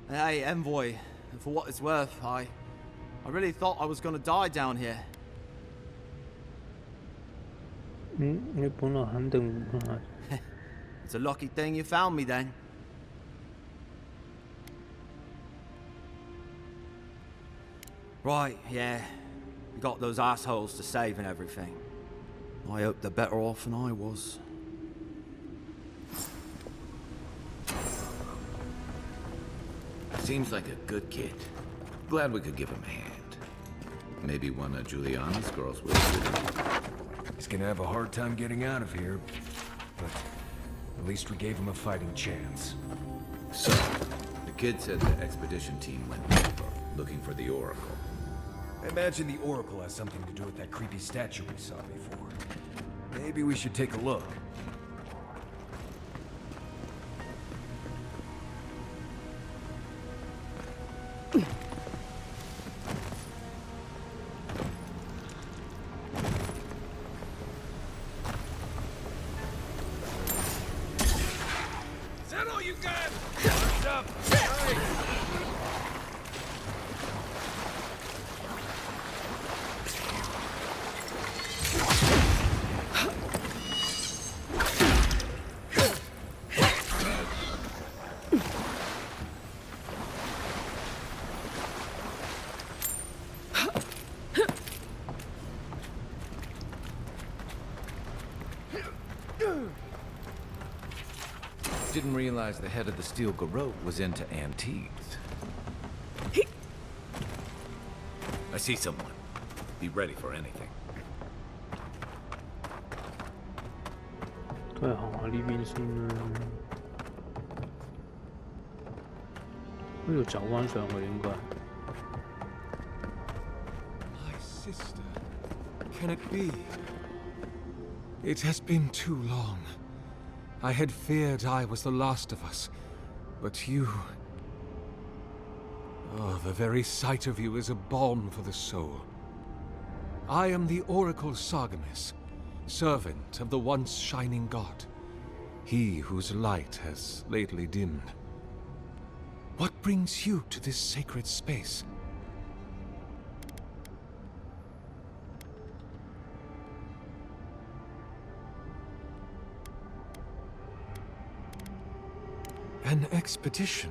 Hey, Envoy, for what it's worth, I really thought I was gonna die down here. 你本來肯定唔係。It's a lucky thing you found me then. Right, yeah. You got those assholes to save and everything. I hope they're better off than I was. Seems like a good kid. Glad we could give him a hand. Maybe one of Juliana's girls will too. He's gonna have a hard time getting out of here, but at least we gave him a fighting chance. So, the kid said the expedition team went deeper, looking for the Oracle. I imagine the Oracle has something to do with that creepy statue we saw before. Maybe we should take a look. Is that all you got? What's up? Didn't realize the head of the steel garrote was into antiques. I see someone. Be ready for anything. 都係行下呢邊先啦。呢度走返上去應該。My sister. Can it be? It has been too long. I had feared I was the last of us, but you... Oh, the very sight of you is a balm for the soul. I am the Oracle Sargamus, servant of the once shining god, he whose light has lately dimmed. What brings you to this sacred space? An expedition?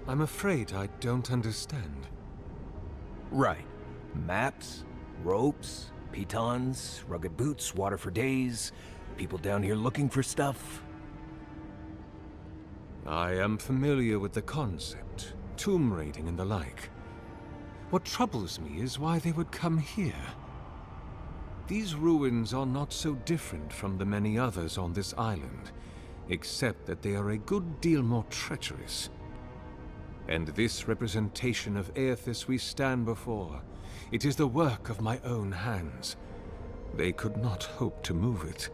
I'm afraid I don't understand. Right. Maps, ropes, pitons, rugged boots, water for days, people down here looking for stuff. I am familiar with the concept, tomb raiding and the like. What troubles me is why they would come here. These ruins are not so different from the many others on this island, except that they are a good deal more treacherous. And this representation of Aethys we stand before, it is the work of my own hands. They could not hope to move it.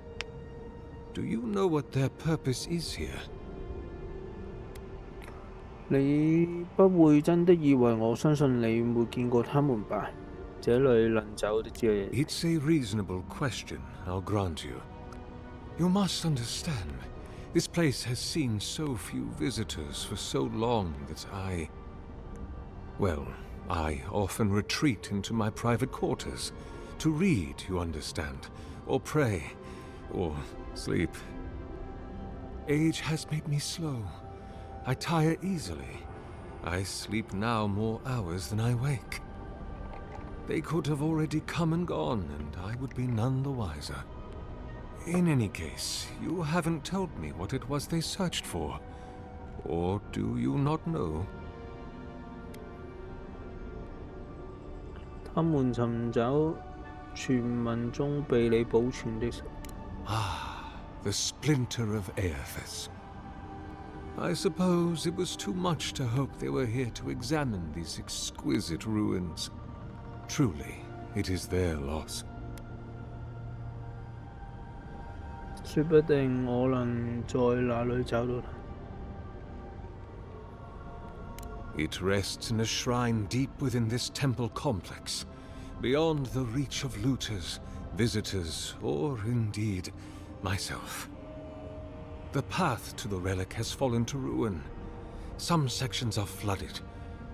Do you know what their purpose is here? 你不會真的以為我相信你沒見過他們吧？這裏能走的只有 It's a reasonable question, I'll grant you. You must understand, this place has seen so few visitors for so long that I often retreat into my private quarters to read, you understand, or pray, or sleep. Age has made me slow. I tire easily. I sleep now more hours than I wake. They could have already come and gone, and I would be none the wiser. In any case, you haven't told me what it was they searched for. Or do you not know? 他們尋找傳聞中被你保存的 The splinter of Aethys. I suppose it was too much to hope they were here to examine these exquisite ruins. Truly, it is their loss. 說不定我能在那裏找到他。It rests in a shrine deep within this temple complex, beyond the reach of looters, visitors, or indeed myself. The path to the relic has fallen to ruin. Some sections are flooded,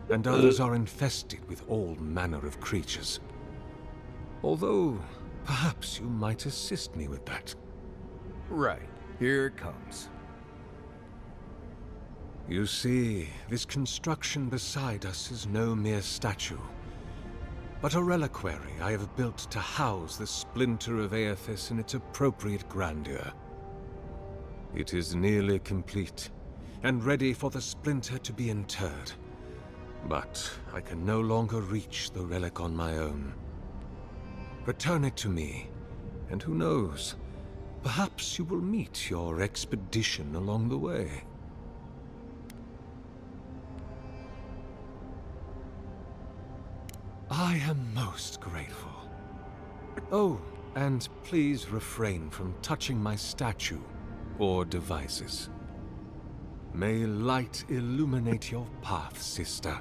and others are infested with all manner of creatures. Although, perhaps you might assist me with that. Right. Here it comes. You see, this construction beside us is no mere statue, but a reliquary I have built to house the splinter of Aethys in its appropriate grandeur. It is nearly complete, and ready for the splinter to be interred. But I can no longer reach the relic on my own. Return it to me, and who knows, perhaps you will meet your expedition along the way. I am most grateful. Oh, and please refrain from touching my statue or devices. May light illuminate your path, sister.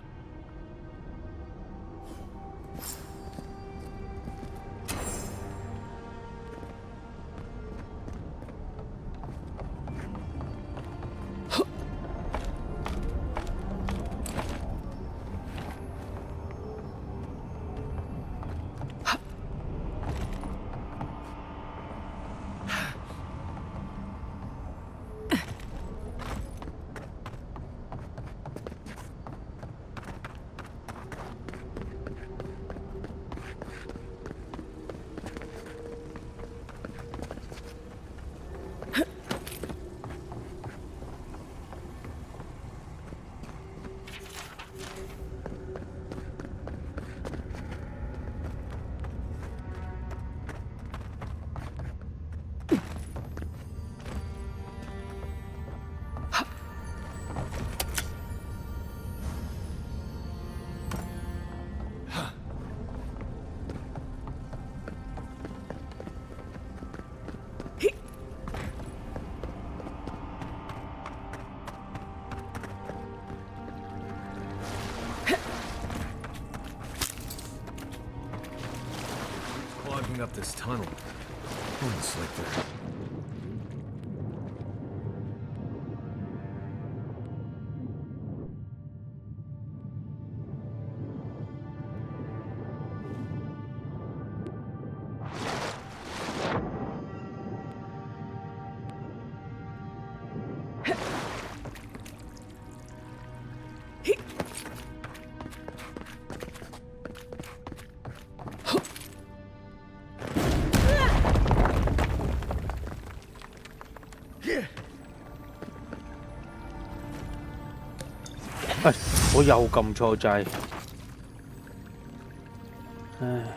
clogging up this tunnel. Almost like they're...我又撳錯掣，唉。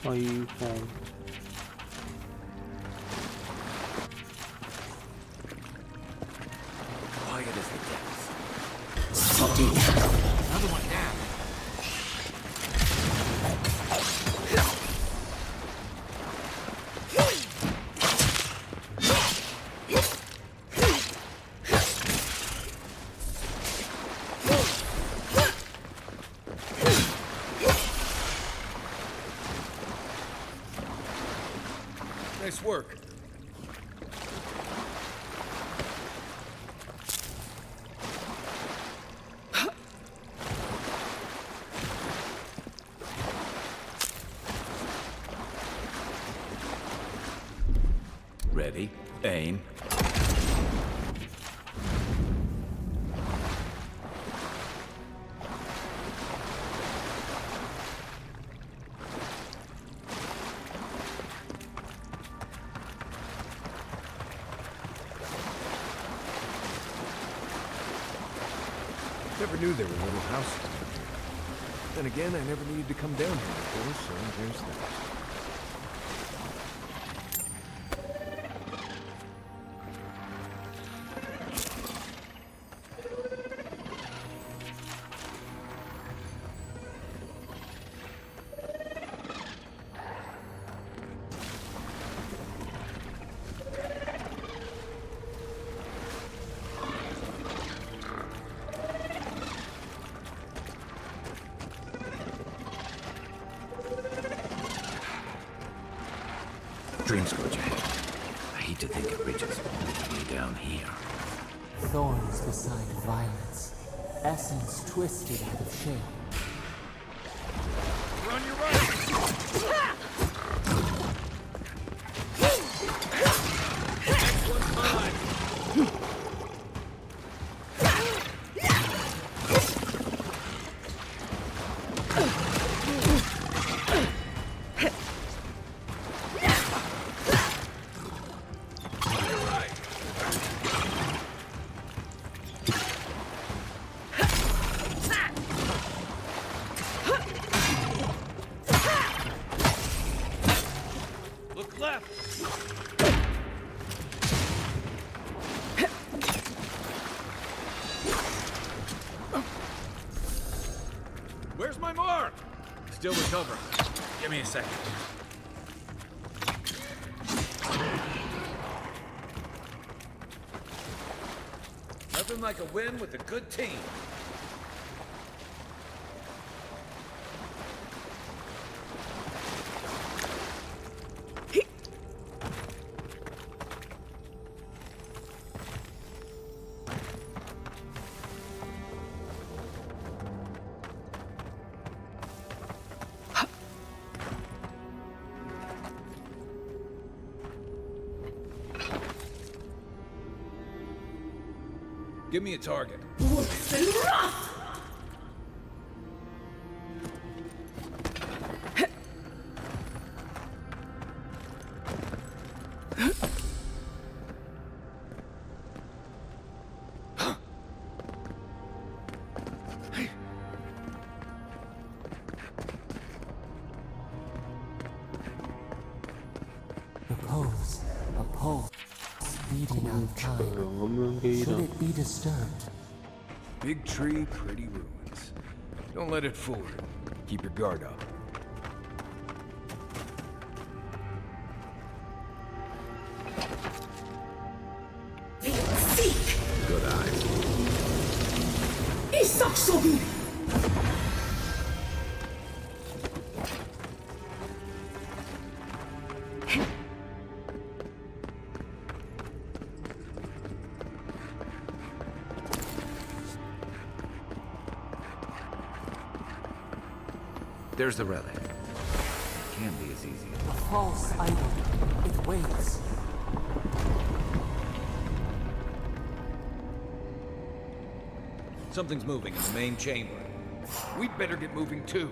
西方。Quiet as the depths. Another one down. Nice work. Ready, aim. Never knew there were little houses down here. Then again, I never needed to come down here before, so there's that. Dreams go ahead. I hate to think it reaches all the way down here. Thorns beside violets, essence twisted out of shape. We're on your right! Next one's mine! Where's my mark? Still recovering. Give me a second. Nothing like a win with a good team. Give me a target. A pulse beating out time. Should it be disturbed? Big tree, pretty ruins. Don't let it fool you. Keep your guard up. Good eye. There's the relic. Can't be as easy as A false idol. It waits. Something's moving in the main chamber. We'd better get moving too.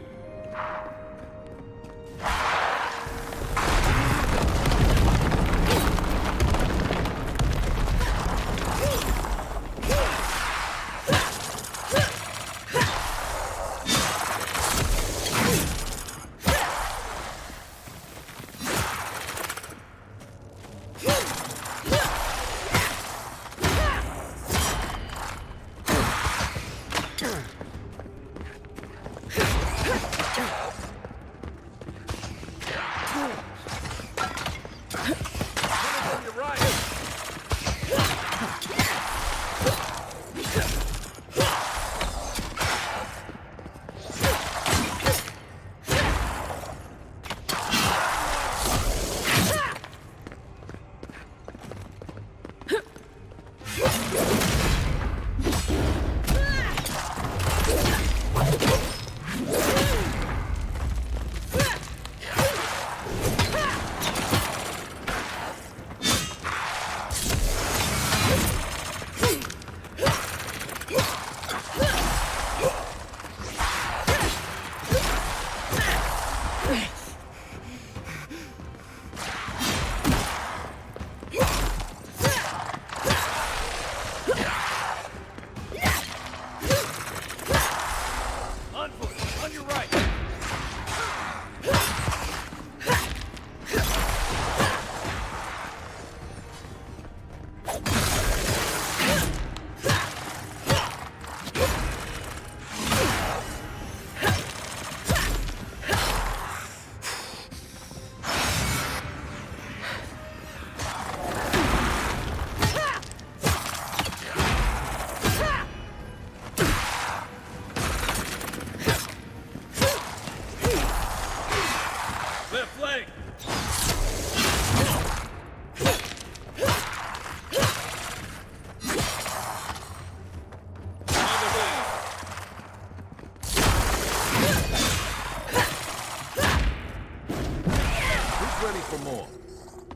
For more.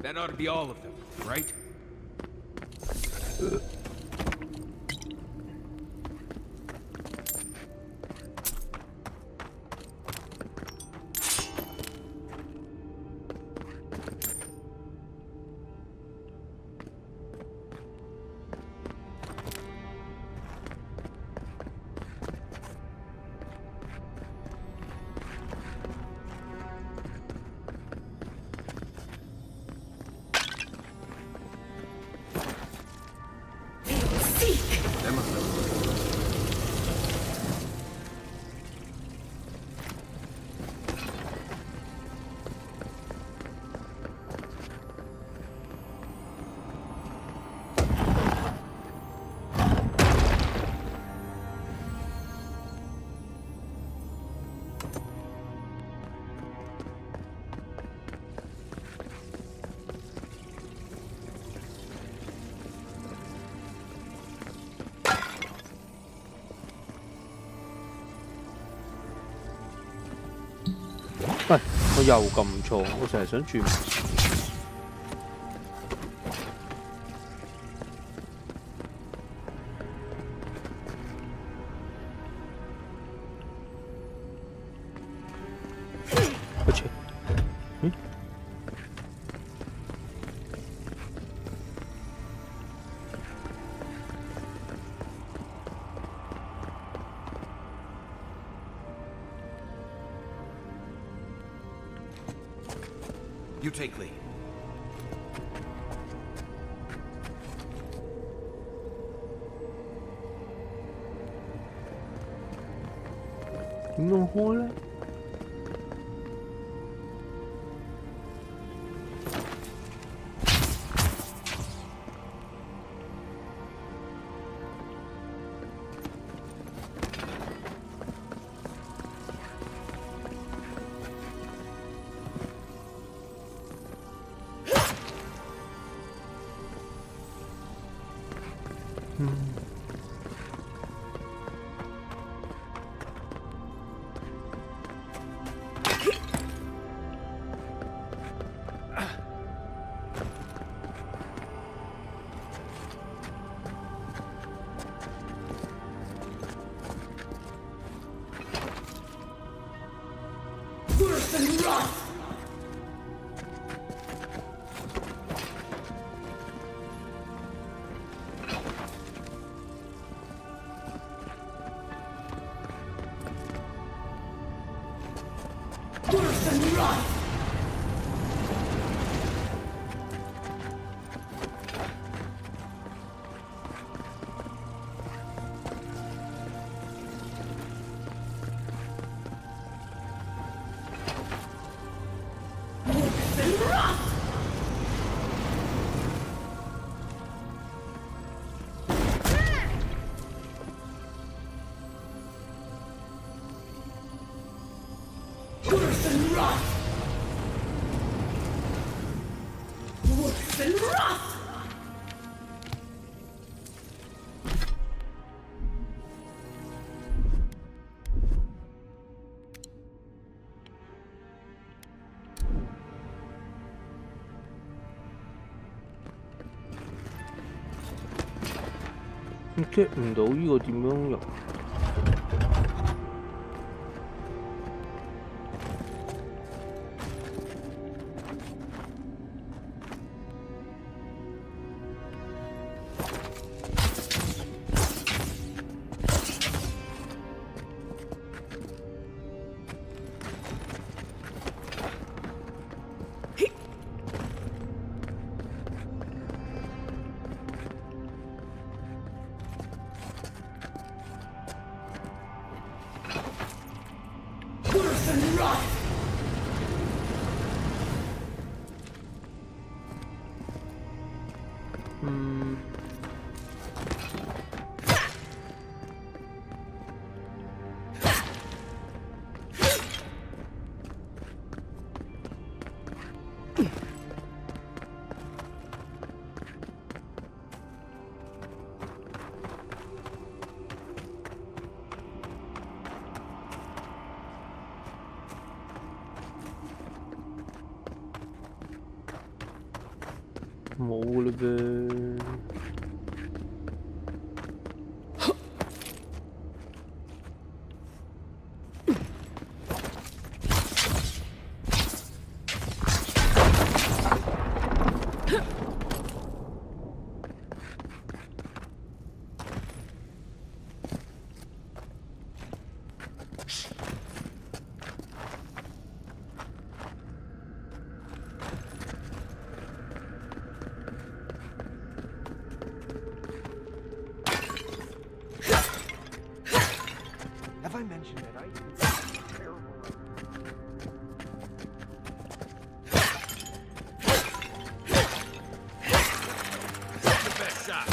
That ought to be all of them, right?喂，我又撳錯，我成日想轉。You take lead. 點樣開呢？Worse than rough! Worse than rough! Worse than rough! Worse than rough! ，get 唔到呢個點樣入？Worse than rough!冇嘞噃。Have I mentioned that I even terrible? That's the best shot.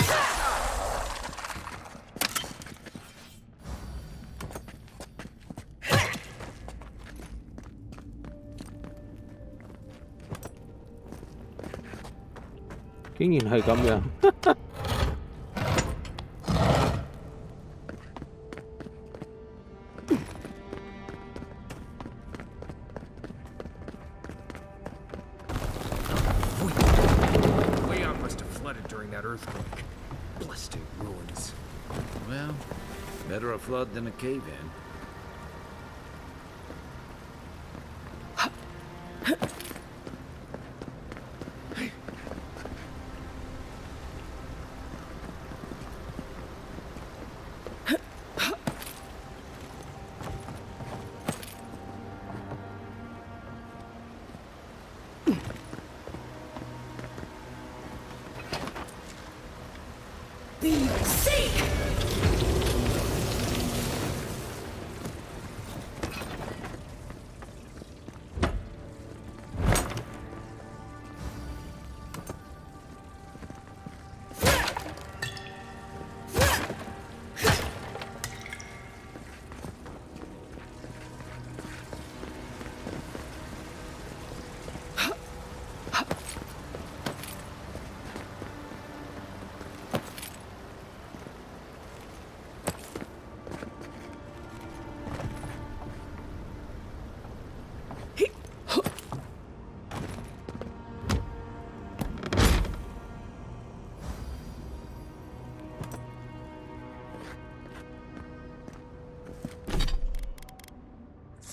竟然係咁樣。Leon must have flooded during that earthquake. Blasted ruins. Well, better a flood than a cave-in.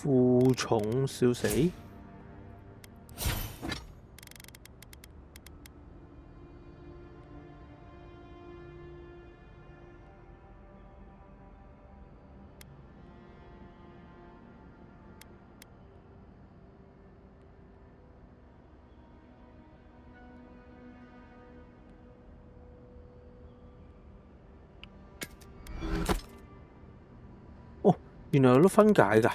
負重笑死。哦，原來有得分解㗎。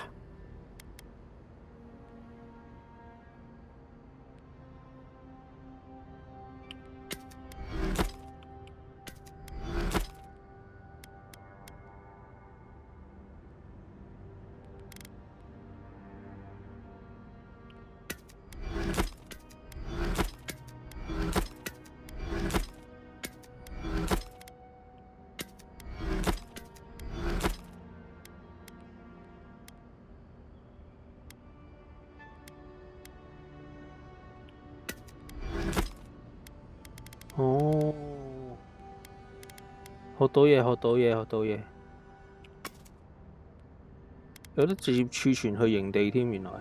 哦，學到嘢，學到嘢，學到嘢，有得直接儲存去營地添，原來。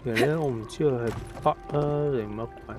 其實咧，我唔知佢係北啊定乜鬼。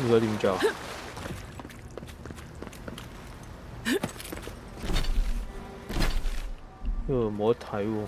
而家點做？冇得睇喎。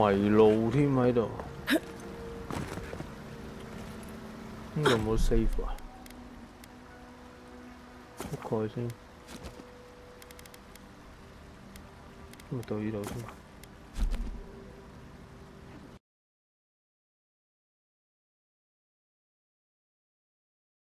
迷路添喺度。呢度有冇 save 啊？覆蓋先，咁咪到呢度先。